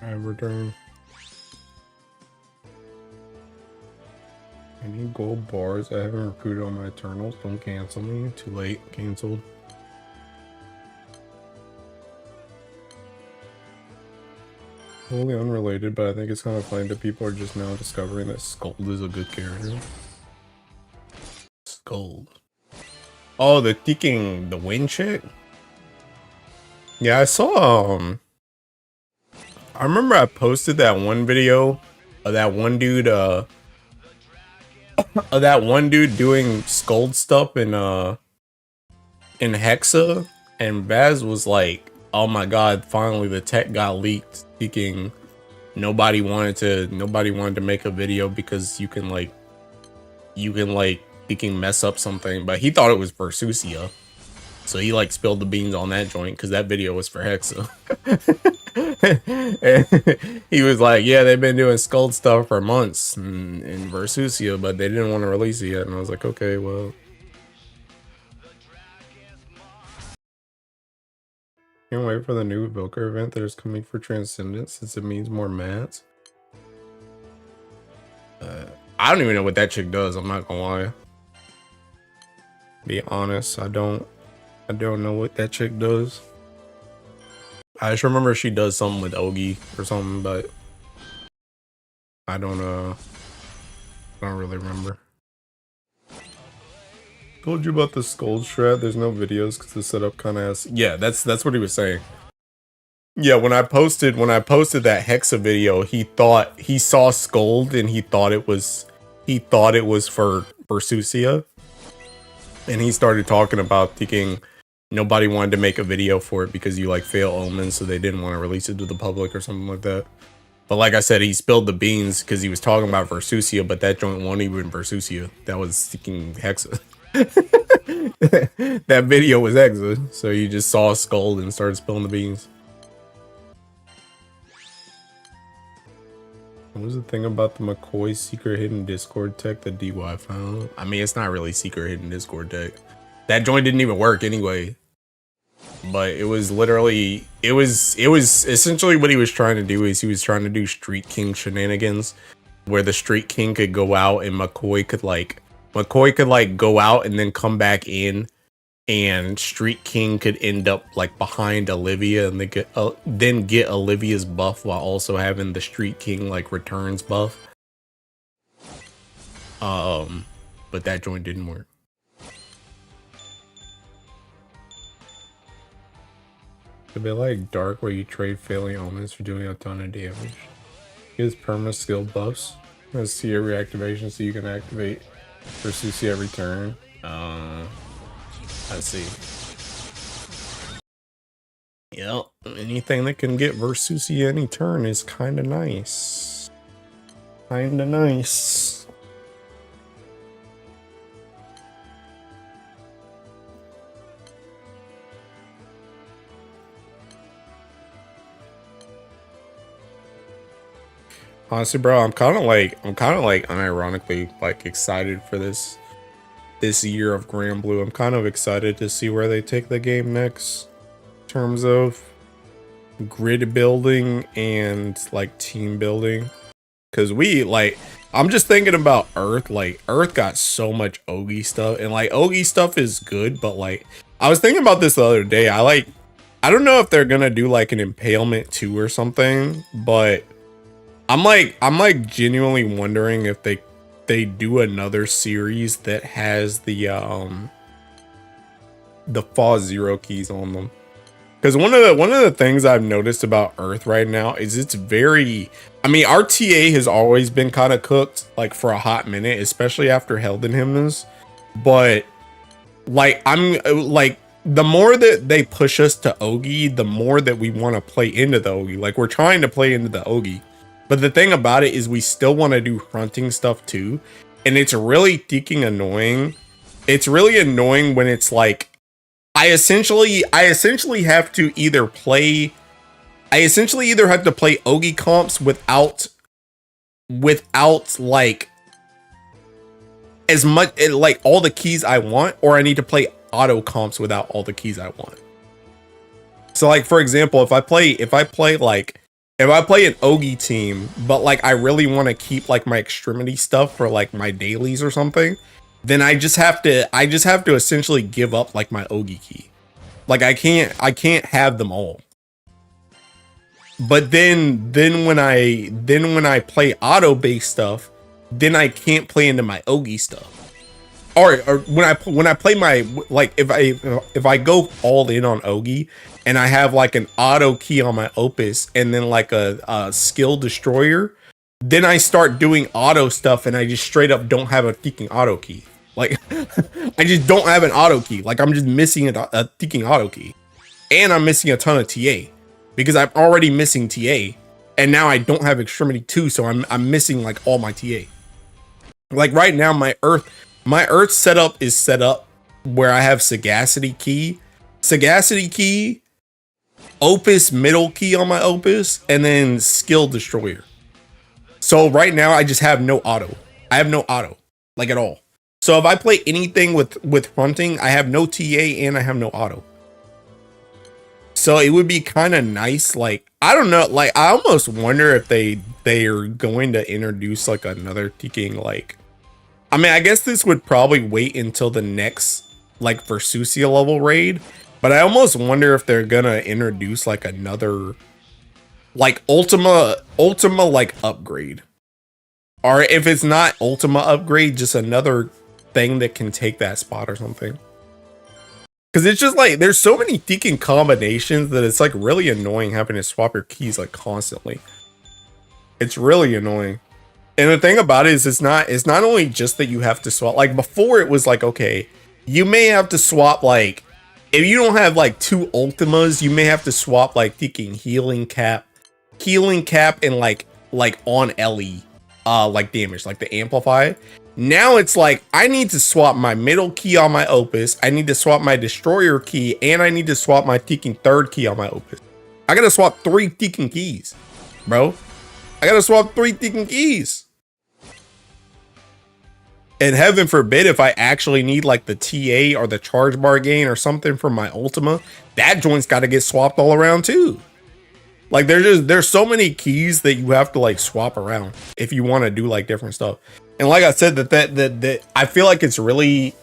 I return. I need gold bars. I haven't recruited on my Eternals. Don't cancel me. Too late. Cancelled. Totally unrelated, but I think it's kind of funny that people are just now discovering that Scold is a good character. Scold. Oh, the wind chick? Yeah, I saw, I remember I posted that one video of that one dude, doing Scold stuff in Hexa, and Baz was like, oh my god, finally the tech got leaked. Speaking, nobody wanted to make a video because you can mess up something, but he thought it was Versusia. So he like spilled the beans on that joint because that video was for Hexa. And he was like, yeah, they've been doing Scold stuff for months in Versusia, but they didn't want to release it yet. And I was like, okay, well. Can't wait for the new Evoker event that is coming for Transcendence since it means more mats. I don't even know what that chick does, I'm not gonna lie. Be honest, I don't know what that chick does. I just remember she does something with Ogi or something, but I don't really remember. Told you about the Scold shred. There's no videos because the setup kind of has. Yeah, that's what he was saying. Yeah, when I posted that Hexa video, he saw Scold and he thought it was for Versusia, and he started talking about thinking nobody wanted to make a video for it because you like fail omens, so they didn't want to release it to the public or something like that. But like I said, he spilled the beans because he was talking about Versusia, but that joint wasn't even Versusia. That was seeking Hexa. That video was Hexa, so you just saw Scold and started spilling the beans. What was the thing about the McCoy secret hidden Discord tech that DY found? I mean, it's not really secret hidden Discord tech. That joint didn't even work anyway. but it was literally it was essentially what he was trying to do is he was trying to do Street King shenanigans, where the Street King could go out and McCoy could like go out and then come back in, and Street King could end up like behind Olivia and then get Olivia's buff while also having the Street King like returns buff. But that joint didn't work. It'd be like Dark, where you trade failing omens for doing a ton of damage. Gives perma skill buffs. Let's see your reactivation so you can activate Versusi every turn. Let's see. Yep, anything that can get Versusi any turn is kinda nice. Kinda nice. Honestly, bro, I'm kind of like unironically like excited for this year of Grand Blue. I'm kind of excited to see where they take the game next in terms of grid building and like team building. Cause I'm just thinking about Earth. Like Earth got so much Ogi stuff, and like Ogi stuff is good, but like I was thinking about this the other day. I don't know if they're gonna do like an Impalement 2 or something, but I'm like genuinely wondering if they do another series that has the Fall Zero keys on them. Because one of the things I've noticed about Earth right now is it's very, I mean, RTA has always been kind of cooked like for a hot minute, especially after Helden Hymns. But like I'm like, the more that they push us to Ogi, the more that we want to play into the Ogi. Like we're trying to play into the Ogi. But the thing about it is we still want to do hunting stuff too. And it's really freaking annoying. It's really annoying when it's like, I essentially have to either play Ogi comps without like as much like all the keys I want, or I need to play auto comps without all the keys I want. So like, for example, if I play an Ogi team, but like I really want to keep like my extremity stuff for like my dailies or something, then I just have to essentially give up like my Ogi key. Like I can't have them all. But then when I play auto based stuff, then I can't play into my Ogi stuff. Or when I play my, like if I go all in on Ogi and I have like an auto key on my Opus and then like a skill destroyer, then I start doing auto stuff and I just straight up don't have a freaking auto key. Like I just don't have an auto key. Like I'm just missing a freaking auto key, and I'm missing a ton of TA because I'm already missing TA, and now I don't have Extremity 2, so I'm missing like all my TA. Like right now, my Earth setup is set up where I have Sagacity key, Opus middle key on my Opus, and then skill destroyer. So right now I just have no auto. I have no auto, like at all. So if I play anything with hunting, I have no TA and I have no auto. So it would be kind of nice. Like, I don't know, like I almost wonder if they are going to introduce like another teaking, like, I mean, I guess this would probably wait until the next like Versusia level raid, but I almost wonder if they're gonna introduce like another like Ultima like upgrade. Or if it's not Ultima upgrade, just another thing that can take that spot or something. Because it's just like, there's so many freaking combinations that it's like really annoying having to swap your keys like constantly. It's really annoying. And the thing about it is it's not only just that you have to swap. Like before it was like, okay, you may have to swap like, if you don't have like 2 Ultimas, you may have to swap like freaking healing cap and like on Ellie like damage, like the amplify. Now it's like I need to swap my middle key on my Opus, I need to swap my destroyer key, and I need to swap my freaking 3rd key on my Opus. I gotta swap 3 freaking keys, bro. I gotta swap 3 freaking keys. And heaven forbid if I actually need like the TA or the charge bar gain or something from my Ultima, that joint's got to get swapped all around too. Like there's so many keys that you have to like swap around if you want to do like different stuff. And like I said, that I feel like it's really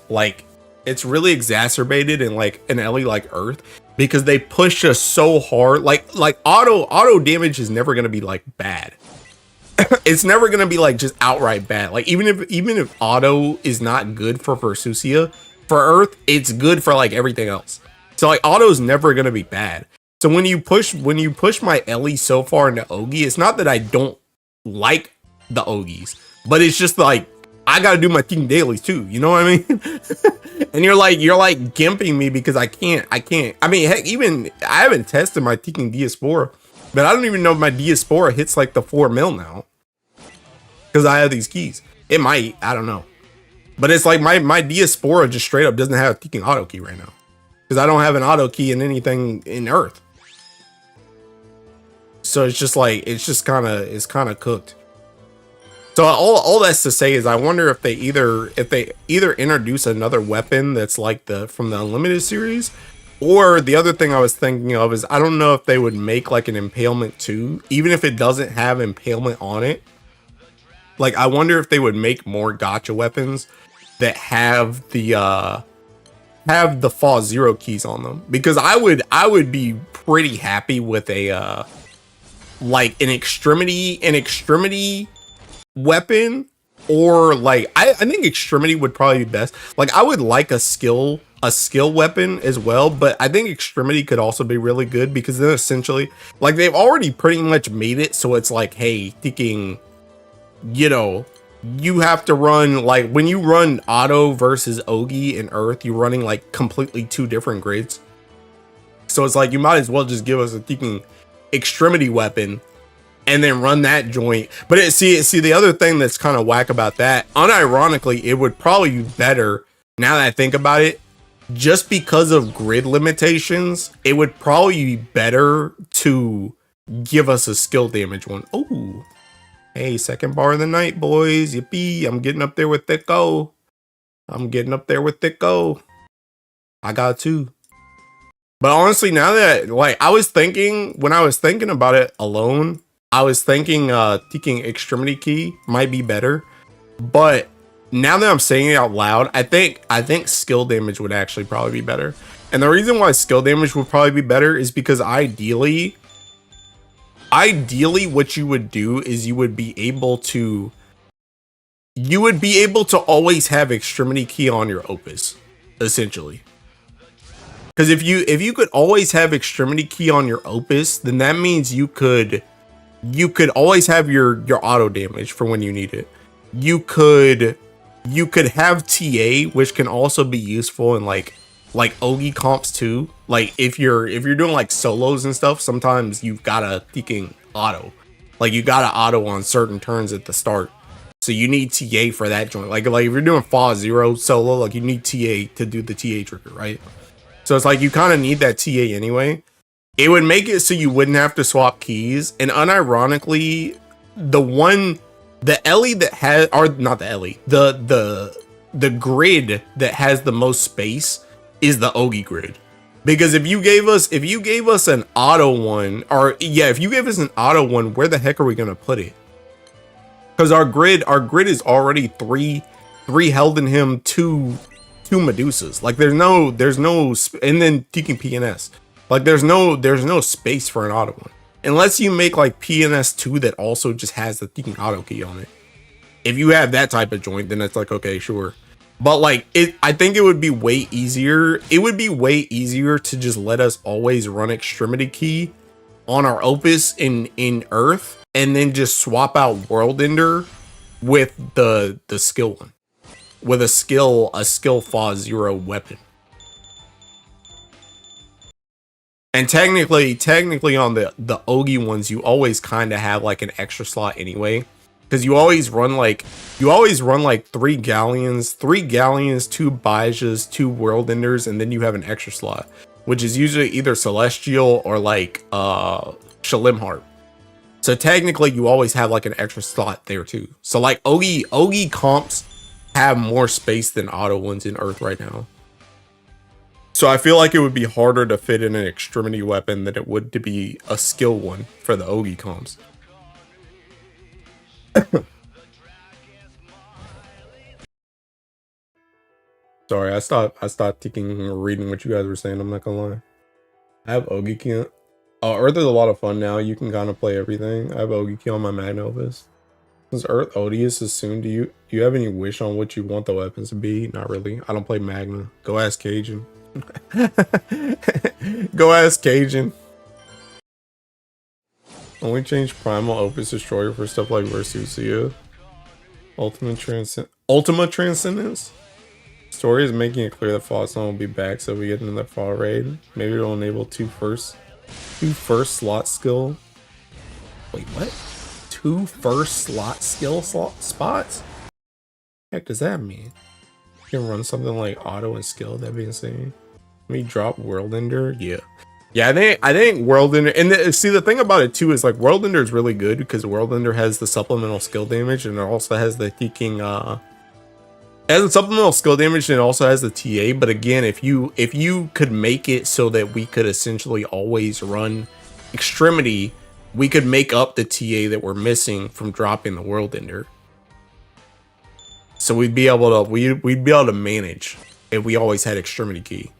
exacerbated in like an LE like Earth because they push us so hard. Like auto damage is never gonna be like bad. It's never gonna be like just outright bad. Like even if auto is not good for Versusia, for Earth, it's good for like everything else. So like auto is never gonna be bad. So when you push my LE so far into Ogi, it's not that I don't like the Ogis, but it's just like I gotta do my Team dailies too. You know what I mean? And you're like gimping me because I can't. I mean, heck, even I haven't tested my Team Diaspora, but I don't even know if my Diaspora hits like the 4 mil now because I have these keys. It might, I don't know, but it's like my Diaspora just straight up doesn't have a Team auto key right now because I don't have an auto key in anything in Earth. So it's just like it's kind of cooked. So all that's to say is I wonder if they either introduce another weapon that's like from the Unlimited series, or the other thing I was thinking of is I don't know if they would make like an Impalement 2, even if it doesn't have Impalement on it. Like I wonder if they would make more gacha weapons that have the Fall Zero keys on them, because I would be pretty happy with a like an extremity weapon, or like I think extremity would probably be best. Like I would like a skill weapon as well, but I think extremity could also be really good because then essentially like they've already pretty much made it so it's like, hey, thinking, you know, you have to run like when you run auto versus Ogi in Earth, you're running like completely 2 different grids. So it's like you might as well just give us a thinking extremity weapon and then run that joint. But see the other thing that's kind of whack about that, unironically, it would probably be better now that I think about it, just because of grid limitations, it would probably be better to give us a skill damage one. Oh, hey, second bar of the night, boys. Yippee, I'm getting up there with Thicko. I got 2. But honestly, now that like when I was thinking about it alone, I was thinking taking extremity key might be better. But now that I'm saying it out loud, I think skill damage would actually probably be better. And the reason why skill damage would probably be better is because ideally what you would do is you would be able to always have extremity key on your Opus, essentially. Because if you could always have extremity key on your Opus, then that means you could always have your auto damage for when you need it. You could have TA, which can also be useful in like Ogi comps too. Like if you're doing like solos and stuff, sometimes you've gotta thinking auto. Like you gotta auto on certain turns at the start. So you need TA for that joint. Like if you're doing Fall Zero solo, like you need TA to do the TA trigger, right? So it's like you kind of need that TA anyway. It would make it so you wouldn't have to swap keys. And unironically, the LE that has, or not the LE, the grid that has the most space is the Ogi grid. Because if you gave us an auto one, or yeah, if you gave us an auto one, where the heck are we gonna put it? Because our grid is already three held in him, two Medusas. Like there's no, and then taking PNS. Like there's no space for an auto one. Unless you make like PNS 2 that also just has the thinking auto key on it. If you have that type of joint, then it's like, okay, sure. But like I think it would be way easier. It would be way easier to just let us always run extremity key on our Opus in Earth, and then just swap out World Ender with the skill one. With a skill Fall Zero weapon. And technically on the Ogi ones, you always kind of have like an extra slot anyway, because you always run like 3 Galleons, 2 Baijas, 2 World Enders, and then you have an extra slot, which is usually either Celestial or like Shalimheart. So technically you always have like an extra slot there too. So like Ogi comps have more space than auto ones in Earth right now. So I feel like it would be harder to fit in an extremity weapon than it would to be a skill one for the Ogi comps. Sorry, I stopped reading what you guys were saying. I'm not gonna lie. I have Ogi Key. Earth is a lot of fun now. You can kind of play everything. I have Ogi Key on my Magnovus. Since Earth odious is soon, do you have any wish on what you want the weapons to be? Not really. I don't play Magna. Go ask Cajun. Go ask Cajun. Only change Primal Opus Destroyer for stuff like Versusia. Ultimate Transcendence? Story is making it clear that Fossilon will be back, so we get another fall raid. Maybe it'll enable two first slot skill. Wait, what? 2 first slot skill spots? Heck does that mean? You can run something like auto and skill, that'd be insane. Let me drop World Ender. Yeah. Yeah, I think World Ender, and see the thing about it too is like World Ender is really good because World Ender has the supplemental skill damage and it also has the Teaking it has the supplemental skill damage and it also has the TA, but again, if you could make it so that we could essentially always run Extremity, we could make up the TA that we're missing from dropping the World Ender. So we'd be able to manage if we always had Extremity Key.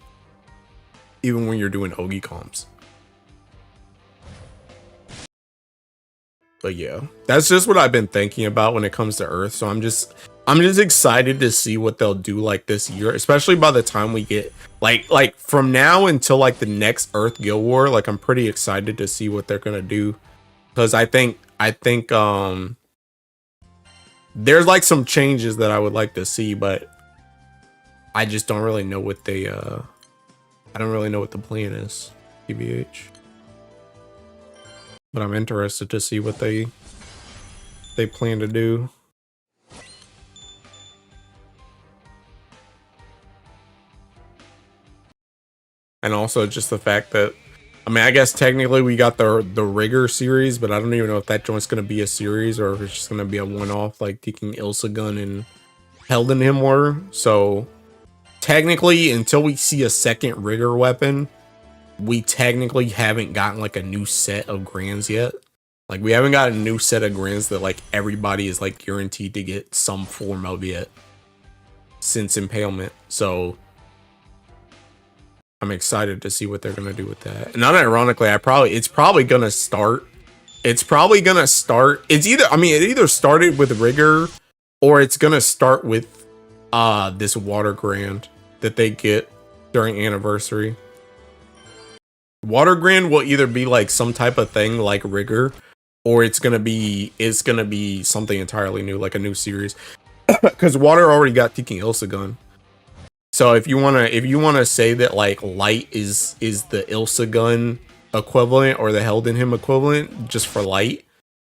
Even when you're doing Ogi comps. But yeah, that's just what I've been thinking about when it comes to Earth. So I'm just excited to see what they'll do like this year, especially by the time we get like from now until like the next Earth Guild War. Like I'm pretty excited to see what they're gonna do, because I think there's like some changes that I would like to see, but I just don't really know what they I don't really know what the plan is, TBH. But I'm interested to see what they plan to do. And also just the fact that, I mean, I guess technically we got the Rigger series, but I don't even know if that joint's going to be a series or if it's just going to be a one-off, like taking Ilsa Gun and Heldenham were. So technically, until we see a second Rigger weapon, we technically haven't gotten like a new set of Grands yet. Like we haven't got a new set of Grands that like everybody is like guaranteed to get some form of yet since Impalement. So I'm excited to see what they're gonna do with that. And unironically, it's probably gonna start. It's either, I mean, it either started with Rigger or it's gonna start with this Water Grand that they get during Anniversary. Water Grand will either be like some type of thing like Rigger, or it's gonna be something entirely new, like a new series. Because Water already got Teaking Ilsa Gun. So if you wanna say that like Light is the Ilsa Gun equivalent or the Heldenham equivalent just for Light,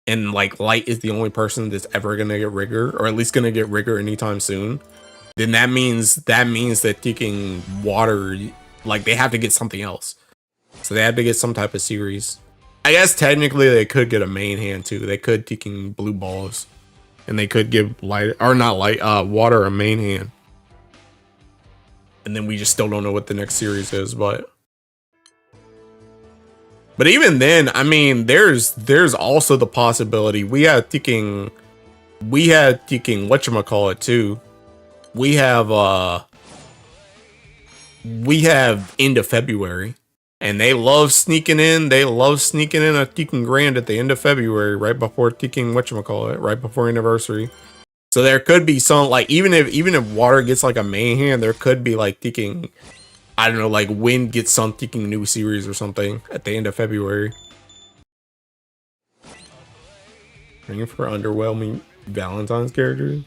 and like Light is the only person that's ever gonna get Rigger, or at least gonna get Rigger anytime soon, then that means that Teaking Water, like they have to get something else. So they have to get some type of series. I guess technically they could get a main hand too. They could Teaking Blue Balls, and they could give Water a main hand. And then we just still don't know what the next series is, but even then, I mean, there's also the possibility we had Teaking whatchamacallit too. We have end of February, and they love sneaking in a Teaking Grand at the end of February, right before Teaking whatchamacallit, right before Anniversary. So there could be some, like, even if Water gets like a main hand, there could be like Teaking, I don't know, like Wind gets some Teaking new series or something at the end of February. Ringing for underwhelming Valentine's characters.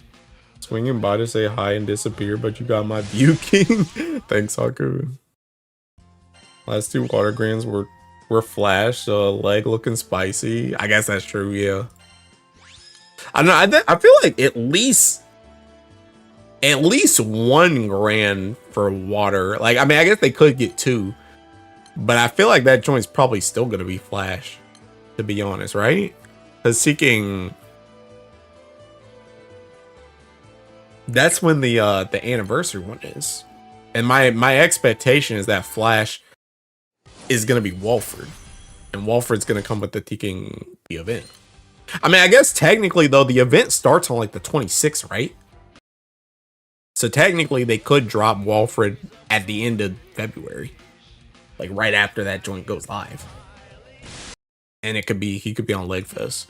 Swinging by to say hi and disappear, but you got my view, King. Thanks, Haku. Last 2 Water Grands were flash, so leg looking spicy. I guess that's true, yeah. I don't know. I feel like at least 1 grand for Water. Like, I mean, I guess they could get 2, but I feel like that joint's probably still gonna be flash, to be honest, right? Because Teaking That's when the anniversary one is. And my expectation is that Flash is gonna be Walford. And Walford's gonna come with the taking the event. I mean, I guess technically though, the event starts on like the 26th, right? So technically they could drop Walford at the end of February. Like right after that joint goes live. And he could be on Legfest.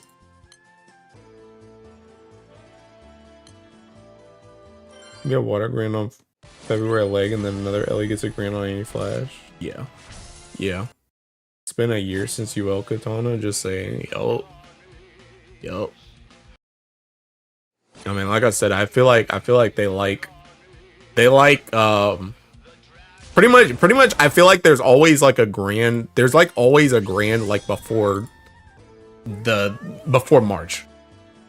You get water grand on February leg, and then another Ellie gets a grand on any Flash. Yeah. Yeah. It's been a year since UL Katana, just saying, yo. I mean, like I said, I feel like they like pretty much I feel like there's always like a grand like before March.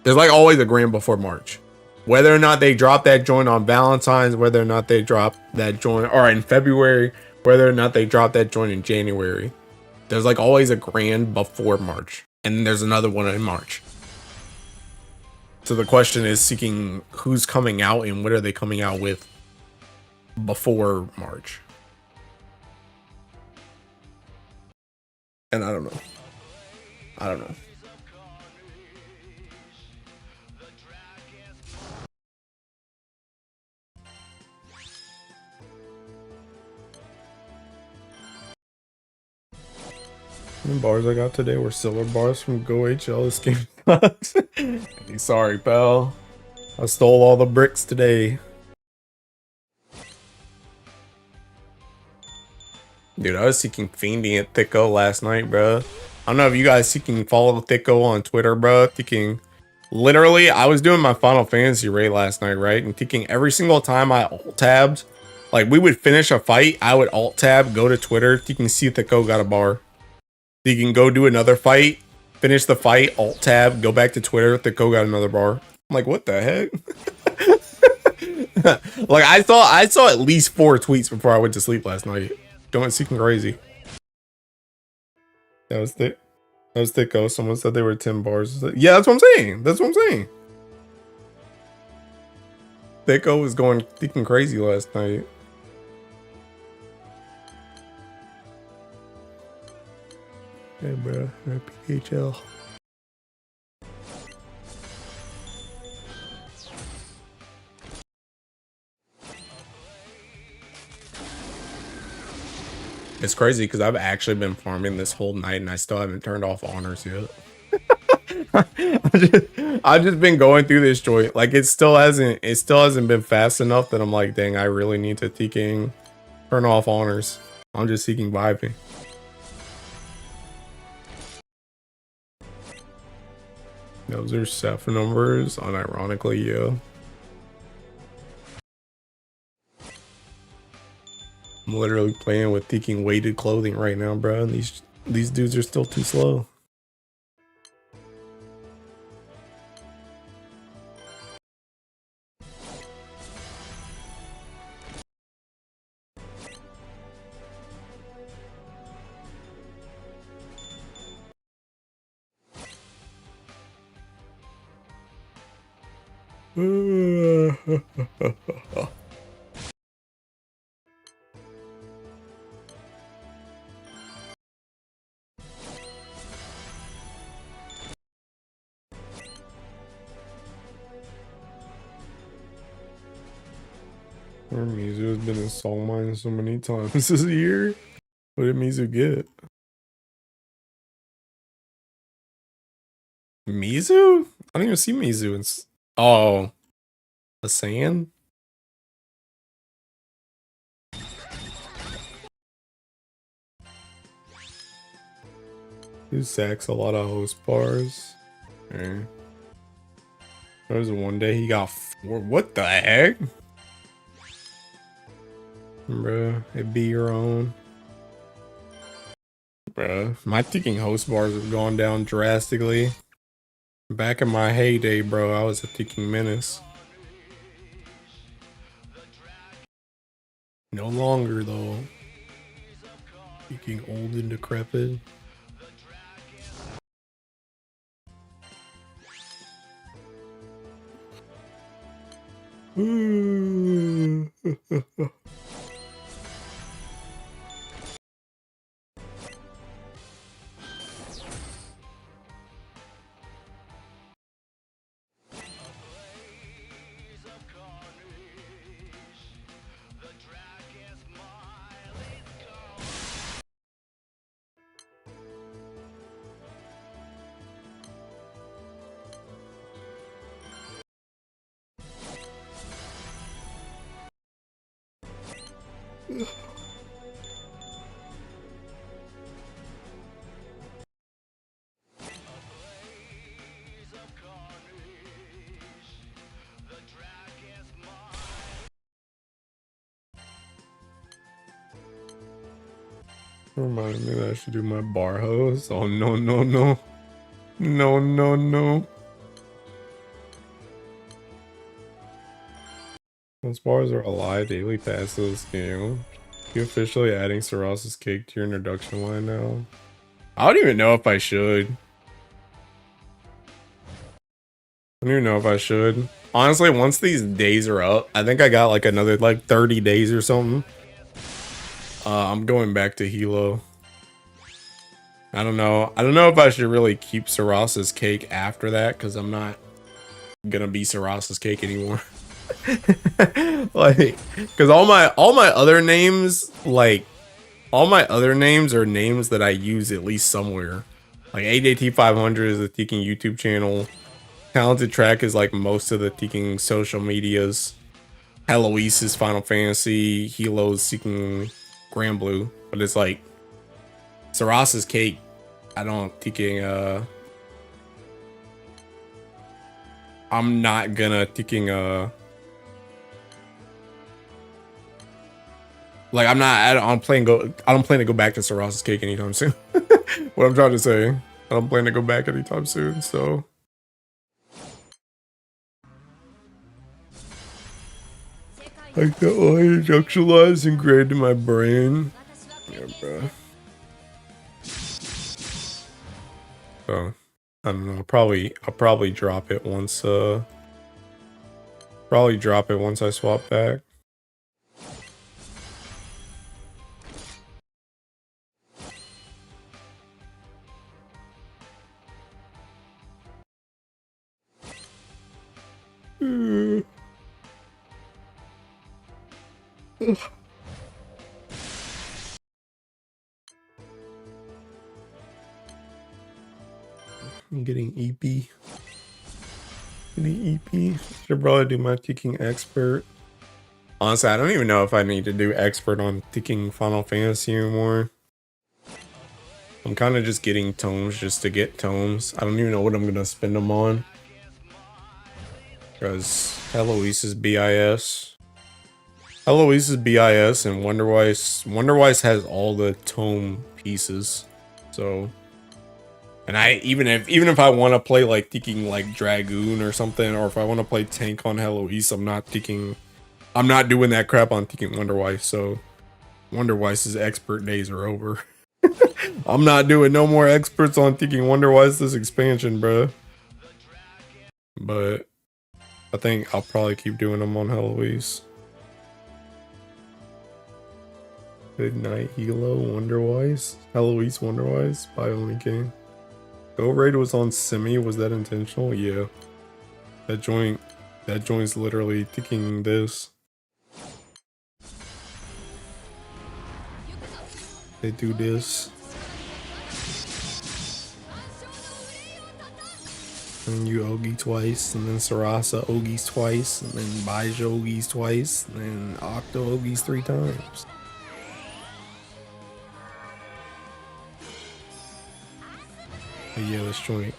There's like always a grand before March. Whether or not they drop that joint on Valentine's, whether or not they drop that joint or in February, whether or not they drop that joint in January, there's like always a grand before March. And then there's another one in March. So the question is seeking who's coming out and what are they coming out with before March. And I don't know. The bars I got today were silver bars from Go HL. This game sucks. Sorry, pal. I stole all the bricks today. Dude, I was seeking fiending at Thicko last night, bro. I don't know if you guys seeking follow Thicko on Twitter, bro. Thinking, literally, I was doing my Final Fantasy raid last night, right? And thinking every single time I alt tabbed, like we would finish a fight, I would alt tab, go to Twitter, you can see Thicko got a bar. You can go do another fight, finish the fight, alt tab, go back to Twitter, Thicko got another bar. I'm like, what the heck? Like I saw at least 4 tweets before I went to sleep last night. Going seeking crazy. That was Thicko. Someone said they were 10 bars. Yeah, that's what I'm saying. Thicko was going seeking crazy last night. Hey, bro. PHL. It's crazy because I've actually been farming this whole night and I still haven't turned off honors yet. I've just been going through this joint. Like it still hasn't been fast enough that I'm like, dang, I really need to turn off honors. I'm just seeking vibing. Those are Ceph numbers, unironically, yeah. I'm literally playing with seeking weighted clothing right now, bro. And these dudes are still too slow. Mizu has been in song mine so many times this year. What did Mizu get? Mizu? I don't even see Mizu. Oh, a sand? Who sacks a lot of host bars? Okay. There was one day he got 4. What the heck? Bruh, it be your own. Bruh, my ticking host bars have gone down drastically. Back in my heyday, bro, I was a ticking menace. No longer, though. Ticking old and decrepit. Reminded me that I should do my bar hose. Oh no no no. No no no. Those bars are a lie. Daily passes game. You officially adding Saras's cake to your introduction line now? I don't even know if I should. I don't even know if I should. Honestly, once these days are up, I think I got like another like 30 days or something. I'm going back to Hilo. I don't know. I don't know if I should really keep Saras's cake after that, because I'm not gonna be Saras's cake anymore. Like, because all my other names, like all my other names are names that I use at least somewhere. Like AJT 500 is the Teking YouTube channel. Talented Track is like most of the Teking social medias. Heloise is Final Fantasy. Hilo's Seeking Grand Blue. But it's like Saras's cake. I don't Teking I'm not gonna Teking like I don't plan to go back to Saras's cake anytime soon. What I'm trying to say. I don't plan to go back anytime soon, so I got all intellectualized and ingrained in my brain. Yeah, bro. So I don't know. I'll probably drop it once I swap back. I'm getting EP. Should probably do my Teking expert. Honestly, I don't even know if I need to do expert on Teking Final Fantasy anymore. I'm kind of just getting tomes just to get tomes. I don't even know what I'm gonna spend them on. Because Heloise is BIS. Heloise is BIS and Wonderwise has all the tome pieces. So, and even if I want to play like Teking like Dragoon or something, or if I want to play tank on Heloise, I'm not doing that crap on Teking Wonderwise. So Wonderwise's expert days are over. I'm not doing no more experts on Teking Wonderwise this expansion, bro. But I think I'll probably keep doing them on Heloise. Good night, Hilo, Wonderwise. Heloise, Wonderwise, Bionic King. Go Raid was on Semi, was that intentional? Yeah. That joint's literally ticking this. They do this. And you Ogi twice, and then Sarasa Ogis twice, and then Baija Ogis twice, and then Octo Ogis 3 times. But yeah, this joint,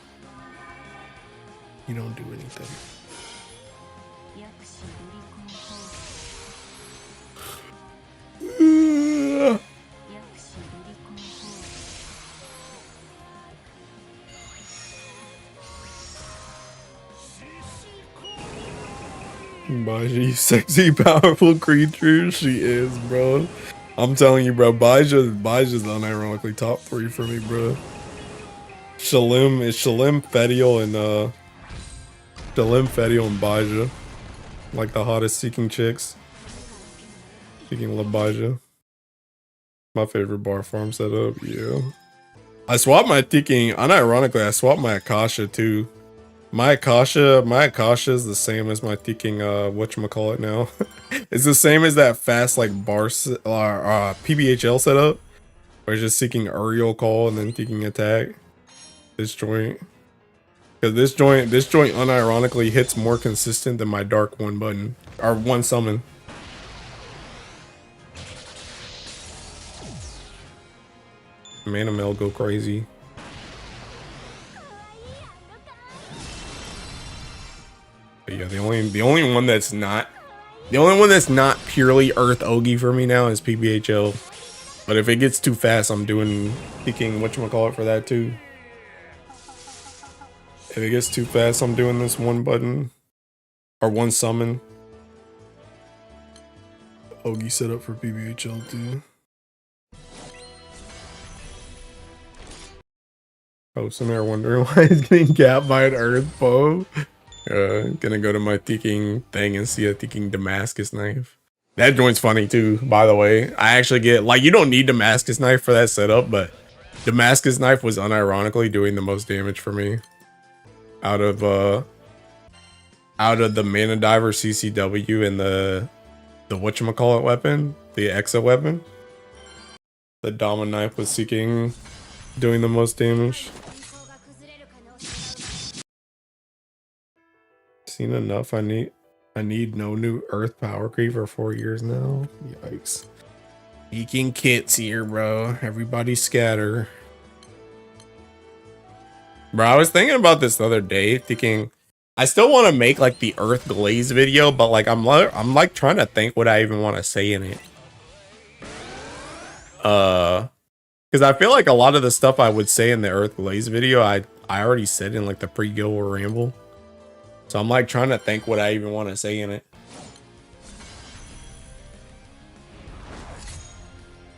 you don't do anything. Baija, you sexy, powerful creature. She is, bro. I'm telling you, bro. Baija's unironically top 3 for me, bro. Shalim, Fediel, and Baija. Like the hottest Seeking chicks. Seeking La Baija. My favorite bar farm setup, yeah. I swapped my Teking, unironically, I swapped my Akasha too. My Akasha is the same as my Teking, whatchamacallit now. It's the same as that fast, like, PBHL setup. Where it's just Seeking Uriel call and then Teking attack. This joint. Because this joint unironically hits more consistent than my Dark 1 button. Or 1 summon. mana mill go crazy. But yeah, the only one that's not purely Earth Ogi for me now is PBHL. But if it gets too fast, I'm thinking whatchamacallit for that too. If it gets too fast, I'm doing this one button or one summon. Ogi set up for PBHL too. Oh, some are wondering why he's getting gapped by an Earth bow. Gonna go to my Thinking thing and see a Thinking Damascus knife. That joint's funny too, by the way. I actually get, like, you don't need Damascus knife for that setup, but Damascus knife was unironically doing the most damage for me. Out of the Mana Diver CCW and the whatchamacallit weapon, the Exa weapon. The Dama knife was doing the most damage. Seen enough. I need no new Earth power creep for 4 years now. Yikes. Eking kits here, bro. Everybody scatter. Bro, I was thinking about this the other day, thinking I still want to make like the Earth Glaze video, but like I'm like trying to think what I even want to say in it. Because I feel like a lot of the stuff I would say in the Earth Glaze video, I already said in like the pre-Guild War Ramble. So I'm like trying to think what I even want to say in it.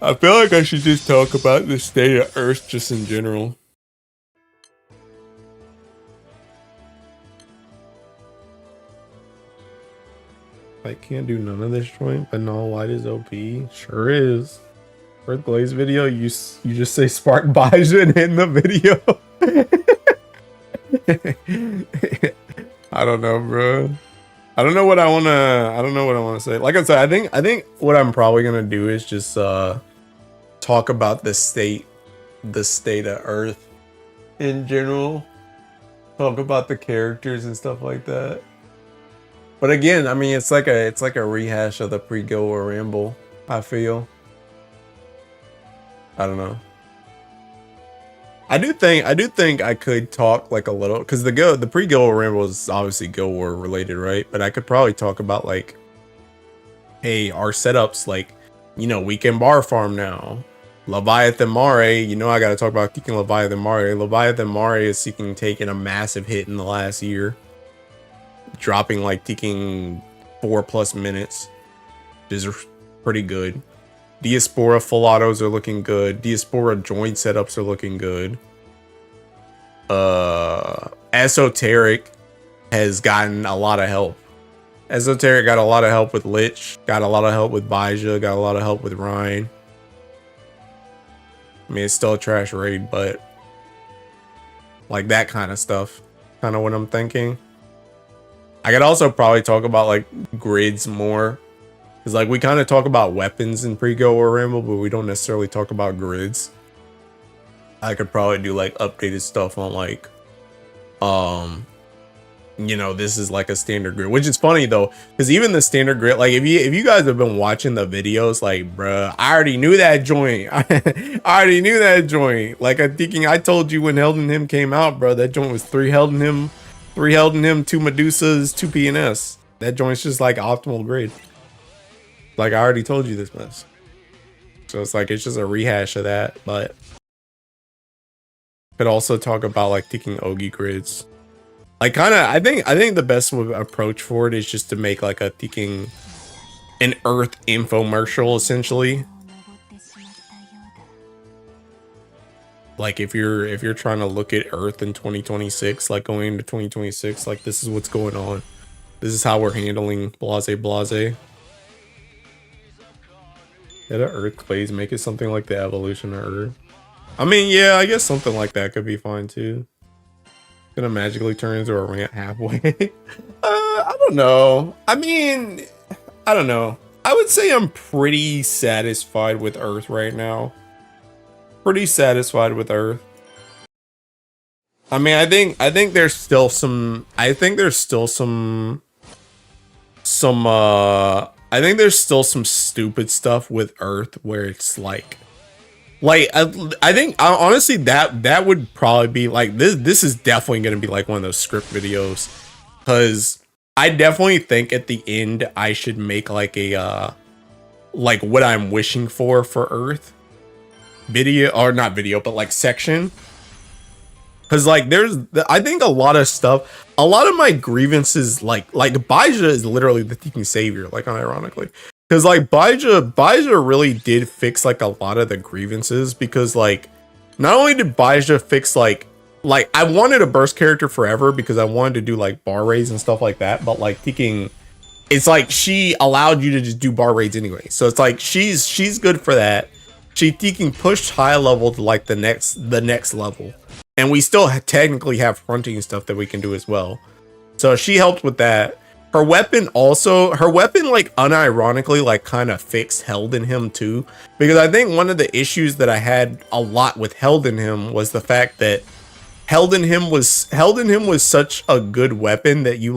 I feel like I should just talk about the state of Earth just in general. I can't do none of this joint, but no, light is OP. Sure is. Earth Glaze video, you just say Spark Bison in the video. I don't know, bro. I don't know what I wanna say. Like I said, I think what I'm probably gonna do is just talk about the state of Earth in general. Talk about the characters and stuff like that. But again, I mean, it's like a rehash of the pre-Guild War Ramble, I feel. I don't know. I do think I could talk like a little, because the pre-Guild War Ramble is obviously Guild War related, right? But I could probably talk about like, hey, our setups, like, you know, we can bar farm now. Leviathan Mare, you know, I gotta talk about kicking Leviathan Mare. Leviathan Mare is taking a massive hit in the last year. Dropping like taking 4+ minutes, which is pretty good. Diaspora full autos are looking good. Diaspora joint setups are looking good. Esoteric has gotten a lot of help. Esoteric got a lot of help with Lich, got a lot of help with Baija, got a lot of help with Rhine. I mean, it's still a trash raid, but like that kind of stuff, kind of what I'm thinking. I could also probably talk about like grids more, because like we kind of talk about weapons in pre-Guild War Ramble, but we don't necessarily talk about grids. I could probably do like updated stuff on like, you know, this is like a standard grid, which is funny though, because even the standard grid, like if you guys have been watching the videos, like, bruh, I already knew that joint. I already knew that joint. Like I told you when Held in Him came out, bro, that joint was 3 Held in Him, 2 Medusas, 2 PNS. That joint's just like optimal grade. Like I already told you this mess. So it's like, it's just a rehash of that, but could also talk about like taking Ogi grids. Like kind of, I think the best approach for it is just to make like an Earth infomercial essentially. Like if you're trying to look at Earth in 2026, like going into 2026, like this is what's going on. This is how we're handling blase. Did an Earth Glaze make it something like the evolution of Earth? I mean, yeah, I guess something like that could be fine too. Gonna magically turn into a rant halfway. I don't know. I mean, I don't know. I would say I'm pretty satisfied with Earth right now. Pretty satisfied with Earth. I mean, I think there's still some stupid stuff with Earth where it's like Like I think honestly that would probably be like this is definitely going to be like one of those script videos, because I definitely think at the end I should make like a like what I'm wishing for Earth video, or not video but like section. Because like I think a lot of stuff, a lot of my grievances, like Baija is literally the teaching savior, like unironically. Because like Baija really did fix like a lot of the grievances, because like not only did Baija fix like I wanted a burst character forever because I wanted to do like bar raids and stuff like that, but like taking, it's like she allowed you to just do bar raids anyway. So it's like she's good for that. She taking pushed high level to like the next level. And we still technically have fronting stuff that we can do as well. So she helped with that. Her weapon like unironically like kind of fixed Held in Him too. Because I think one of the issues that I had a lot with Held in Him was the fact that Held in Him was such a good weapon that you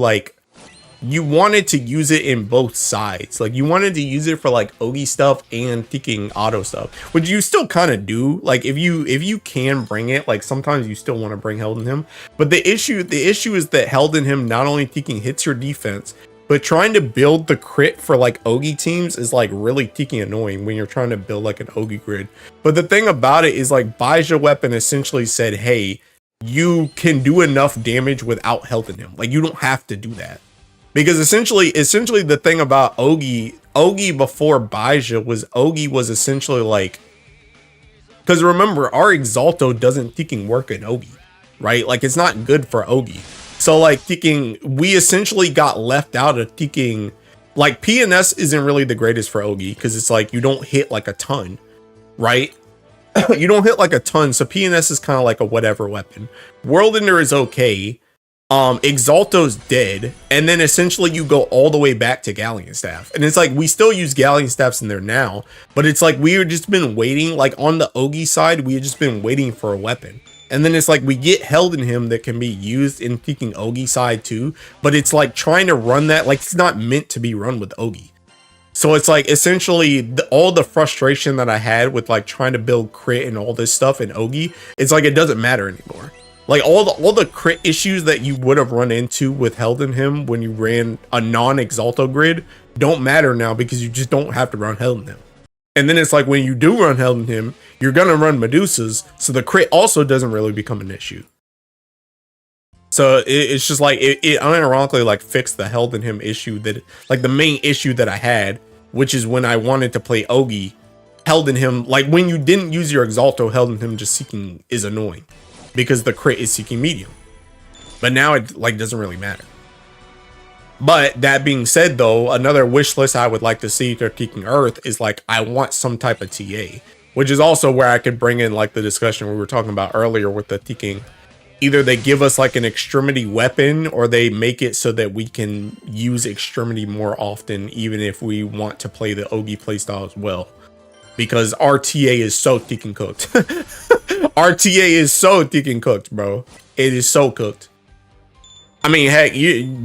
wanted to use it in both sides. Like you wanted to use it for like Ogi stuff and thinking auto stuff, which you still kind of do. Like if you can bring it, like sometimes you still want to bring Held in Him. But the issue is that Held in Him not only thinking hits your defense, but trying to build the crit for like Ogi teams is like really thinking annoying when you're trying to build like an Ogi grid. But the thing about it is like Baija weapon essentially said, hey, you can do enough damage without Held in Him. Like you don't have to do that. Because essentially the thing about Ogi before Baija was essentially like, because remember our Exalto doesn't freaking work in Ogi, right? Like it's not good for Ogi. So like we essentially got left out of thinking, like PNS isn't really the greatest for Ogi because it's like you don't hit like a ton, right? You don't hit like a ton, so PNS is kind of like a whatever weapon. World Ender is okay. Exalto's dead, and then essentially you go all the way back to Galleon Staff, and it's like we still use Galleon Staffs in there now, but it's like we have just been waiting, like on the Ogi side we have just been waiting for a weapon, and then it's like we get Held in Him that can be used in peaking Ogi side too, but it's like trying to run that like it's not meant to be run with Ogi. So it's like essentially all the frustration that I had with like trying to build crit and all this stuff in Ogi, it's like it doesn't matter anymore. Like all the crit issues that you would have run into with Held in Him when you ran a non-Exalto grid don't matter now because you just don't have to run Held in Him. And then it's like when you do run Held in Him, you're gonna run Medusas, so the crit also doesn't really become an issue. So it's just like it unironically like fixed the Held in Him issue, that like the main issue that I had, which is when I wanted to play Ogi, Held in Him, like when you didn't use your Exalto, Held in Him just seeking is annoying. Because the crit is seeking medium, but now it like doesn't really matter. But that being said, though, another wish list I would like to see for Seeking Earth is like I want some type of TA, which is also where I could bring in like the discussion we were talking about earlier with the Seeking. Either they give us like an extremity weapon, or they make it so that we can use extremity more often, even if we want to play the Ogi playstyle as well. Because RTA is so thick and cooked. RTA is so thick and cooked, bro. It is so cooked. I mean, heck,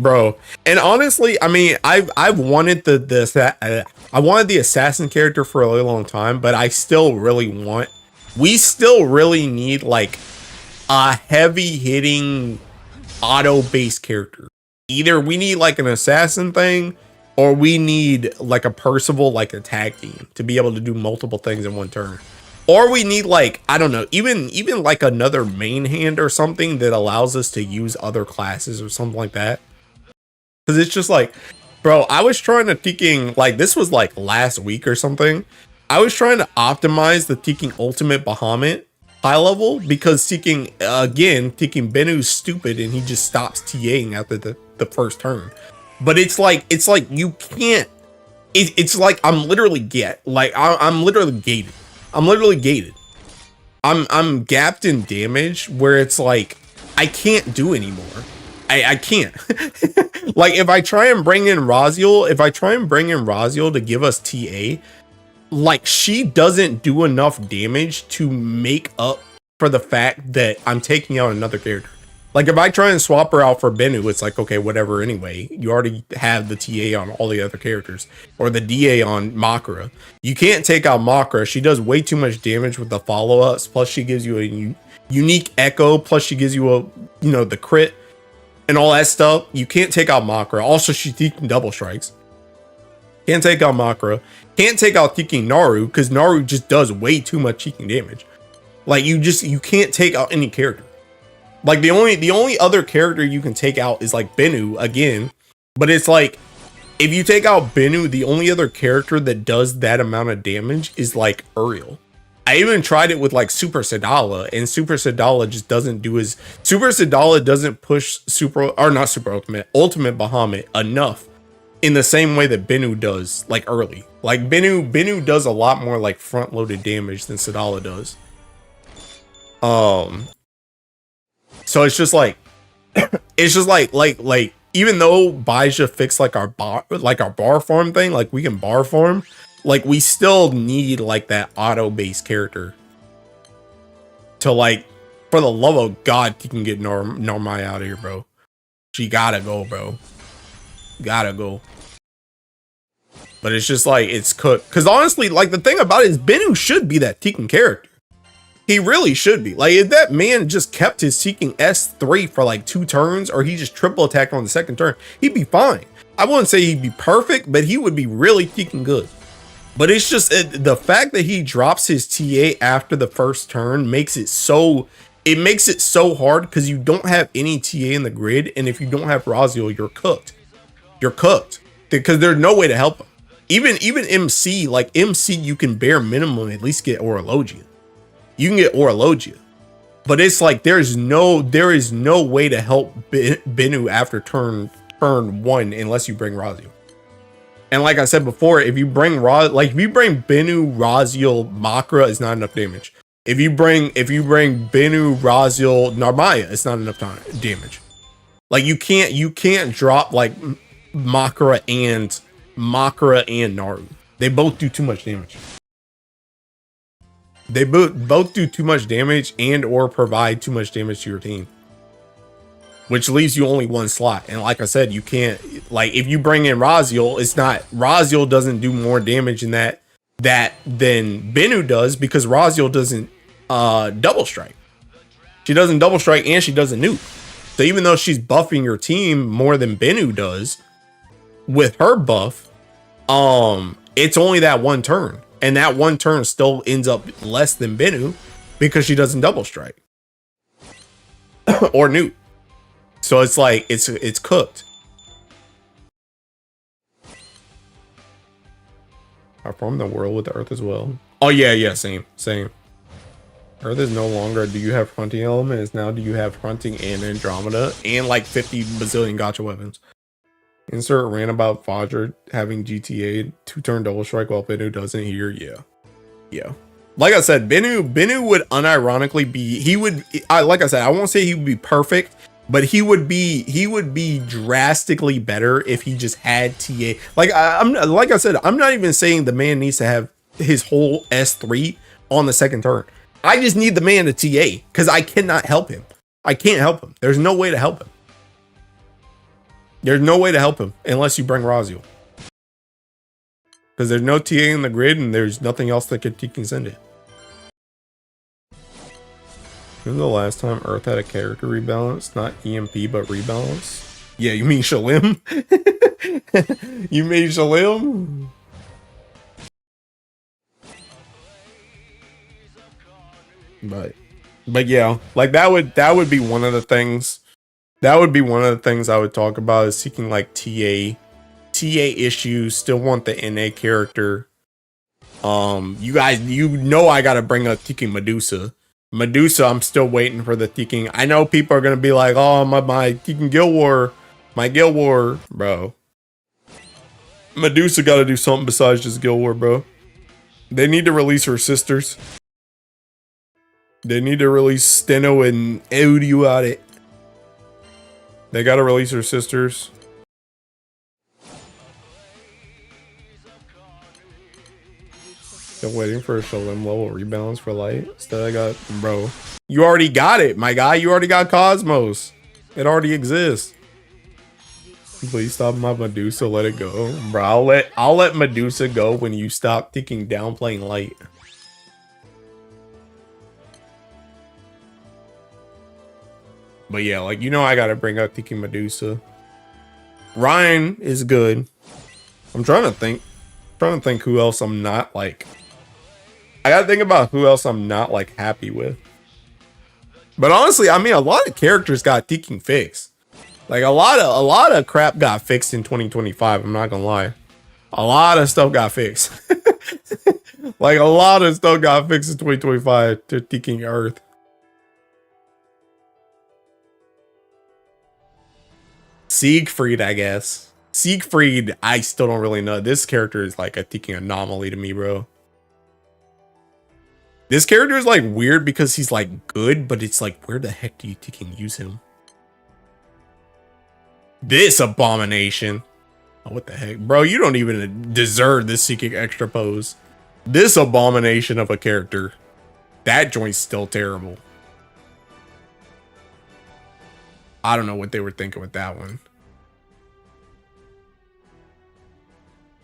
bro. And honestly, I mean, I've wanted I wanted the assassin character for a really long time, but I still really want. We still really need like a heavy hitting auto based character. Either we need like an assassin thing, or we need like a Percival, like a tag team to be able to do multiple things in one turn. Or we need like, I don't know, even like another main hand or something that allows us to use other classes or something like that. Because it's just like, bro, I was trying to thinking, like this was like last week or something. I was trying to optimize the Seeking Ultimate Bahamut high level because Seeking Benu's stupid and he just stops TAing after the first turn. But it's like you can't. It's like I'm literally I'm literally gated. I'm literally gated. I'm gapped in damage where it's like I can't do anymore. I can't. Like if I try and bring in Raziel to give us TA, like she doesn't do enough damage to make up for the fact that I'm taking out another character. Like if I try and swap her out for Bennu, it's like, okay, whatever anyway. You already have the TA on all the other characters. Or the DA on Makara. You can't take out Makara. She does way too much damage with the follow-ups. Plus she gives you a unique echo. Plus she gives you a, you know, the crit and all that stuff. You can't take out Makara. Also, she's taking double strikes. Can't take out Makara. Can't take out Tiki Naru because Naru just does way too much cheeking damage. Like you can't take out any character. Like the only other character you can take out is like Bennu again, but it's like if you take out Bennu, the only other character that does that amount of damage is like Uriel. I even tried it with like Super Sadala, and Super Sadala just doesn't do his Super Sadala doesn't push Ultimate Bahamut enough in the same way that Bennu does like early. Like Bennu does a lot more like front loaded damage than Sadala does. So it's just like even though Baija fixed like our bar farm thing, like we can bar farm, like we still need like that auto based character to like, for the love of God, you can get Normai out of here, bro. She gotta go, bro. Gotta go. But it's just like it's cooked. Cause honestly, like the thing about it is Bennu should be that Tekken character. He really should be. Like, if that man just kept his Seeking S3 for like 2 turns, or he just triple attacked on the second turn, he'd be fine. I wouldn't say he'd be perfect, but he would be really Seeking good. But it's just the fact that he drops his TA after the first turn makes it so hard because you don't have any TA in the grid, and if you don't have Raziel, you're cooked. You're cooked because there's no way to help him. Even MC, like MC, you can bare minimum at least get Orologia. You can get Orologia, but it's like there is no way to help Bennu after turn 1 unless you bring Raziel. And like I said before, if you bring Bennu, Raziel, Makara, it's not enough damage. If you bring Bennu, Raziel, Narmaya, it's not enough damage. Like you can't drop like Makara and Naru. They both do too much damage. They both do too much damage and or provide too much damage to your team, which leaves you only one slot. And like I said, you can't, like if you bring in Raziel, it's not, Raziel doesn't do more damage in that than Bennu does, because Raziel doesn't double strike. She doesn't double strike and she doesn't nuke. So even though she's buffing your team more than Bennu does with her buff, it's only that one turn. And that one turn still ends up less than Bennu because she doesn't double strike or nuke. So it's like it's cooked. I formed the world with the Earth as well. Oh yeah, same. Earth is no longer do you have hunting element, it's now do you have hunting and Andromeda and like 50 bazillion gacha weapons. Insert ran about Fajr having GTA 2-turn double strike while Bennu doesn't here. Yeah. Like I said, Bennu would unironically be, like I said, I won't say he would be perfect, but he would be drastically better if he just had TA. Like I'm not even saying the man needs to have his whole S3 on the second turn. I just need the man to TA because I cannot help him. I can't help him. There's no way to help him. There's no way to help him unless you bring Raziel. Because there's no TA in the grid and there's nothing else that can send it. When was the last time Earth had a character rebalance? Not EMP, but rebalance? Yeah, you mean Shalim? You mean Shalim? But yeah, like that would be one of the things. That would be one of the things I would talk about, is seeking like TA issues. Still want the NA character. You guys, I gotta bring up Tekken Medusa. I'm still waiting for the Tekken. I know people are gonna be like, oh my Tekken Guild War, bro. Medusa gotta do something besides just Guild War, bro. They need to release her sisters. They need to release Steno and Eudu at it. They gotta release her sisters. Still waiting for a Shalim level rebalance for light. Instead I got, bro. You already got it, my guy. You already got Cosmos. It already exists. Please stop my Medusa, let it go. Bro, I'll let Medusa go when you stop ticking down playing light. But yeah, like, you know, I gotta bring up ticking Medusa. Ryan is good. I'm trying to think who else I'm not like. I gotta think about who else I'm not like happy with. But honestly, I mean, a lot of characters got ticking fixed. Like a lot of crap got fixed in 2025. I'm not gonna lie, a lot of stuff got fixed. Like a lot of stuff got fixed in 2025 to ticking Earth. Siegfried, I guess. Siegfried, I still don't really know. This character is like a ticking anomaly to me, bro. This character is like weird because he's like good, but it's like, where the heck do you ticking use him? This abomination. Oh, what the heck? Bro, you don't even deserve this seeking extra pose. This abomination of a character. That joint's still terrible. I don't know what they were thinking with that one.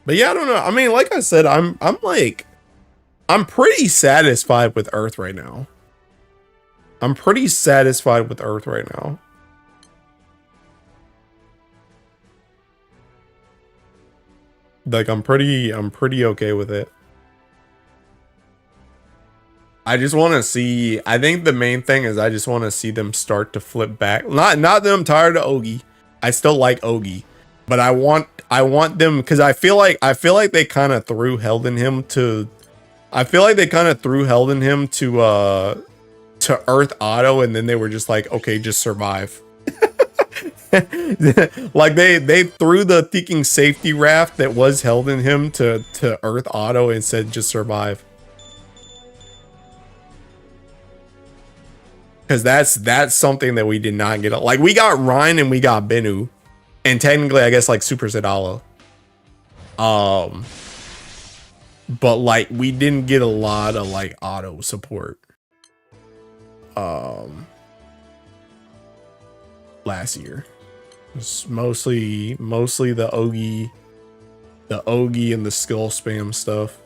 But yeah, I don't know. I mean, like I said, I'm pretty satisfied with Earth right now. I'm pretty satisfied with Earth right now. Like I'm pretty okay with it. I just want to see, I think the main thing is I just want to see them start to flip back. Not that I'm tired of Ogi. I still like Ogi, but I want them, because I feel like they kind of threw Heldenhim to to Earth Auto, and then they were just like, okay, just survive. Like they threw the thinking safety raft that was Heldenhim to Earth Auto and said just survive. Because that's something that we did not get. Like we got Ryan and we got Bennu, and technically I guess like Super Zedala. But like we didn't get a lot of like auto support. Last year, it's mostly the Ogi and the skill spam stuff.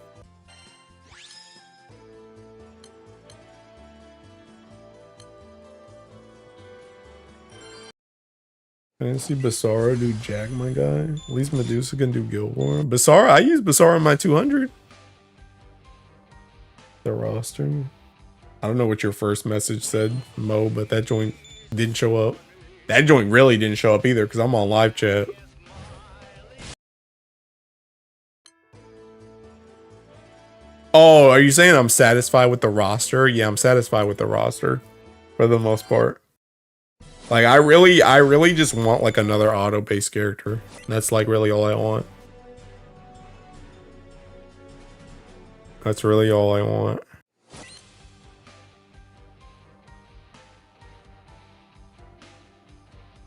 I didn't see Basara do Jack, my guy. At least Medusa can do Guild War. Basara, I use Basara on my 200. The roster. I don't know what your first message said, Mo, but that joint didn't show up. That joint really didn't show up either because I'm on live chat. Oh, are you saying I'm satisfied with the roster? Yeah, I'm satisfied with the roster for the most part. Like I really just want like another auto-based character. That's like really all I want. That's really all I want.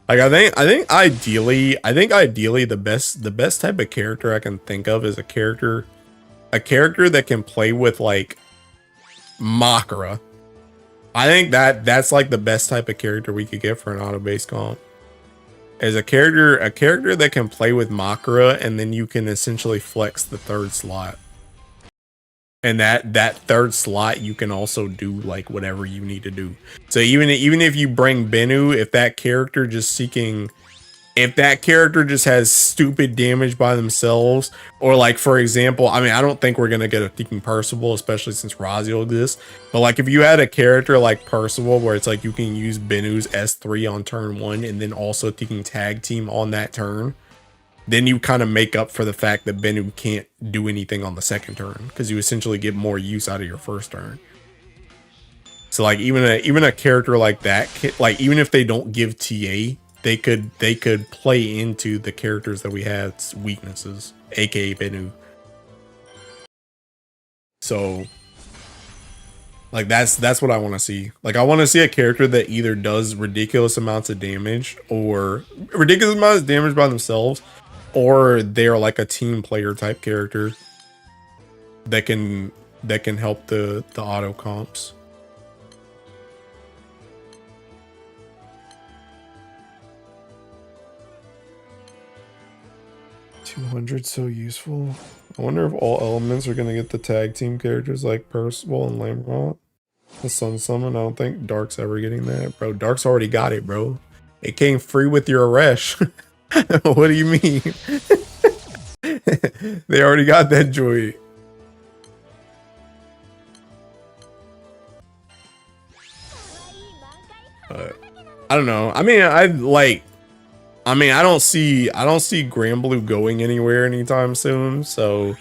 Like I think ideally the best type of character I can think of is a character that can play with like Makara. I think that's like the best type of character we could get for an auto-based comp. Is a character that can play with Makara, and then you can essentially flex the third slot. And that third slot you can also do like whatever you need to do. So even if you bring Bennu, if that character just has stupid damage by themselves, or like for example, I mean I don't think we're gonna get a thinking Percival, especially since Raziel exists. But like if you had a character like Percival where it's like you can use Bennu's S3 on turn 1 and then also thinking tag team on that turn, then you kind of make up for the fact that Bennu can't do anything on the second turn because you essentially get more use out of your first turn. So like even a character like that, like even if they don't give TA, they could play into the characters that we had's weaknesses, aka Bennu. So like that's what I want to see. Like I want to see a character that either does ridiculous amounts of damage or ridiculous amounts of damage by themselves, or they're like a team player type character that can help the auto comps. 200 so useful. I wonder if all elements are gonna get the tag team characters like Percival and Lamrock. The Sun Summon, I don't think Dark's ever getting that. Bro, Dark's already got it, bro. It came free with your Aresh. What do you mean? They already got that joy. I don't know. I mean, I don't see Granblue going anywhere anytime soon, so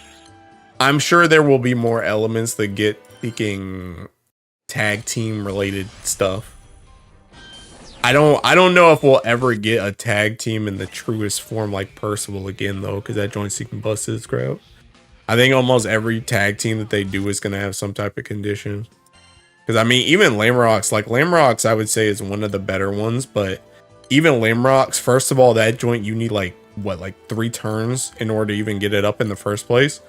I'm sure there will be more elements that get speaking tag team related stuff. I don't know if we'll ever get a tag team in the truest form like Percival again though, because that joint seeking bust his crowd. I think almost every tag team that they do is gonna have some type of condition. Because I mean, even Lamrocks, I would say is one of the better ones, but even Lamrocks, first of all, that joint you need like 3 turns in order to even get it up in the first place.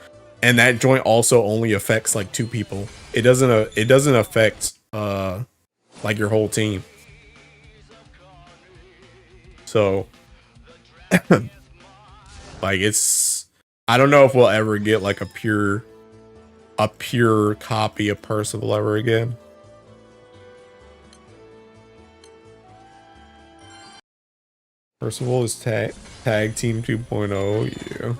And that joint also only affects like 2 people. It doesn't affect like your whole team. So like I don't know if we'll ever get like a pure copy of Percival ever again. Percival is tag team 2.0, yeah.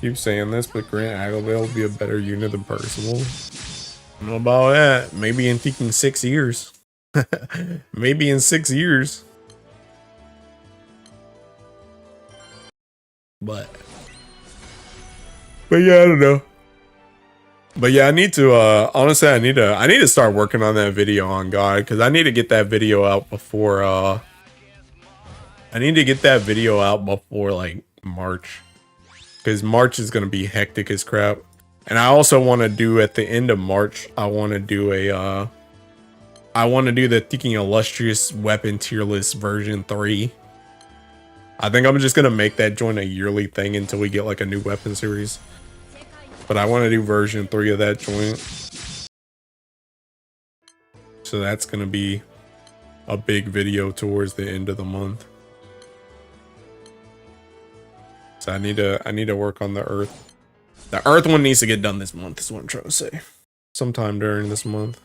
Keep saying this, but Grant Agglevale will be a better unit than Percival. I don't know about that. Maybe in thinking 6 years. Maybe in 6 years. But yeah, I don't know. But yeah, I need to honestly I need to start working on that video on God, because I need to get that video out before like March. Because March is gonna be hectic as crap. And I also want to do at the end of March, I want to do the Thinking Illustrious Weapon tier list version 3. I think I'm just gonna make that joint a yearly thing until we get like a new weapon series. But I want to do version 3 of that joint. So that's gonna be a big video towards the end of the month. So I need to work on the Earth. The Earth one needs to get done this month, is what I'm trying to say. Sometime during this month.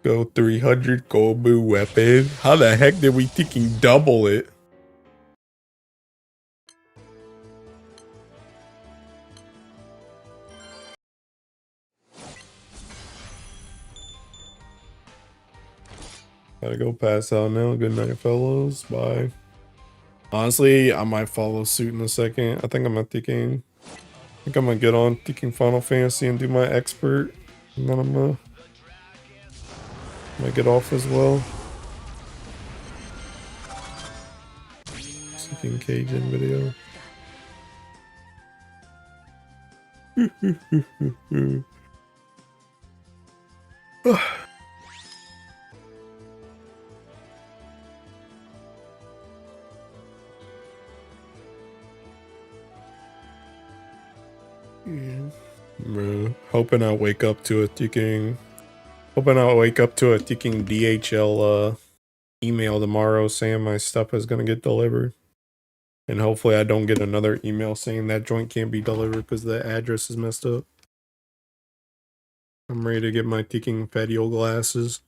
Go 300 Gobu weapon. How the heck did we thinking double it? Gotta go pass out now. Good night, fellows. Bye. Honestly, I might follow suit in a second. I think I'm gonna get on thinking Final Fantasy and do my expert. And then I'm gonna get off as well. Seeking Cajun video. Hoping I'll wake up to a thinking DHL email tomorrow saying my stuff is gonna get delivered. And hopefully I don't get another email saying that joint can't be delivered because the address is messed up. I'm ready to get my thinking patio glasses.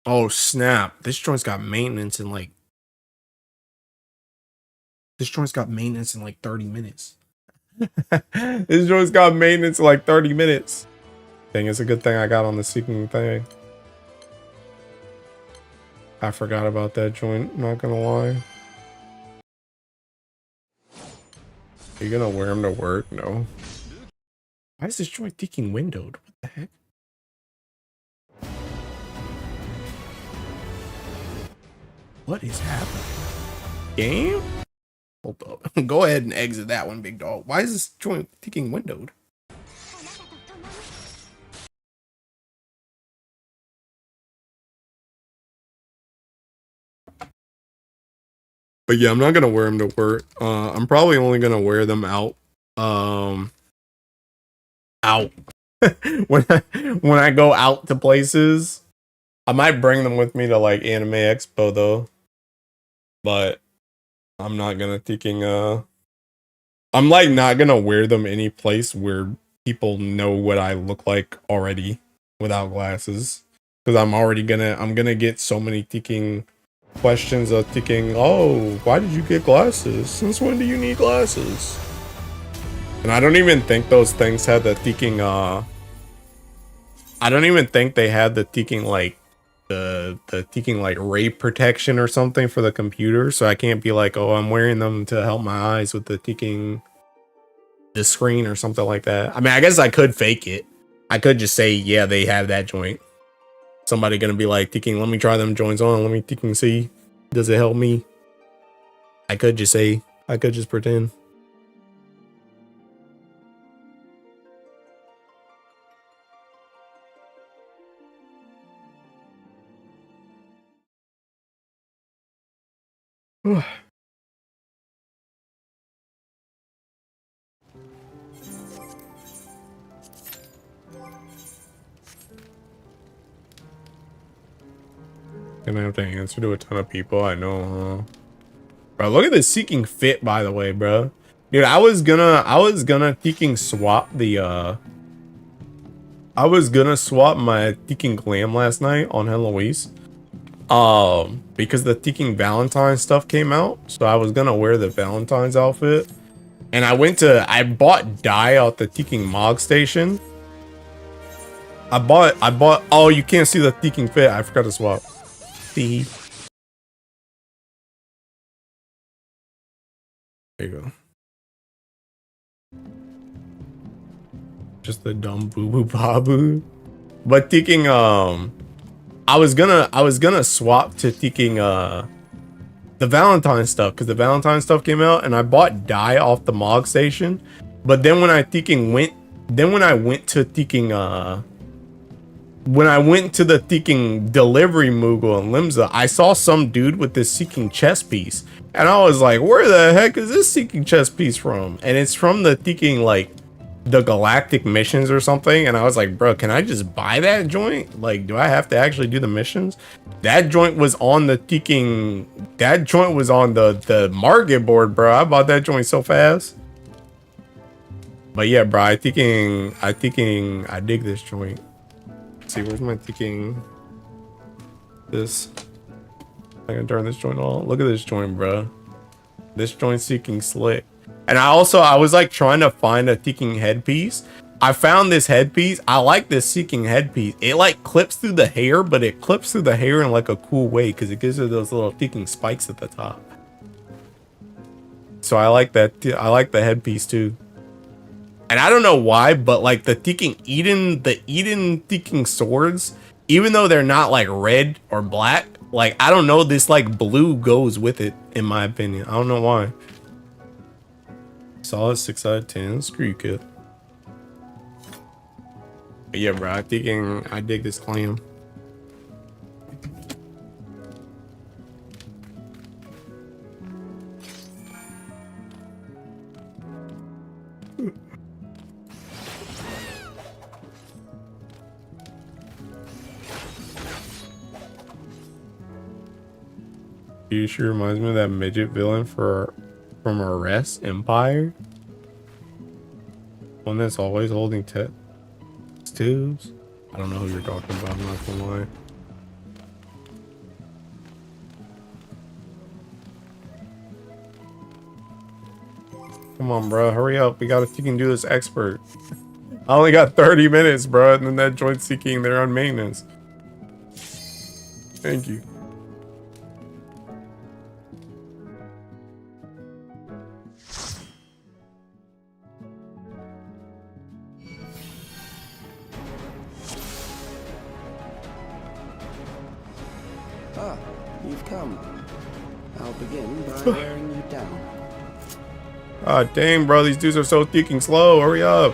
Oh snap, this joint's got maintenance in like 30 minutes. This joint's got maintenance in like 30 minutes. Dang, it's a good thing I got on the seeking thing. I forgot about that joint, not gonna lie. Are you gonna wear them to work? No. Why is this joint thinking windowed? What the heck? What is happening? Game? Hold up. Go ahead and exit that one, big dog. Why is this joint thinking windowed? But yeah, I'm not gonna wear them to work. I'm probably only gonna wear them out. Out when I go out to places. I might bring them with me to like Anime Expo though. But I'm not gonna I'm like not gonna wear them any place where people know what I look like already without glasses. Because I'm gonna get so many questions of oh, why did you get glasses? Since when do you need glasses? And I don't even think those things had the I don't even think they had the like the like ray protection or something for the computer, so I can't be like, oh, I'm wearing them to help my eyes with the screen or something like that. I mean, I guess I could fake it. I could just say, yeah, they have that joint. Somebody gonna be like, let me try them joints on. Let me see. Does it help me? I could just say, I could just pretend. Gonna have to answer to a ton of people. I know, huh? Bro, look at this seeking fit, by the way, bro. Dude, I was gonna seeking swap the I was gonna swap my seeking glam last night on Heloise. Because the seeking Valentine stuff came out, so I was gonna wear the Valentine's outfit. And I bought dye out the seeking Mog station. I bought oh, you can't see the seeking fit. I forgot to swap. See. There you go. Just the dumb boo boo babu. But thinking I was gonna swap to thinking the Valentine stuff, because the Valentine stuff came out and I bought dye off the Mog station. But then when I went to thinking when I went to the seeking delivery Moogle in Limsa, I saw some dude with this seeking chest piece. And I was like, where the heck is this seeking chest piece from? And it's from the seeking, like, the galactic missions or something. And I was like, bro, can I just buy that joint? Like, do I have to actually do the missions? That joint was on the seeking, that joint was on the market board, bro. I bought that joint so fast. But yeah, bro, I dig this joint. Let's see, where's my thinking? This. I can turn this joint on. Look at this joint, bro. This joint seeking slick. And I was like trying to find a seeking headpiece. I found this headpiece. I like this seeking headpiece. It like clips through the hair, but it clips through the hair in like a cool way because it gives it those little seeking spikes at the top. So I like that. I like the headpiece too. And I don't know why, but like the Eden seeking swords, even though they're not like red or black, like I don't know, this like blue goes with it, in my opinion. I don't know why. Solid 6 out of 10. Screw you, kid. But yeah, bro, I dig this clam. She reminds me of that midget villain from Arrest Empire. One that's always holding tubes. I don't know who you're talking about, I'm not gonna lie. Come on, bro, hurry up. We gotta seek and do this expert. I only got 30 minutes, bro, and then that joint seeking, they're on maintenance. Thank you. Ah, you've come. I'll begin by wearing you down. Ah, dang, bro, these dudes are so freaking slow. Hurry up.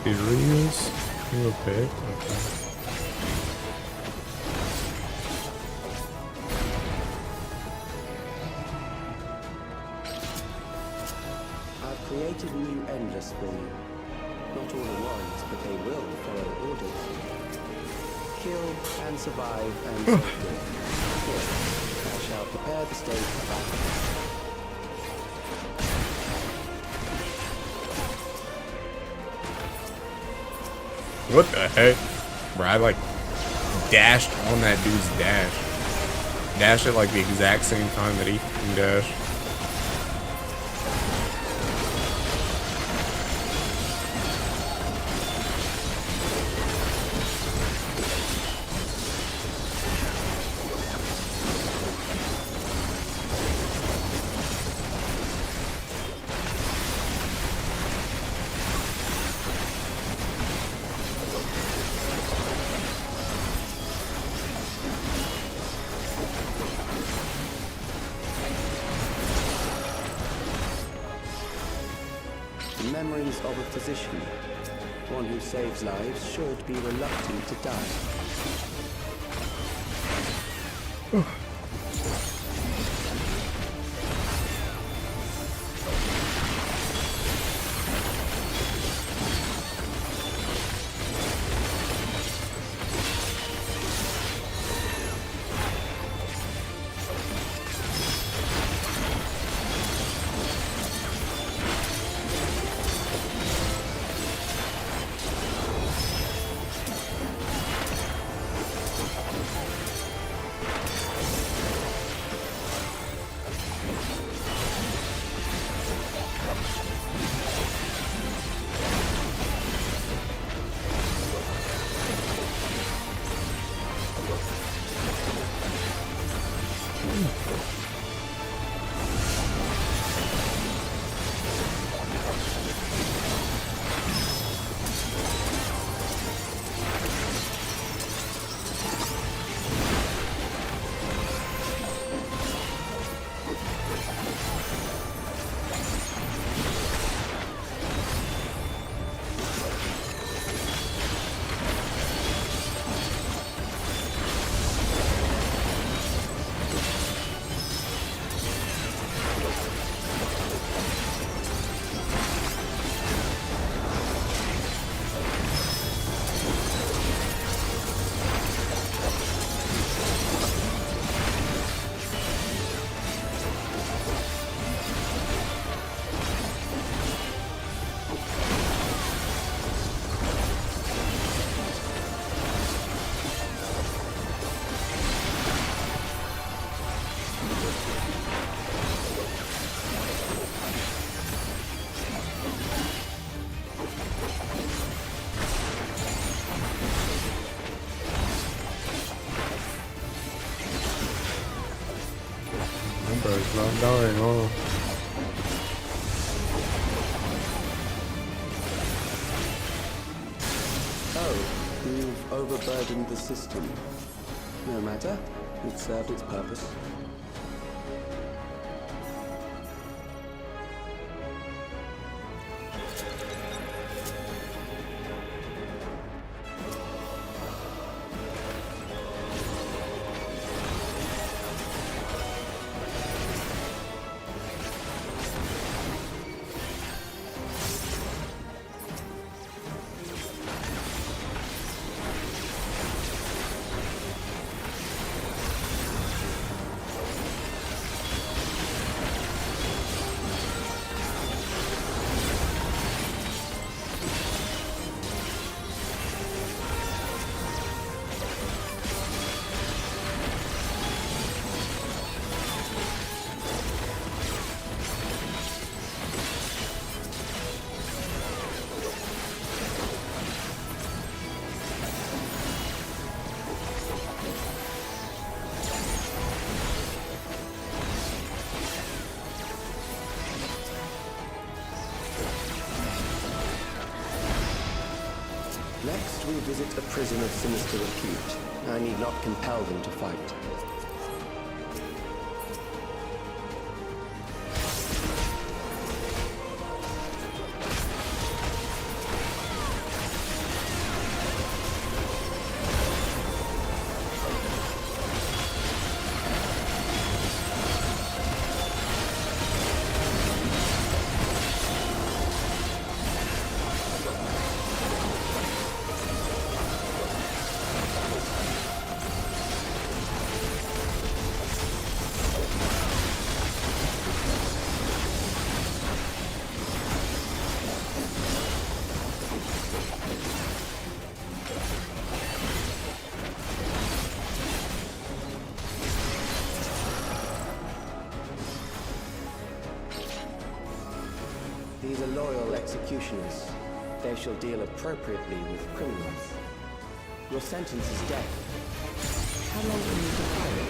Serious? You okay? Okay. I've created new endless for you. Not all at once, but they will follow orders. Kill and survive and so forth. Here, I shall prepare the stage for battle. What the heck? Bro, I like dashed on that dude's dash. Dashed at like the exact same time that he can dash. The memories of a physician. One who saves lives should be reluctant to die. It's not dying, oh. Oh, you've overburdened the system. No matter, it served its purpose. Next, we visit a prison of sinister repute. I need not compel them to fight. These are loyal executioners. They shall deal appropriately with criminals. Your sentence is death. How long will you defy it?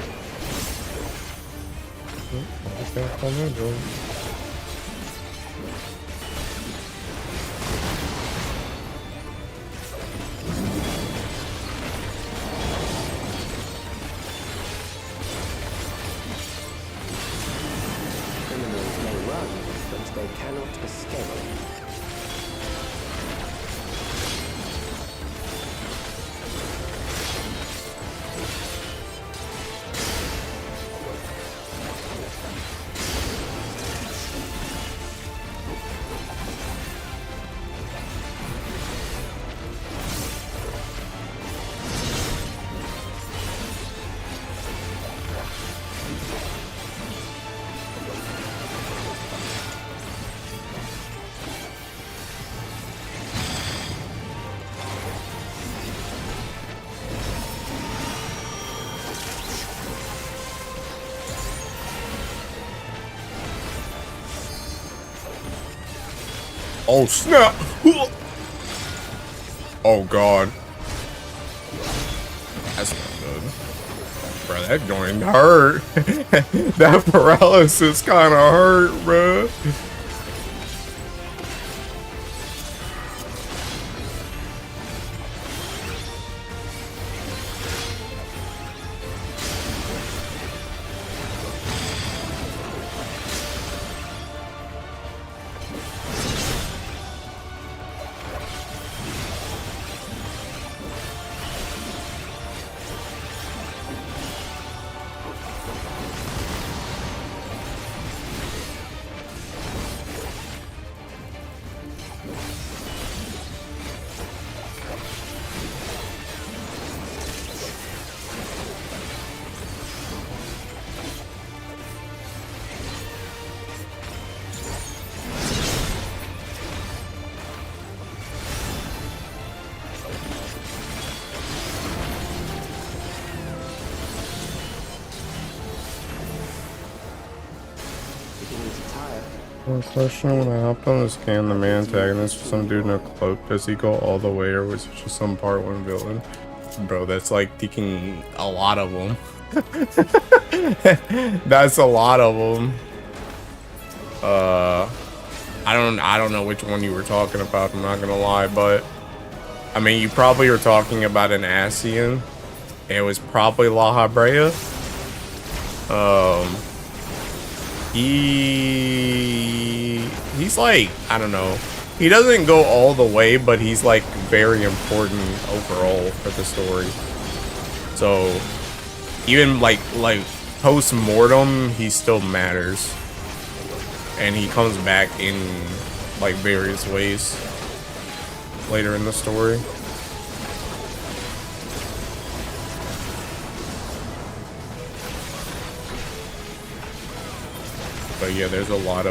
Criminals may run, but they cannot escape. Oh snap! Oh god. That's not good. Bro, that joint hurt. That paralysis kinda hurt, bro. One question, when I hopped on this game, the main antagonist was some dude in a cloak. Does he go all the way, or was it just some part one villain? Bro, that's like taking a lot of them. That's a lot of them. I don't know which one you were talking about, I'm not gonna lie, but I mean, you probably were talking about an Asian. It was probably La Habrea. He's like, I don't know. He doesn't go all the way, but he's like very important overall for the story. So even like post-mortem, he still matters. And he comes back in like various ways later in the story. But yeah, there's a lot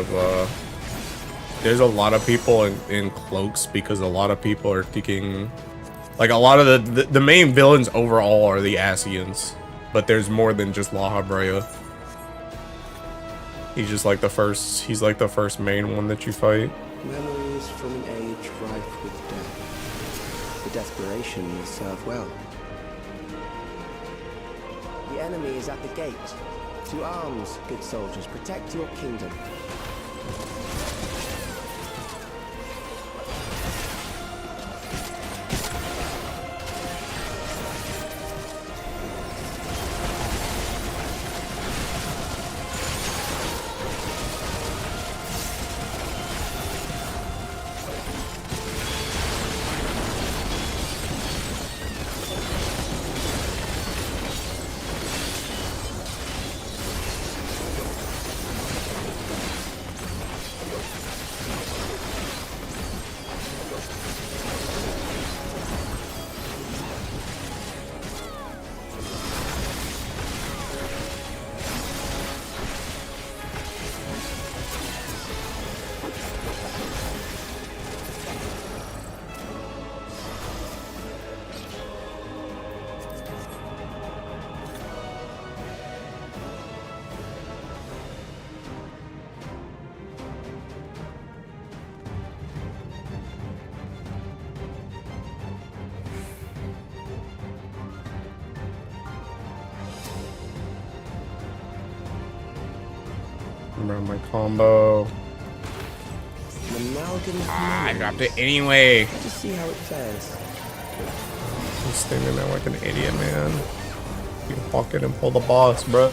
of people in cloaks, because a lot of people are thinking, like, a lot of the main villains overall are the Asians, but there's more than just La Habrea. He's just like the first. He's like the first main one that you fight. Memories from an age rife with death. The desperation will serve well. The enemy is at the gate. To arms, good soldiers, protect your kingdom. Bro, my combo. I dropped it anyway. Just see how it fares. I'm standing there like an idiot, man. You walk in and pull the boss, bro.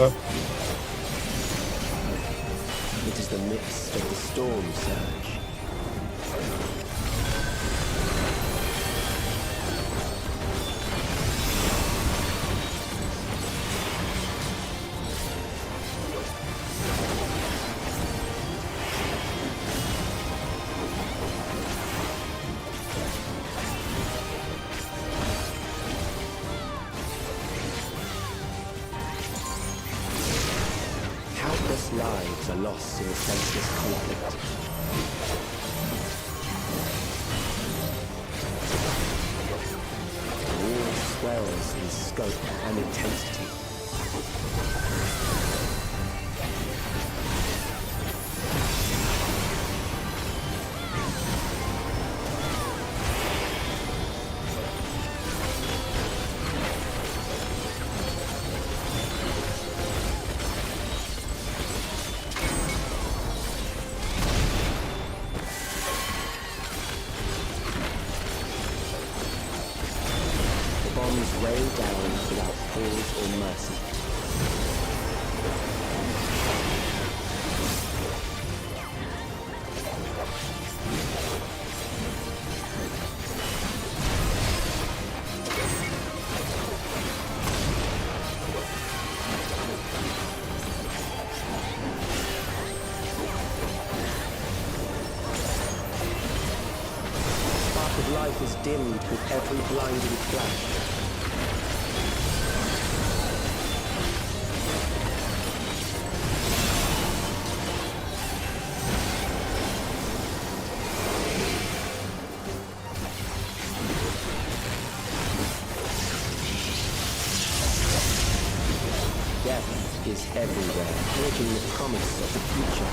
It is the midst of the storm surge. Countless lives are lost in a senseless conflict. The war swells in scope and intensity. Bombs rain down without pause or mercy. The spark of life is dimmed with every blinding flash. Death is everywhere, purging the promise of the future.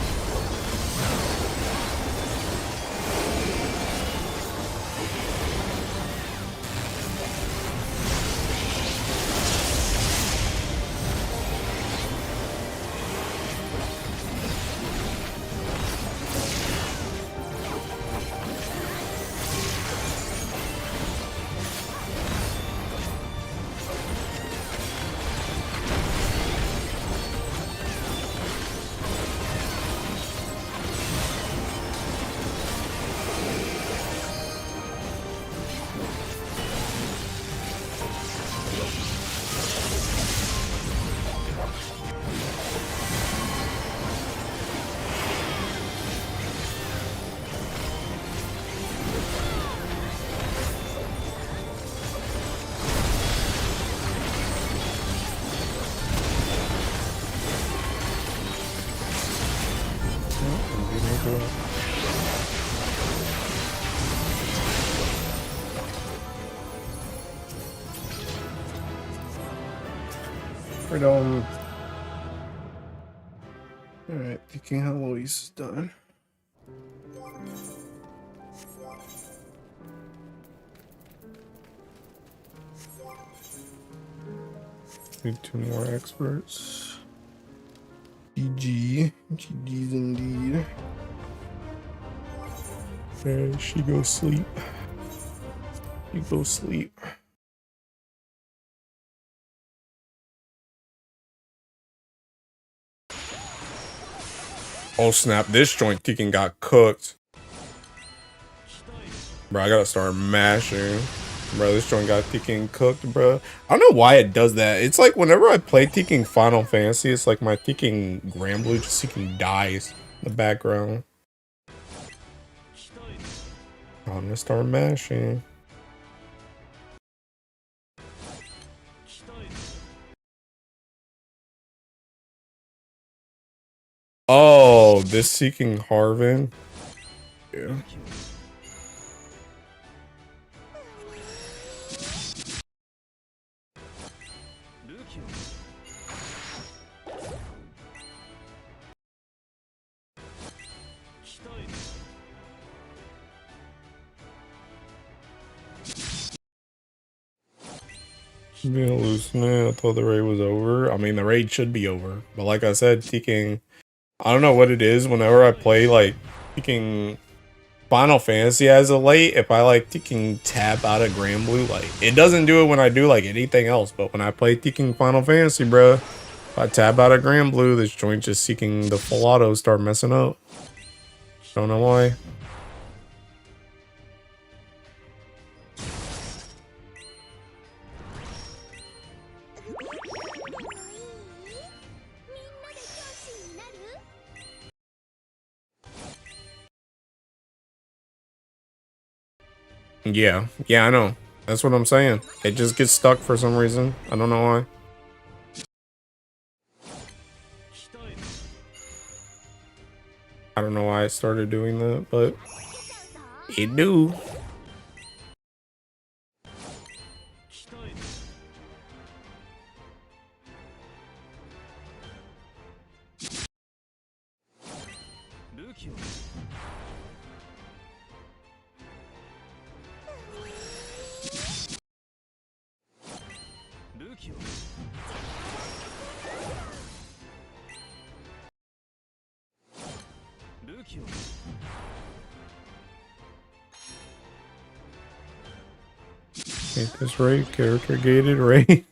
Freedom. Alright, thinking how Luis is done. Need 2 more experts. GG. GG's indeed. Okay, she goes sleep. You go sleep. Oh snap, this joint ticking got cooked. Bro, I gotta start mashing. Bro, this joint got ticking cooked, bro. I don't know why it does that. It's like whenever I play ticking Final Fantasy, it's like my ticking Granblue just ticking dies in the background. I'm gonna start mashing. Oh, this seeking Harvin. Yeah. I'm gonna lose now. I thought the raid was over. I mean, the raid should be over. But like I said, Ticking, I don't know what it is. Whenever I play like freaking Final Fantasy as of late, if I like freaking tab out of Grand Blue, like it doesn't do it when I do like anything else. But when I play freaking Final Fantasy, bro, if I tab out of Grand Blue, this joint just seeking the full auto start messing up. Don't know why. Yeah, I know. That's what I'm saying. It just gets stuck for some reason. I don't know why. I don't know why I started doing that, but it do. Ain't this right? Character gated, right?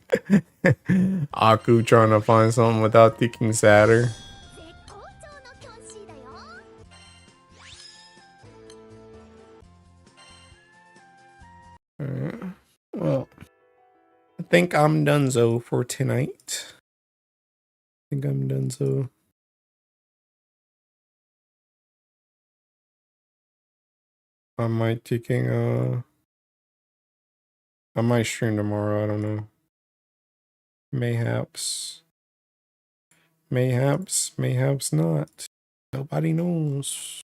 Aku trying to find something without thinking sadder. Alright. Well, I think I'm donezo for tonight. I think I'm donezo. I might I might stream tomorrow, I don't know. Mayhaps. Mayhaps not. Nobody knows.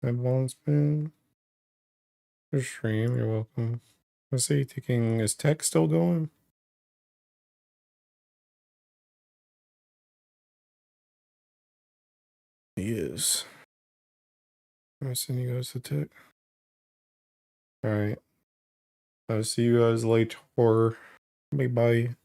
Advancement. For stream, you're welcome. Let's see, taking, is tech still going? He is. I'm sending you guys to tech. Alright. I'll see you guys later. Bye bye.